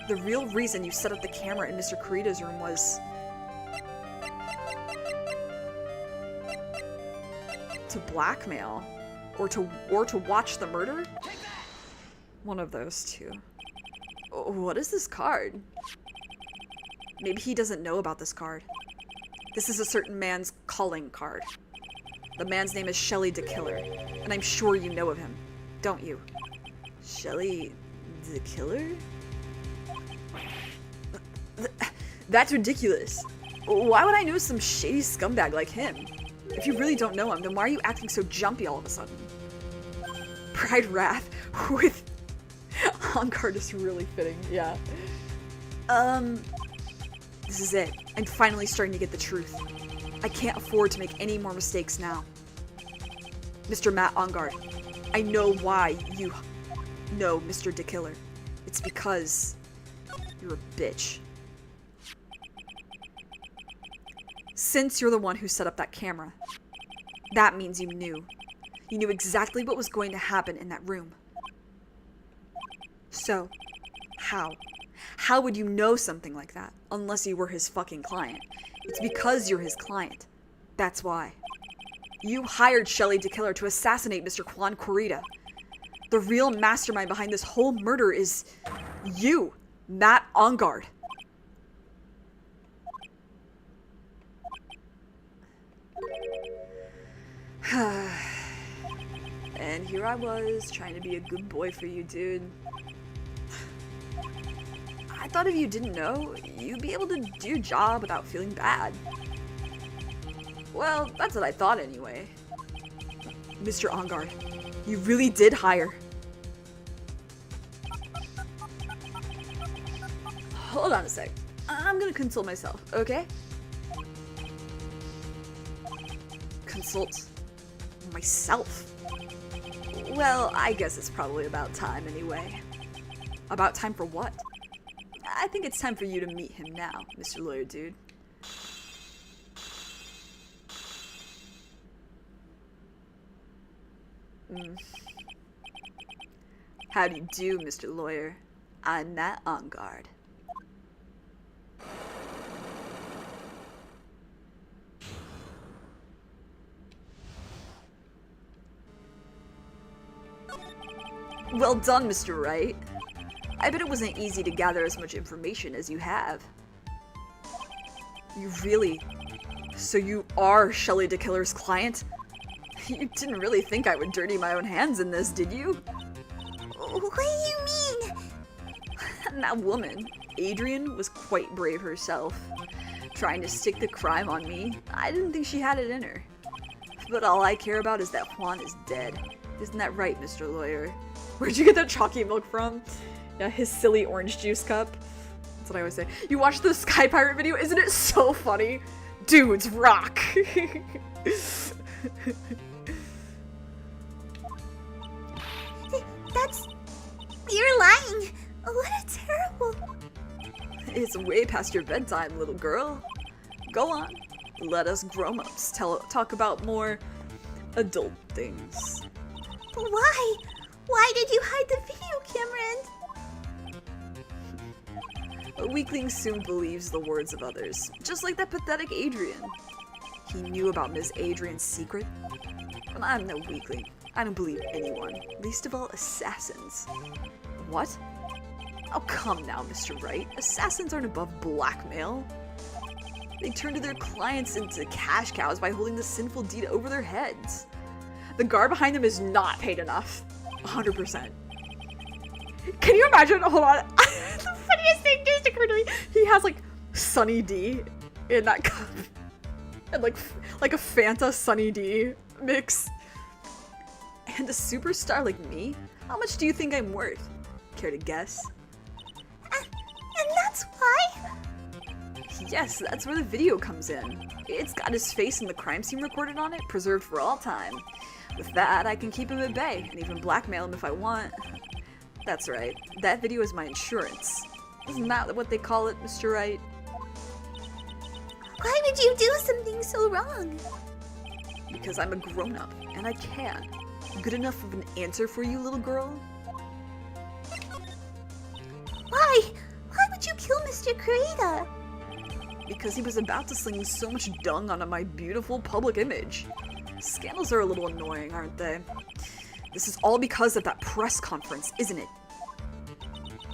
The real reason you set up the camera in Mr. Kurita's room was... to blackmail? Or to watch the murder? One of those two. What is this card? Maybe he doesn't know about this card. This is a certain man's calling card. The man's name is Shelly the Killer, and I'm sure you know of him, don't you? Shelly the Killer? That's ridiculous. Why would I know some shady scumbag like him? If you really don't know him, then why are you acting so jumpy all of a sudden? Pride Wrath with on card is really fitting, yeah. This is it. I'm finally starting to get the truth. I can't afford to make any more mistakes now. Mr. Matt Ongard, I know why you know Mr. DeKiller. It's because you're a bitch. Since you're the one who set up that camera, that means you knew. You knew exactly what was going to happen in that room. So, how? How would you know something like that, unless you were his fucking client? It's because you're his client. That's why. You hired Shelly DeKiller to assassinate Mr. Quan Kurita. The real mastermind behind this whole murder is you, Matt Ongard. And here I was, trying to be a good boy for you, dude. I thought if you didn't know, you'd be able to do your job without feeling bad. Well, that's what I thought anyway. Mr. Ongard, you really did hire. Hold on a sec. I'm gonna console myself, okay? consult myself. Well, I guess it's probably about time anyway. About time for what? I think it's time for you to meet him now, Mr. Lawyer Dude. How do you do, Mr. Lawyer? I'm Matt on guard. Well done, Mr. Wright. I bet it wasn't easy to gather as much information as you have. You really... So you are Shelley DeKiller's client? You didn't really think I would dirty my own hands in this, did you? What do you mean? And that woman, Adrian, was quite brave herself. Trying to stick the crime on me, I didn't think she had it in her. But all I care about is that Juan is dead. Isn't that right, Mr. Lawyer? Where'd you get that chalky milk from? Yeah, his silly orange juice cup. That's what I always say. You watched the Sky Pirate video? Isn't it so funny? Dudes rock! That's... You're lying! What a terrible... It's way past your bedtime, little girl. Go on. Let us grown-ups talk about more adult things. Why? Why did you hide the video camera? A weakling soon believes the words of others, just like that pathetic Adrian. He knew about Miss Adrian's secret. But I'm no weakling. I don't believe anyone, least of all assassins. What? Oh, come now, Mr. Wright. Assassins aren't above blackmail. They turn to their clients into cash cows by holding the sinful deed over their heads. The guard behind them is not paid enough. 100%. Can you imagine? Hold on. The funniest thing just occurred to me. He has like Sunny D in that cup. And like a Fanta Sunny D mix. And a superstar like me? How much do you think I'm worth? Care to guess? And that's why? Yes, that's where the video comes in. It's got his face and the crime scene recorded on it, preserved for all time. With that, I can keep him at bay, and even blackmail him if I want. That's right, that video is my insurance. Isn't that what they call it, Mr. Wright? Why would you do something so wrong? Because I'm a grown-up, and I can. Good enough of an answer for you, little girl? Why? Why would you kill Mr. Kurita? Because he was about to sling so much dung onto my beautiful public image. Scandals are a little annoying, aren't they? This is all because of that press conference, isn't it?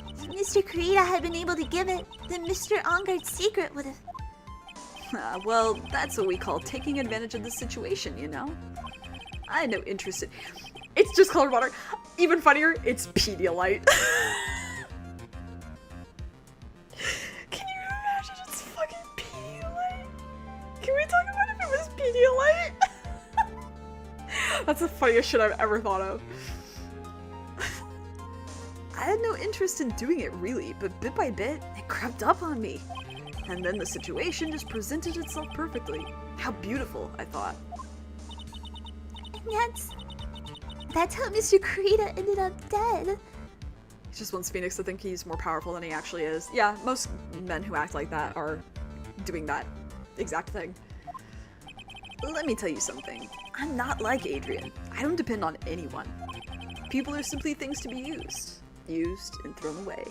If Mr. Kurita had been able to give it, then Mr. Ongard's secret would have... Well, that's what we call taking advantage of the situation, you know? I had no interest in... It's just colored water. Even funnier, it's Pedialyte. Can you imagine it's fucking Pedialyte? Can we talk about if it was Pedialyte? That's the funniest shit I've ever thought of. I had no interest in doing it really, but bit by bit, it crept up on me. And then the situation just presented itself perfectly. How beautiful, I thought. And that's how Mr. Kurita ended up dead. He just wants Phoenix to think he's more powerful than he actually is. Yeah, most men who act like that are doing that exact thing. Let me tell you something. I'm not like Adrian. I don't depend on anyone. People are simply things to be used. Used and thrown away.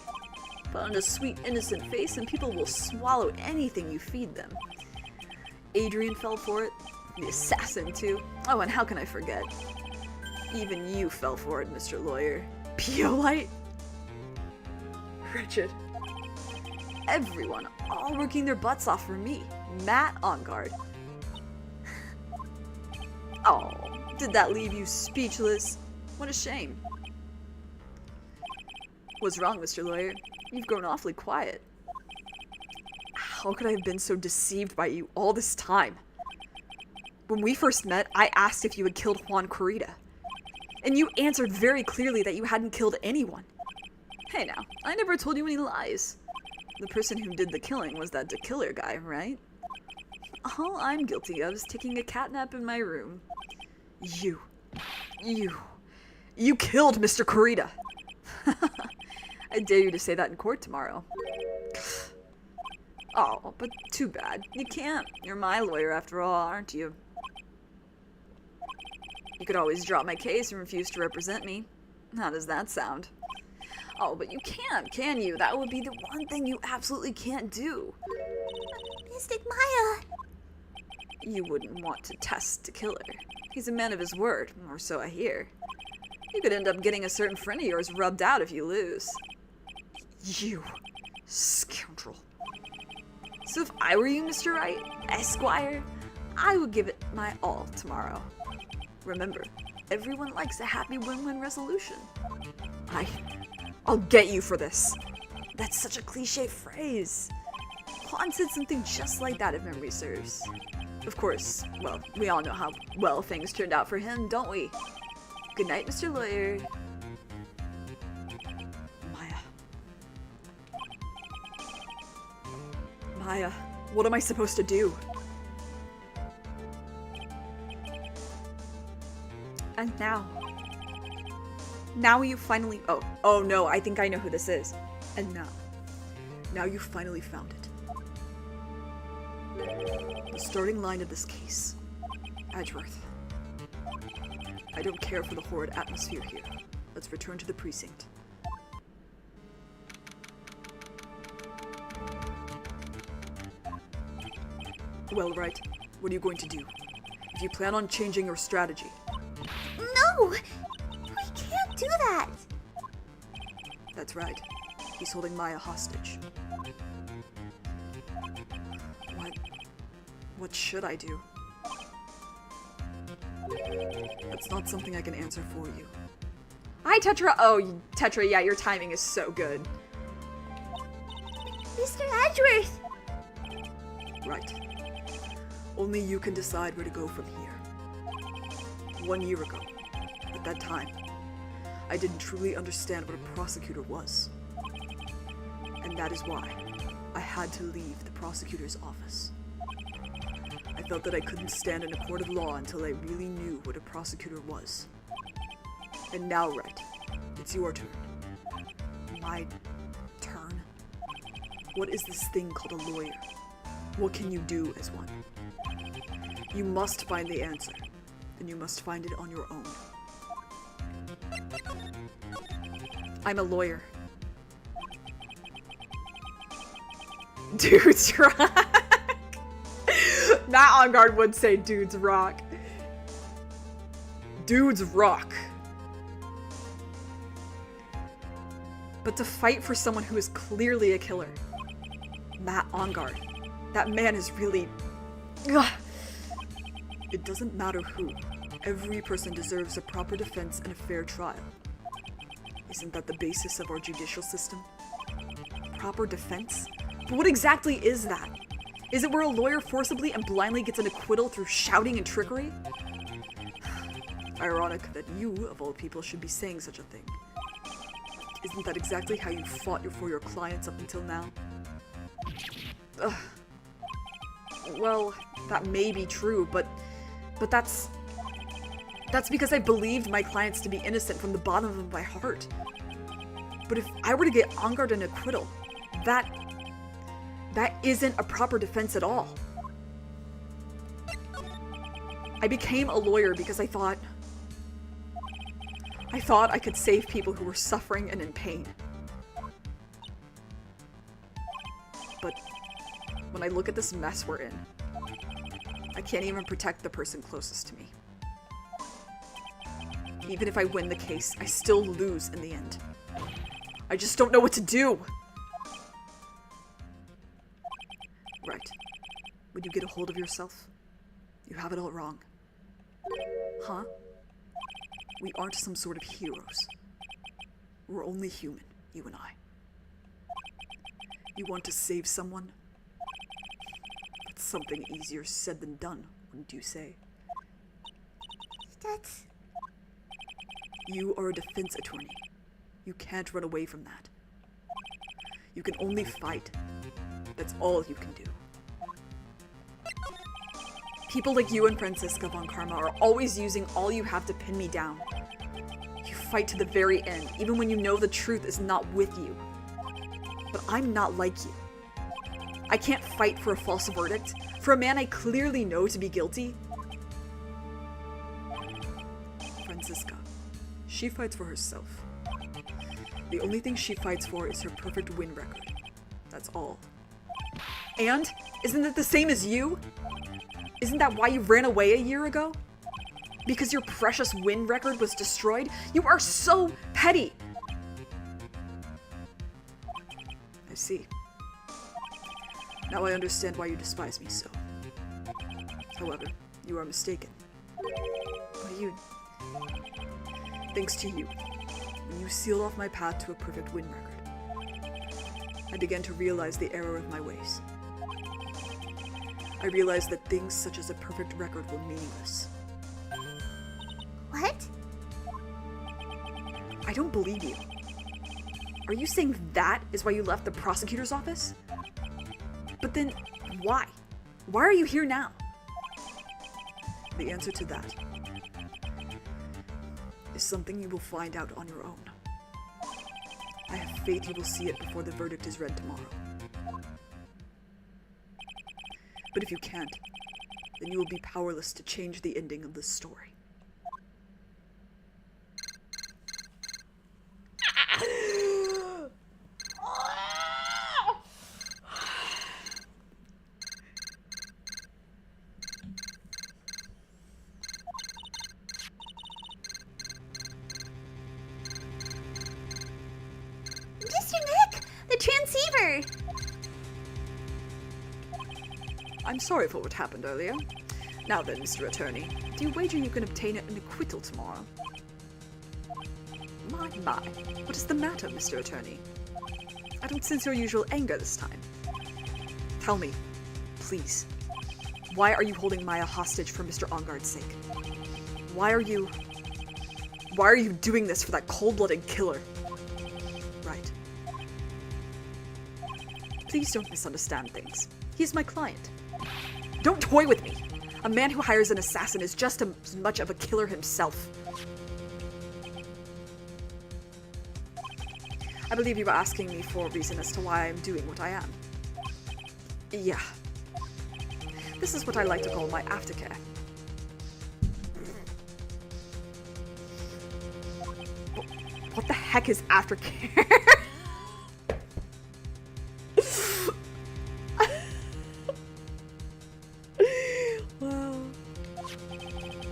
Put on a sweet, innocent face and people will swallow anything you feed them. Adrian fell for it. The assassin, too. Oh, and how can I forget? Even you fell for it, Mr. Lawyer. Pedialyte? Wretched. Everyone, all working their butts off for me. Matt on guard. Oh, did that leave you speechless? What a shame. What's wrong, Mr. Lawyer? You've grown awfully quiet. How could I have been so deceived by you all this time? When we first met, I asked if you had killed Juan Kurita. And you answered very clearly that you hadn't killed anyone. Hey now, I never told you any lies. The person who did the killing was that DeKiller guy, right? All I'm guilty of is taking a catnap in my room. You killed Mr. Kurita! I dare you to say that in court tomorrow. Oh, but too bad. You can't. You're my lawyer after all, aren't you? You could always drop my case and refuse to represent me. How does that sound? Oh, but you can't, can you? That would be the one thing you absolutely can't do. Mystic Maya. You wouldn't want to test to kill her. He's a man of his word, or so I hear. You could end up getting a certain friend of yours rubbed out if you lose. You scoundrel. So if I were you, Mr. Wright, Esquire, I would give it my all tomorrow. Remember, everyone likes a happy win-win resolution. I'll get you for this. That's such a cliche phrase. Juan said something just like that if memory serves. Of course, well, we all know how well things turned out for him, don't we? Good night, Mr. Lawyer. Maya, what am I supposed to do? And now you finally, oh no, I think I know who this is. And now you finally found it. The starting line of this case. Edgeworth. I don't care for the horrid atmosphere here. Let's return to the precinct. Well, right. What are you going to do? If you plan on changing your strategy. No! We can't do that! That's right. He's holding Maya hostage. What should I do? That's not something I can answer for you. Hi, Tetra! Oh, Tetra, yeah, your timing is so good. Mr. Edgeworth! Right. Only you can decide where to go from here. 1 year ago, at that time, I didn't truly understand what a prosecutor was. And that is why I had to leave the prosecutor's office. I felt that I couldn't stand in a court of law until I really knew what a prosecutor was. And now, Red, it's your turn. My turn? What is this thing called a lawyer? What can you do as one? You must find the answer, and you must find it on your own. I'm a lawyer. Dudes rock. Matt On Guard would say dudes rock. Dudes rock. But to fight for someone who is clearly a killer. Matt On Guard. That man is really... Ugh. It doesn't matter who. Every person deserves a proper defense and a fair trial. Isn't that the basis of our judicial system? Proper defense? But what exactly is that? Is it where a lawyer forcibly and blindly gets an acquittal through shouting and trickery? Ironic that you, of all people, should be saying such a thing. Isn't that exactly how you fought for your clients up until now? Ugh. Well, that may be true, but that's because I believed my clients to be innocent from the bottom of my heart. But if I were to get On Guard an acquittal, that isn't a proper defense at all. I became a lawyer because I thought I could save people who were suffering and in pain. But when I look at this mess we're in, I can't even protect the person closest to me. Even if I win the case, I still lose in the end. I just don't know what to do. Right. Would you get a hold of yourself? You have it all wrong. Huh? We aren't some sort of heroes. We're only human, you and I. You want to save someone? That's something easier said than done, wouldn't you say? That's... You are a defense attorney. You can't run away from that. You can only fight. That's all you can do. People like you and Franziska von Karma are always using all you have to pin me down. You fight to the very end, even when you know the truth is not with you. But I'm not like you. I can't fight for a false verdict, for a man I clearly know to be guilty. Franziska, she fights for herself. The only thing she fights for is her perfect win record. That's all. And isn't it the same as you? Isn't that why you ran away a year ago? Because your precious win record was destroyed? You are so petty! I see. Now I understand why you despise me so. However, you are mistaken. Thanks to you, when you sealed off my path to a perfect win record, I began to realize the error of my ways. I realized that things such as a perfect record were meaningless. What? I don't believe you. Are you saying that is why you left the prosecutor's office? But then, why? Why are you here now? The answer to that is something you will find out on your own. I have faith you will see it before the verdict is read tomorrow. But if you can't, then you will be powerless to change the ending of this story. Mr. Nick! The transceiver! I'm sorry for what happened earlier. Now then, Mr. Attorney, do you wager you can obtain an acquittal tomorrow? My, what is the matter, Mr. Attorney? I don't sense your usual anger this time. Tell me, please, why are you holding Maya hostage for Mr. Ongard's sake? Why are you doing this for that cold-blooded killer? Right. Please don't misunderstand things. He's my client. Don't toy with me! A man who hires an assassin is just as much of a killer himself. I believe you were asking me for a reason as to why I'm doing what I am. Yeah. This is what I like to call my aftercare. What the heck is aftercare? Wow.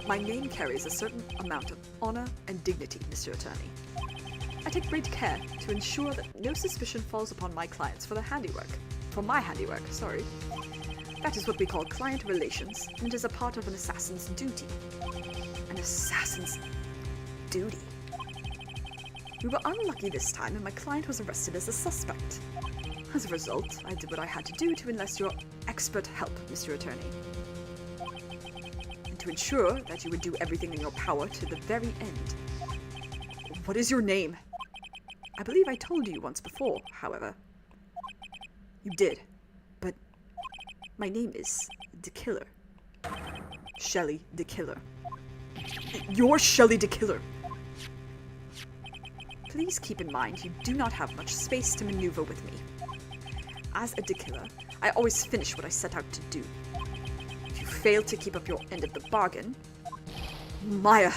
My name carries a certain amount of honor and dignity, Mr. Attorney. I take great care to ensure that no suspicion falls upon my clients for my handiwork. That is what we call client relations, and it is a part of an assassin's duty. An assassin's duty? We were unlucky this time, and my client was arrested as a suspect. As a result, I did what I had to do to enlist your expert help, Mr. Attorney. And to ensure that you would do everything in your power to the very end. What is your name? I believe I told you once before, however. You did, but my name is the Killer. Shelley the Killer. You're Shelley the Killer. Please keep in mind you do not have much space to maneuver with me. As a Killer, I always finish what I set out to do. If you fail to keep up your end of the bargain, Maya,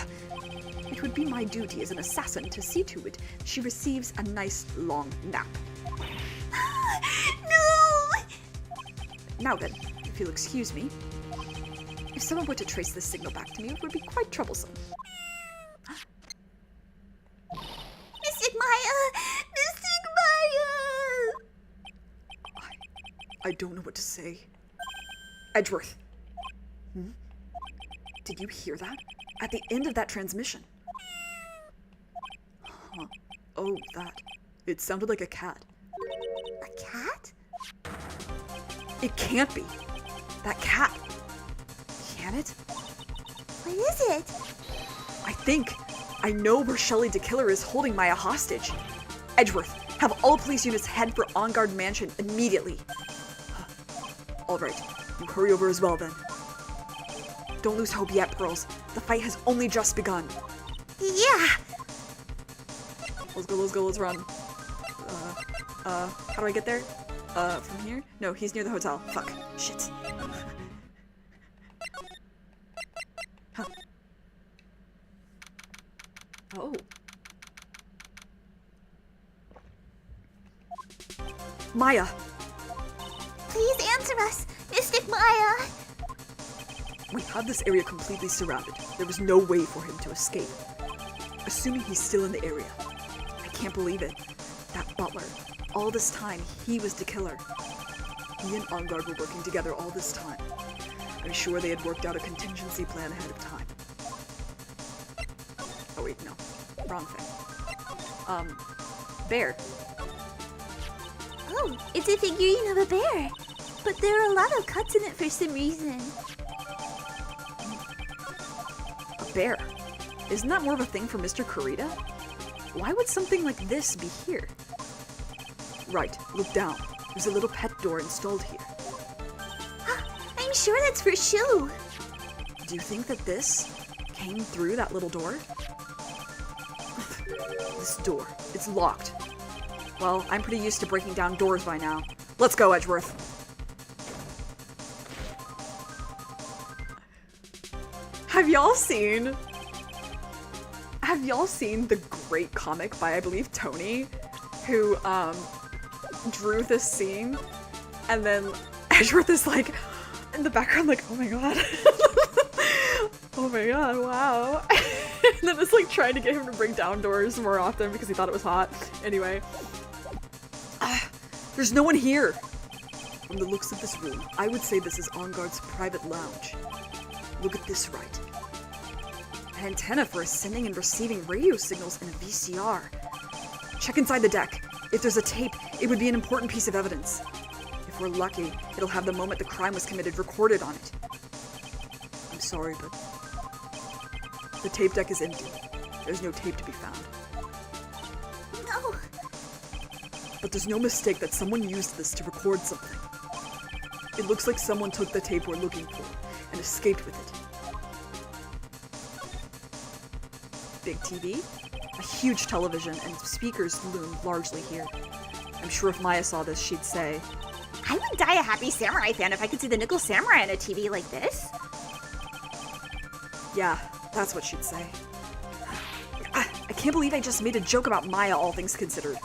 it would be my duty as an assassin to see to it she receives a nice long nap. No! Now then, if you'll excuse me, if someone were to trace this signal back to me, it would be quite troublesome. Mystic Maya! Mystic Maya! I don't know what to say. Edgeworth. Did you hear that? At the end of that transmission. Huh. Oh, that. It sounded like a cat. A cat? It can't be. That cat. Can it? What is it? I know where Shelley the Killer is holding Maya hostage. Edgeworth, have all police units head for On Guard Mansion immediately. All right, you hurry over as well then. Don't lose hope yet, Pearls. The fight has only just begun. Yeah. Let's go, let's run. How do I get there? From here? No, he's near the hotel. Fuck. Shit. Huh. Oh. Maya! Please answer us, Mystic Maya. We had this area completely surrounded. There was no way for him to escape. Assuming he's still in the area. I can't believe it. That butler. All this time, he was the killer. He and Angard were working together all this time. I'm sure they had worked out a contingency plan ahead of time. Oh wait, no. Wrong thing. Bear. Oh, it's a figurine of a bear. But there are a lot of cuts in it for some reason. A bear? Isn't that more of a thing for Mr. Kurita? Why would something like this be here? Right, look down. There's a little pet door installed here. I'm sure that's for Shu. Do you think that this came through that little door? This door, it's locked. Well, I'm pretty used to breaking down doors by now. Let's go, Edgeworth. Have y'all seen the great comic by, I believe, Tony, who, drew this scene, and then Edgeworth is like, in the background, like, oh my god. Oh my god, wow. And then it's like trying to get him to break down doors more often because he thought it was hot. Anyway. There's no one here! From the looks of this room, I would say this is Angard's private lounge. Look at this right. An antenna for sending and receiving radio signals in a VCR. Check inside the deck. If there's a tape, it would be an important piece of evidence. If we're lucky, it'll have the moment the crime was committed recorded on it. I'm sorry, but the tape deck is empty. There's no tape to be found. No. But there's no mistake that someone used this to record something. It looks like someone took the tape we're looking for and escaped with it. Big TV? A huge television and speakers loom largely here. I'm sure if Maya saw this, she'd say, I would die a happy samurai fan if I could see the Nickel Samurai on a TV like this. yeah, that's what she'd say. I can't believe I just made a joke about Maya, all things considered.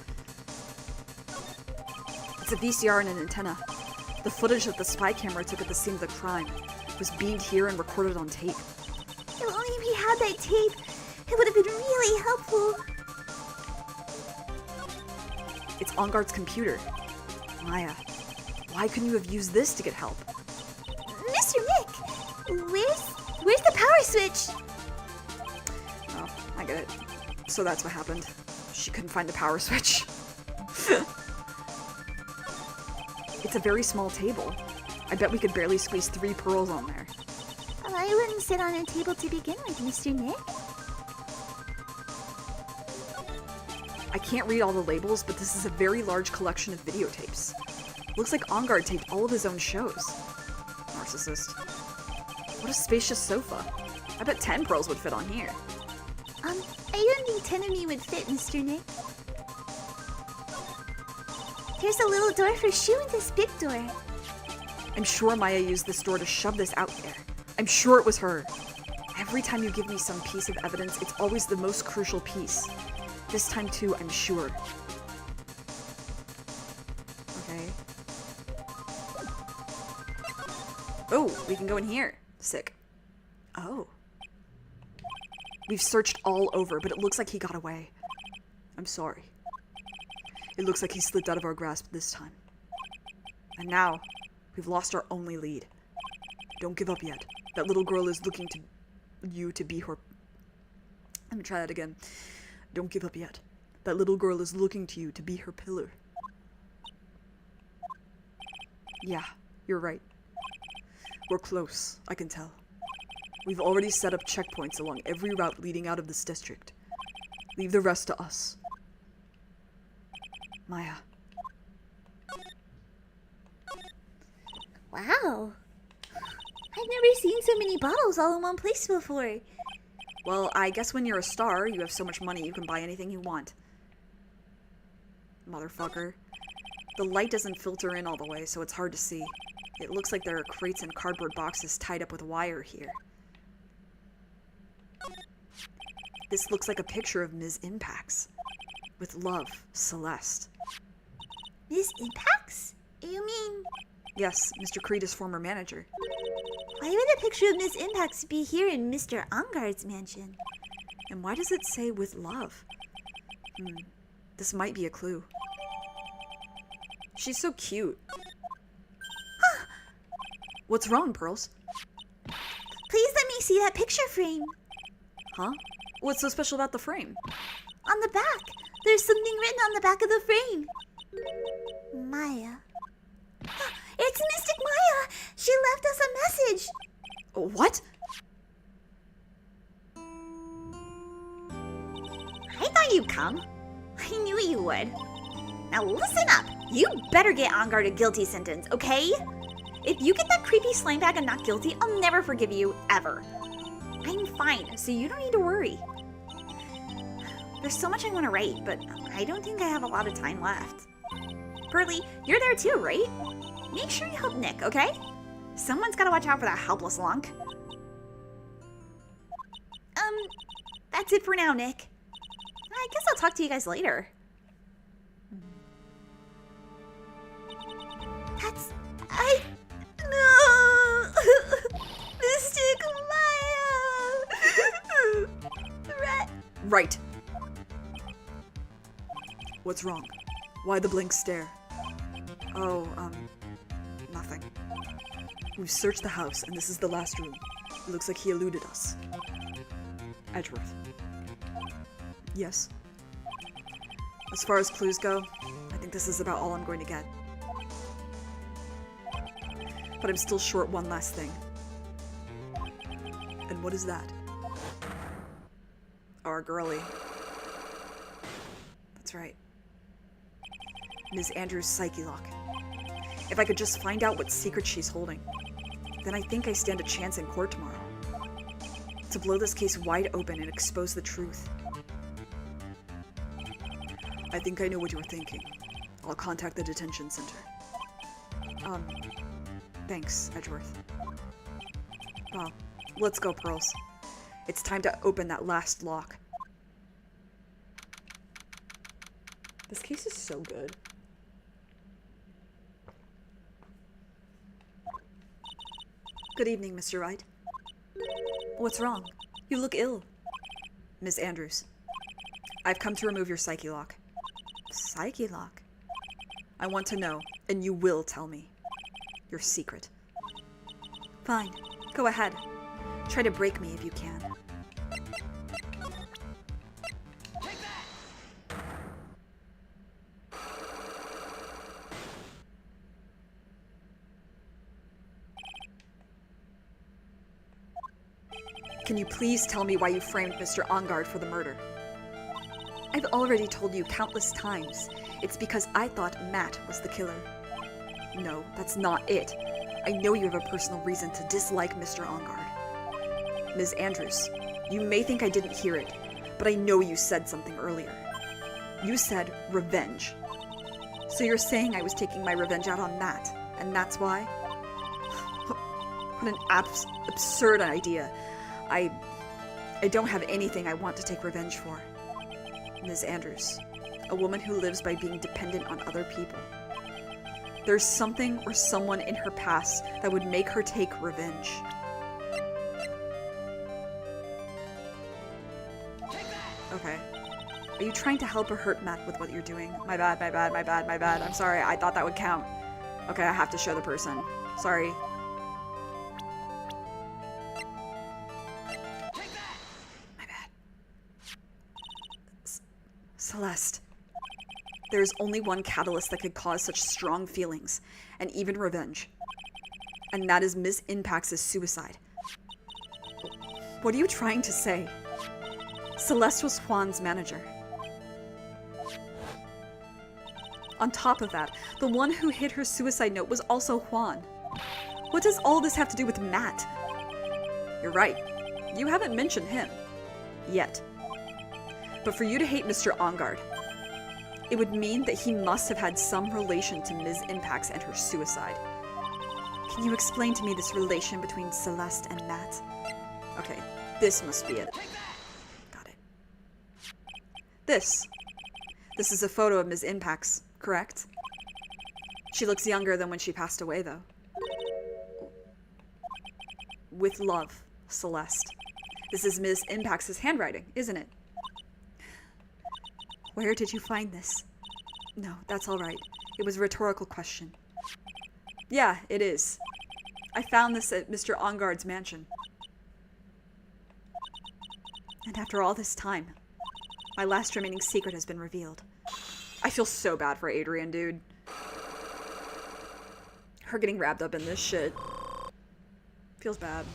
It's a VCR and an antenna. The footage that the spy camera took at the scene of the crime was beamed here and recorded on tape. If only we had that tape, it would have been really helpful. It's Angard's computer. Maya, why couldn't you have used this to get help? Mr. Nick, where's the power switch? Oh, I get it. So that's what happened. She couldn't find the power switch. It's a very small table. I bet we could barely squeeze 3 pearls on there. I wouldn't sit on a table to begin with, Mr. Nick. I can't read all the labels, but this is a very large collection of videotapes. Looks like Angard taped all of his own shows. Narcissist. What a spacious sofa. I bet 10 pearls would fit on here. I don't think 10 of me would fit, Mr. Nick. There's a little door for Shu in this big door. I'm sure Maya used this door to shove this out there. I'm sure it was her. Every time you give me some piece of evidence, it's always the most crucial piece. This time too, I'm sure. Okay. Oh, we can go in here. Sick. Oh. We've searched all over, but it looks like he got away. I'm sorry. It looks like he slipped out of our grasp this time. And now, we've lost our only lead. Don't give up yet. That little girl is looking to you to be her... Let me try that again. Don't give up yet. That little girl is looking to you to be her pillar. Yeah, you're right. We're close, I can tell. We've already set up checkpoints along every route leading out of this district. Leave the rest to us. Maya. Wow. I've never seen so many bottles all in one place before. Well, I guess when you're a star, you have so much money you can buy anything you want. Motherfucker. The light doesn't filter in all the way, so it's hard to see. It looks like there are crates and cardboard boxes tied up with wire here. This looks like a picture of Ms. Impax. With love, Celeste. Miss Impax? You mean... Yes, Mr. Creed's former manager. Why would a picture of Miss Impax be here in Mr. Ongard's mansion? And why does it say with love? This might be a clue. She's so cute. What's wrong, Pearls? Please let me see that picture frame. Huh? What's so special about the frame? On the back, there's something written on the back of the frame. Maya. It's Mystic Maya! She left us a message! What? I thought you'd come. I knew you would. Now listen up. You better get Ongard a guilty sentence, okay? If you get that creepy slime bag and not guilty, I'll never forgive you, ever. I'm fine, so you don't need to worry. There's so much I want to write, but I don't think I have a lot of time left. Pearly, you're there too, right? Make sure you help Nick, okay? Someone's gotta watch out for that helpless lunk. That's it for now, Nick. I guess I'll talk to you guys later. No! Mystic Maya! Right. What's wrong? Why the blank stare? Oh, nothing. We've searched the house, and this is the last room. It looks like he eluded us. Edgeworth. Yes? As far as clues go, I think this is about all I'm going to get. But I'm still short one last thing. And what is that? Our girlie. That's right. Ms. Andrews' psyche lock. If I could just find out what secret she's holding, then I think I stand a chance in court tomorrow. To blow this case wide open and expose the truth. I think I know what you're thinking. I'll contact the detention center. Thanks, Edgeworth. Well, let's go, Pearls. It's time to open that last lock. This case is so good. Good evening, Mr. Wright. What's wrong? You look ill. Miss Andrews, I've come to remove your psyche lock. Psyche lock? I want to know, and you will tell me, your secret. Fine, go ahead. Try to break me if you can. Can you please tell me why you framed Mr. Ongard for the murder? I've already told you countless times. It's because I thought Matt was the killer. No, that's not it. I know you have a personal reason to dislike Mr. Ongard. Ms. Andrews, you may think I didn't hear it, but I know you said something earlier. You said revenge. So you're saying I was taking my revenge out on Matt, and that's why? What an absurd idea. I don't have anything I want to take revenge for. Ms. Andrews, a woman who lives by being dependent on other people. There's something or someone in her past that would make her take revenge. Okay. Are you trying to help or hurt Matt with what you're doing? My bad, my bad, my bad, my bad. I'm sorry, I thought that would count. Okay, I have to show the person. Sorry. Celeste. There is only one catalyst that could cause such strong feelings, and even revenge. And that is Miss Impax's suicide. What are you trying to say? Celeste was Juan's manager. On top of that, the one who hid her suicide note was also Juan. What does all this have to do with Matt? You're right. You haven't mentioned him. Yet. But for you to hate Mr. Ongard, it would mean that he must have had some relation to Ms. Impax and her suicide. Can you explain to me this relation between Celeste and Matt? Okay, this must be it. Got it. This is a photo of Ms. Impax, correct? She looks younger than when she passed away, though. With love, Celeste. This is Ms. Impax's handwriting, isn't it? Where did you find this? No, that's all right. It was a rhetorical question. Yeah, it is. I found this at Mr. Ongard's mansion. And after all this time, my last remaining secret has been revealed. I feel so bad for Adrian, dude. Her getting wrapped up in this shit. Feels bad.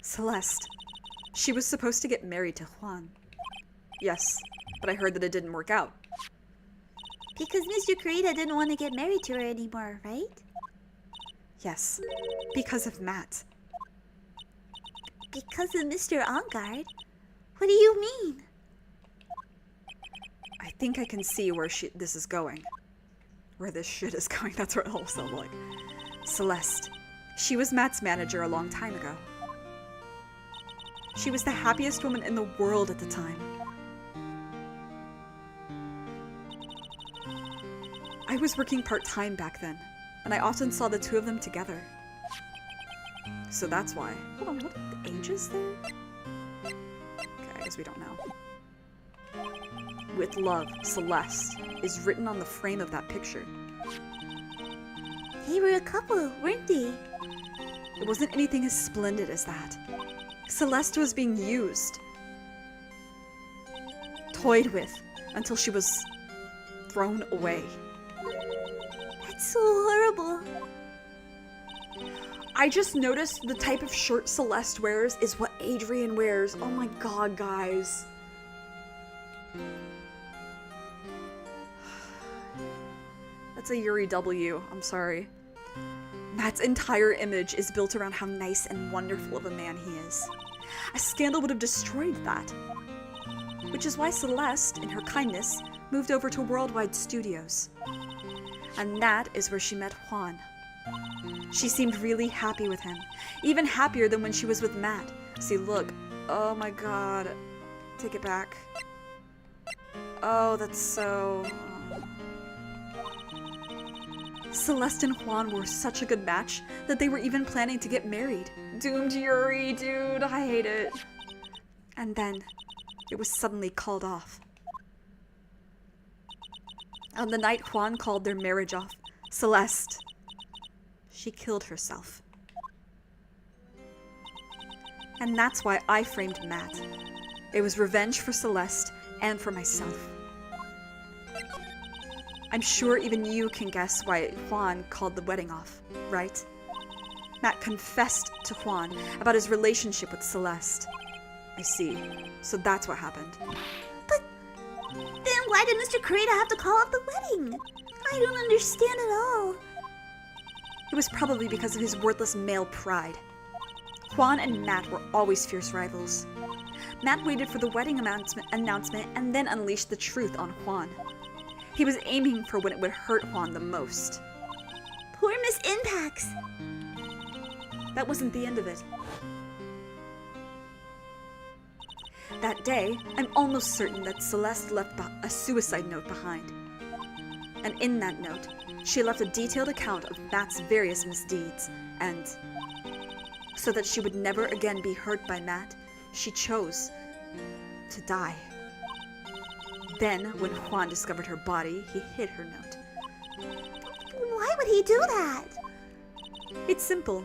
Celeste. She was supposed to get married to Juan. Yes, but I heard that it didn't work out. Because Mr. Kurita didn't want to get married to her anymore, right? Yes, because of Matt. Because of Mr. Ongard? What do you mean? I think I can see where this is going. Where this shit is going, that's what it all sounds like. Celeste. She was Matt's manager a long time ago. She was the happiest woman in the world at the time. I was working part-time back then, and I often saw the two of them together. So that's why. Hold on, what age is there? Okay, I guess we don't know. With love, Celeste, is written on the frame of that picture. They were a couple, weren't they? It wasn't anything as splendid as that. Celeste was being used. Toyed with, until she was thrown away. That's so horrible. I just noticed the type of shirt Celeste wears is what Adrian wears. Oh my god, guys. That's a Yuri W. I'm sorry. Matt's entire image is built around how nice and wonderful of a man he is. A scandal would have destroyed that. Which is why Celeste, in her kindness, moved over to Worldwide Studios. And that is where she met Juan. She seemed really happy with him. Even happier than when she was with Matt. See, look. Oh my god. Take it back. Oh, that's so... Celeste and Juan were such a good match that they were even planning to get married. Doomed Yuri, dude, I hate it. And then, it was suddenly called off. On the night Juan called their marriage off, Celeste, she killed herself. And that's why I framed Matt. It was revenge for Celeste and for myself. I'm sure even you can guess why Juan called the wedding off, right? Matt confessed to Juan about his relationship with Celeste. I see. So that's what happened. But then why did Mr. Kurita have to call off the wedding? I don't understand at all. It was probably because of his worthless male pride. Juan and Matt were always fierce rivals. Matt waited for the wedding announcement and then unleashed the truth on Juan. He was aiming for when it would hurt Juan the most. Poor Miss Impax. That wasn't the end of it. That day, I'm almost certain that Celeste left a suicide note behind. And in that note, she left a detailed account of Matt's various misdeeds, and so that she would never again be hurt by Matt, she chose to die. Then, when Juan discovered her body, he hid her note. Why would he do that? It's simple.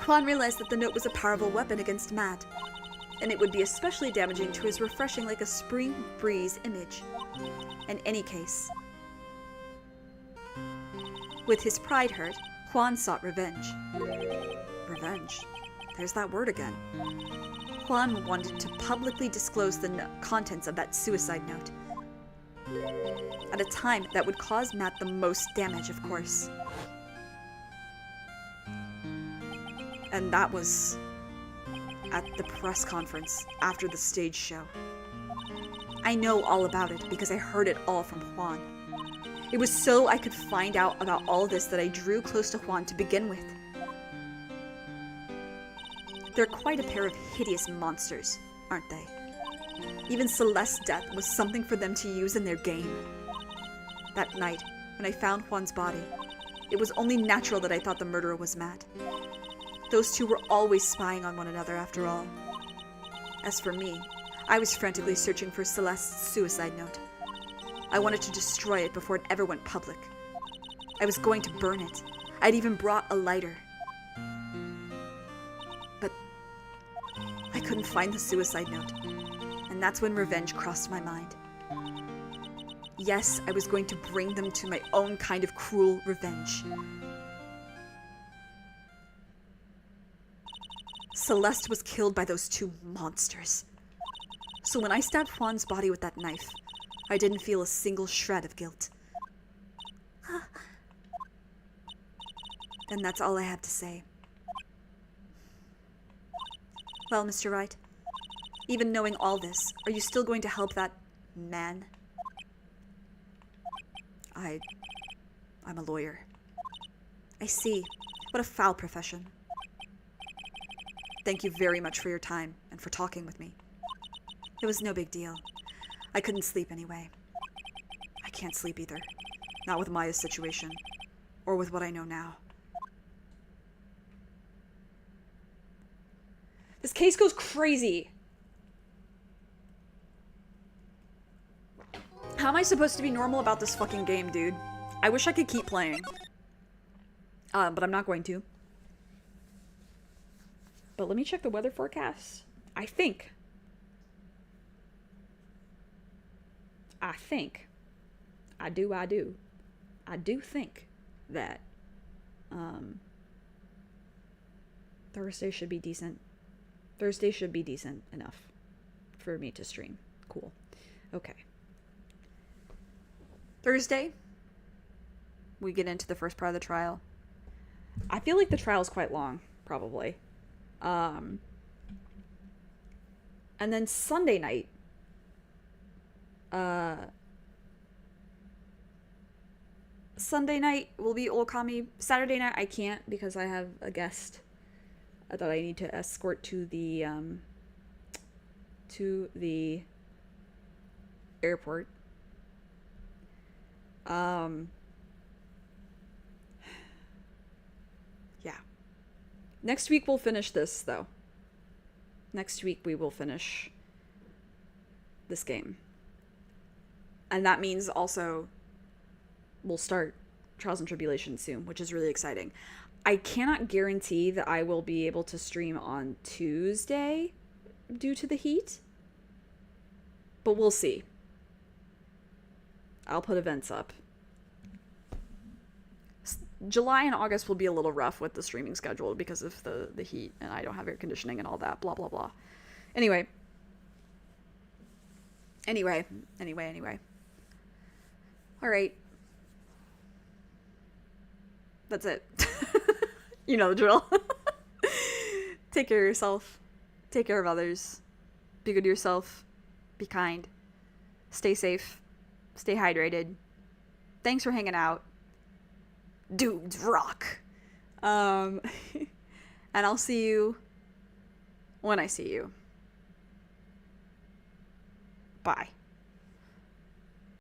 Juan realized that the note was a powerful weapon against Matt, and it would be especially damaging to his refreshing like a spring breeze image. In any case, with his pride hurt, Juan sought revenge. Revenge? There's that word again. Juan wanted to publicly disclose the contents of that suicide note. At a time that would cause Matt the most damage, of course. And that was at the press conference after the stage show. I know all about it because I heard it all from Juan. It was so I could find out about all this that I drew close to Juan to begin with. They're quite a pair of hideous monsters, aren't they? Even Celeste's death was something for them to use in their game. That night, when I found Juan's body, it was only natural that I thought the murderer was Matt. Those two were always spying on one another, after all. As for me, I was frantically searching for Celeste's suicide note. I wanted to destroy it before it ever went public. I was going to burn it. I'd even brought a lighter. But I couldn't find the suicide note, and that's when revenge crossed my mind. Yes, I was going to bring them to my own kind of cruel revenge. Celeste was killed by those two monsters. So when I stabbed Juan's body with that knife, I didn't feel a single shred of guilt. Then that's all I have to say. Well, Mr. Wright, even knowing all this, are you still going to help that man? I'm a lawyer. I see. What a foul profession. Thank you very much for your time and for talking with me. It was no big deal. I couldn't sleep anyway. I can't sleep either. Not with Maya's situation, or with what I know now. This case goes crazy. How am I supposed to be normal about this fucking game, dude? I wish I could keep playing. But I'm not going to. But let me check the weather forecast. I think. I do think that Thursday should be decent. Thursday should be decent enough for me to stream. Cool. Okay. Thursday, we get into the first part of the trial. I feel like the trial is quite long, probably. And then Sunday night, will be Okami. Saturday night I can't because I have a guest that I need to escort to the airport. Yeah. Next week we'll finish this, though. Next week we will finish this game. And that means also we'll start Trials and Tribulations soon, which is really exciting. I cannot guarantee that I will be able to stream on Tuesday due to the heat, but we'll see. I'll put events up. July and August will be a little rough with the streaming schedule because of the heat, and I don't have air conditioning and all that, blah, blah, blah. Anyway. All right. That's it. You know the drill. Take care of yourself. Take care of others. Be good to yourself. Be kind. Stay safe. Stay hydrated. Thanks for hanging out. Dudes rock. And I'll see you when I see you. Bye.